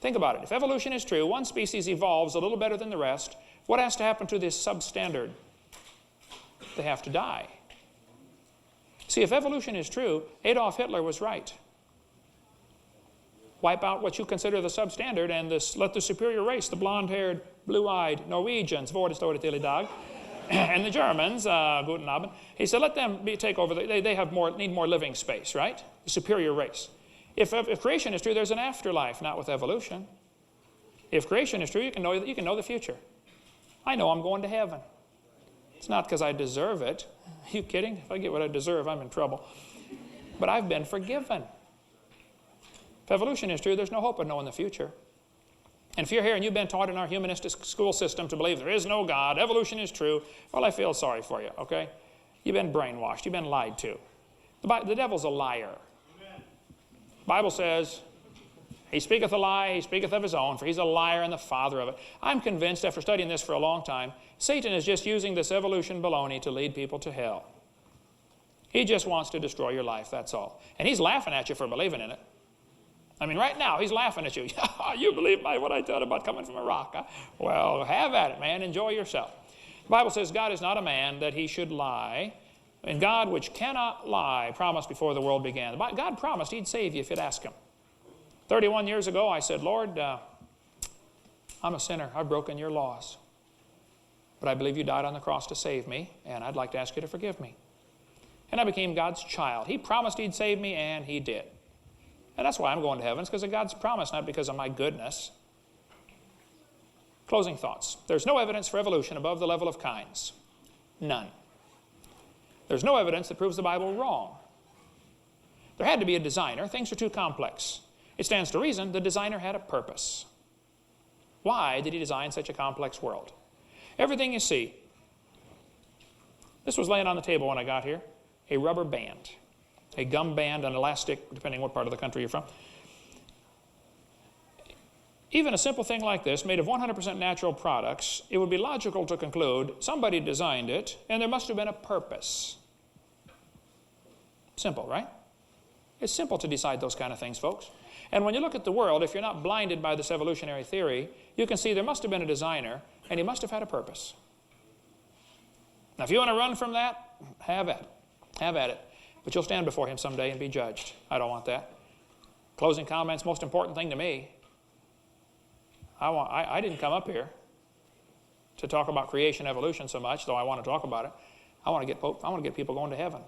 Think about it. If evolution is true, one species evolves a little better than the rest. What has to happen to this substandard? They have to die. See, if evolution is true, Adolf Hitler was right. Wipe out what you consider the substandard and let the superior race, the blonde-haired, blue-eyed Norwegians, Vorderstore and the Germans, Guten Abend, he said, let them take over. They need more living space, right? The superior race. If creation is true, there's an afterlife, not with evolution. If creation is true, you can know the future. I know I'm going to heaven. It's not because I deserve it. Are you kidding? If I get what I deserve, I'm in trouble. But I've been forgiven. If evolution is true, there's no hope of knowing the future. And if you're here and you've been taught in our humanistic school system to believe there is no God, evolution is true, well, I feel sorry for you, okay? You've been brainwashed. You've been lied to. The devil's a liar. The Bible says, He speaketh a lie, he speaketh of his own, for he's a liar and the father of it. I'm convinced, after studying this for a long time, Satan is just using this evolution baloney to lead people to hell. He just wants to destroy your life, that's all. And he's laughing at you for believing in it. I mean, right now, he's laughing at you. You believe what I thought about coming from a rock, huh? Well, have at it, man. Enjoy yourself. The Bible says God is not a man that he should lie. And God, which cannot lie, promised before the world began. God promised he'd save you if you'd ask him. 31 years ago, I said, Lord, I'm a sinner. I've broken your laws. But I believe you died on the cross to save me, and I'd like to ask you to forgive me. And I became God's child. He promised he'd save me, and he did. And that's why I'm going to heaven. It's because of God's promise, not because of my goodness. Closing thoughts. There's no evidence for evolution above the level of kinds. None. There's no evidence that proves the Bible wrong. There had to be a designer. Things are too complex. It stands to reason the designer had a purpose. Why did he design such a complex world? Everything you see. This was laying on the table when I got here. A rubber band. A gum band, an elastic, depending what part of the country you're from. Even a simple thing like this, made of 100% natural products, it would be logical to conclude somebody designed it, and there must have been a purpose. Simple, right? It's simple to decide those kind of things, folks. And when you look at the world, if you're not blinded by this evolutionary theory, you can see there must have been a designer, and he must have had a purpose. Now, if you want to run from that, have at it. Have at it. But you'll stand before him someday and be judged. I don't want that. Closing comments, most important thing to me. I didn't come up here to talk about creation evolution so much, though I want to talk about it. I want to get people going to heaven.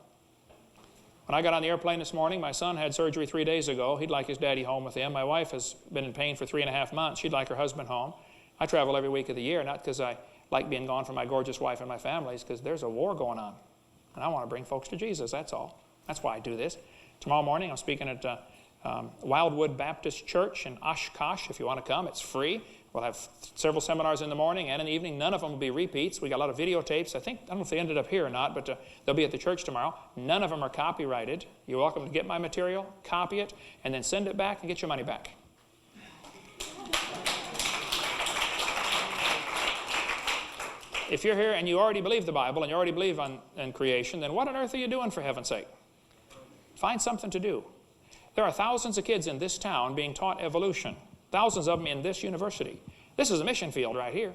When I got on the airplane this morning, my son had surgery 3 days ago. He'd like his daddy home with him. My wife has been in pain for 3.5 months. She'd like her husband home. I travel every week of the year, not because I like being gone from my gorgeous wife and my family, it's because there's a war going on. And I want to bring folks to Jesus, that's all. That's why I do this. Tomorrow morning, I'm speaking at Wildwood Baptist Church in Oshkosh. If you want to come, it's free. We'll have several seminars in the morning and in the evening. None of them will be repeats. We got a lot of videotapes. I don't know if they ended up here or not, but they'll be at the church tomorrow. None of them are copyrighted. You're welcome to get my material, copy it, and then send it back and get your money back. If you're here and you already believe the Bible and you already believe in creation, then what on earth are you doing, for heaven's sake? Find something to do. There are thousands of kids in this town being taught evolution. Thousands of them in this university. This is a mission field right here.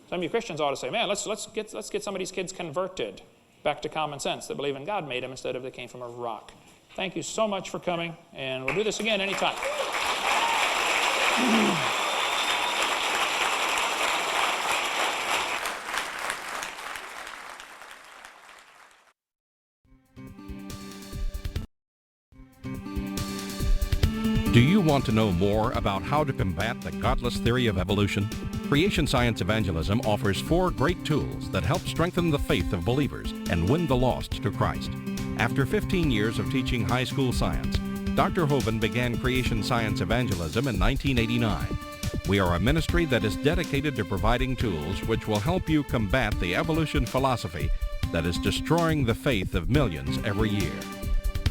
Some of you Christians ought to say, man, let's get some of these kids converted back to common sense, that believe in God made them instead of they came from a rock. Thank you so much for coming, and we'll do this again anytime. Do you want to know more about how to combat the godless theory of evolution? Creation Science Evangelism offers 4 great tools that help strengthen the faith of believers and win the lost to Christ. After 15 years of teaching high school science, Dr. Hovind began Creation Science Evangelism in 1989. We are a ministry that is dedicated to providing tools which will help you combat the evolution philosophy that is destroying the faith of millions every year.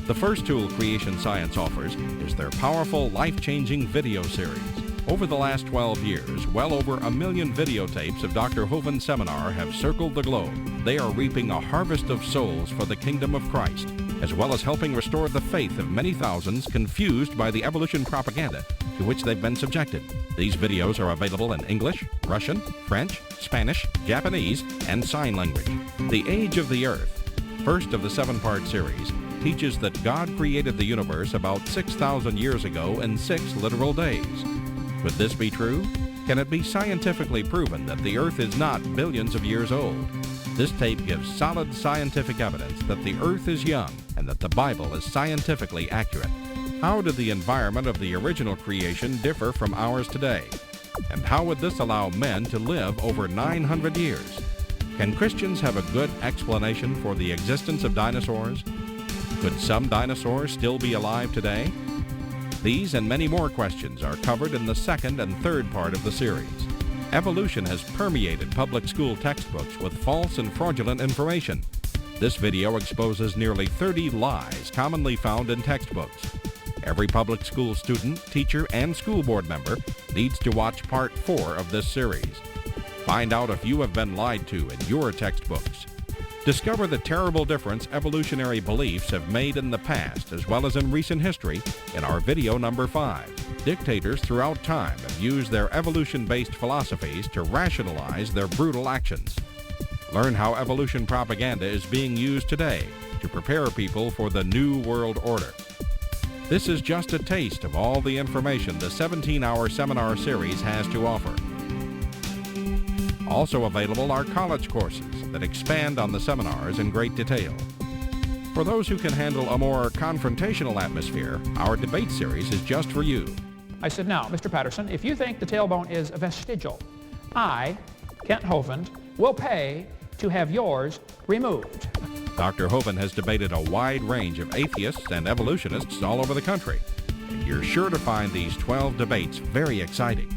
The first tool Creation Science offers is their powerful, life-changing video series. Over the last 12 years, well over 1 million videotapes of Dr. Hovind's seminar have circled the globe. They are reaping a harvest of souls for the kingdom of Christ, as well as helping restore the faith of many thousands confused by the evolution propaganda to which they've been subjected. These videos are available in English, Russian, French, Spanish, Japanese, and sign language. The Age of the Earth, first of the 7-part series, teaches that God created the universe about 6,000 years ago in 6 literal days. Could this be true? Can it be scientifically proven that the Earth is not billions of years old? This tape gives solid scientific evidence that the Earth is young and that the Bible is scientifically accurate. How did the environment of the original creation differ from ours today? And how would this allow men to live over 900 years? Can Christians have a good explanation for the existence of dinosaurs? Could some dinosaurs still be alive today? These and many more questions are covered in the 2nd and 3rd part of the series. Evolution has permeated public school textbooks with false and fraudulent information. This video exposes nearly 30 lies commonly found in textbooks. Every public school student, teacher, and school board member needs to watch Part 4 of this series. Find out if you have been lied to in your textbooks. Discover the terrible difference evolutionary beliefs have made in the past as well as in recent history in our video number 5. Dictators throughout time have used their evolution-based philosophies to rationalize their brutal actions. Learn how evolution propaganda is being used today to prepare people for the New World Order. This is just a taste of all the information the 17-hour seminar series has to offer. Also available are college courses that expand on the seminars in great detail. For those who can handle a more confrontational atmosphere, our debate series is just for you. I said, now, Mr. Patterson, if you think the tailbone is vestigial, I, Kent Hovind, will pay to have yours removed. Dr. Hovind has debated a wide range of atheists and evolutionists all over the country, and you're sure to find these 12 debates very exciting.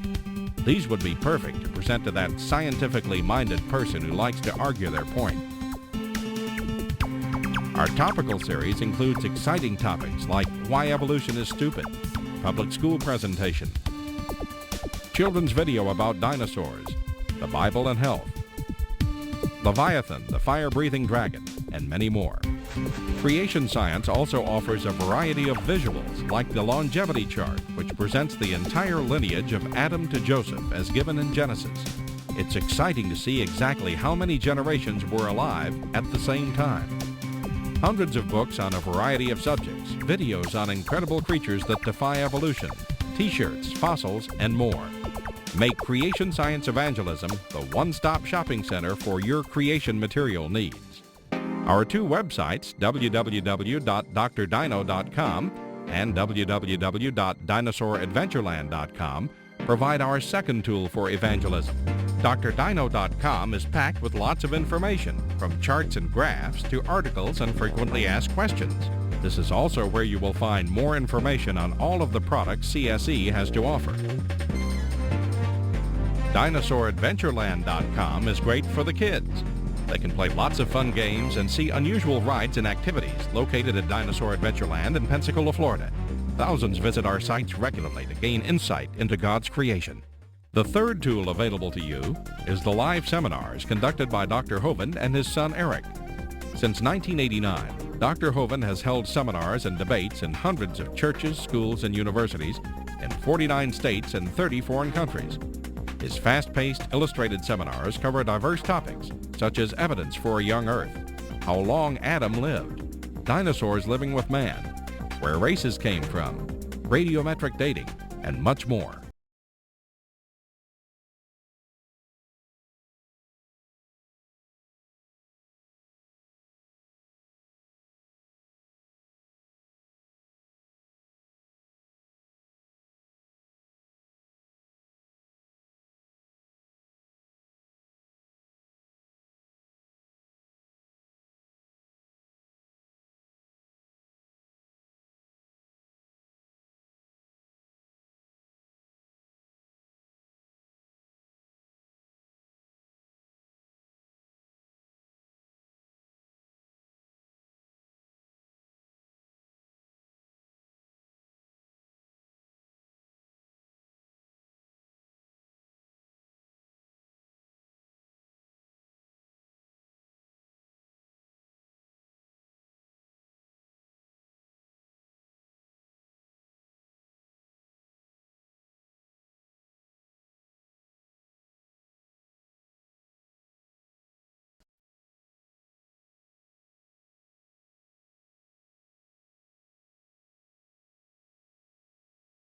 These would be perfect to present to that scientifically minded person who likes to argue their point. Our topical series includes exciting topics like why evolution is stupid, public school presentation, children's video about dinosaurs, the Bible and health, Leviathan, the fire-breathing dragon, and many more. Creation science also offers a variety of visuals, like the longevity chart, which presents the entire lineage of Adam to Joseph as given in Genesis. It's exciting to see exactly how many generations were alive at the same time. Hundreds of books on a variety of subjects, videos on incredible creatures that defy evolution, t-shirts, fossils, and more. Make Creation Science Evangelism the one-stop shopping center for your creation material needs. Our two websites, www.drdino.com and www.dinosauradventureland.com, provide our second tool for evangelism. drdino.com is packed with lots of information, from charts and graphs to articles and frequently asked questions. This is also where you will find more information on all of the products CSE has to offer. DinosaurAdventureland.com is great for the kids. They can play lots of fun games and see unusual rides and activities located at Dinosaur Adventureland in Pensacola, Florida. Thousands visit our sites regularly to gain insight into God's creation. The third tool available to you is the live seminars conducted by Dr. Hovind and his son Eric. Since 1989, Dr. Hovind has held seminars and debates in hundreds of churches, schools, and universities in 49 states and 30 foreign countries. His fast-paced, illustrated seminars cover diverse topics, such as evidence for a young Earth, how long Adam lived, dinosaurs living with man, where races came from, radiometric dating, and much more.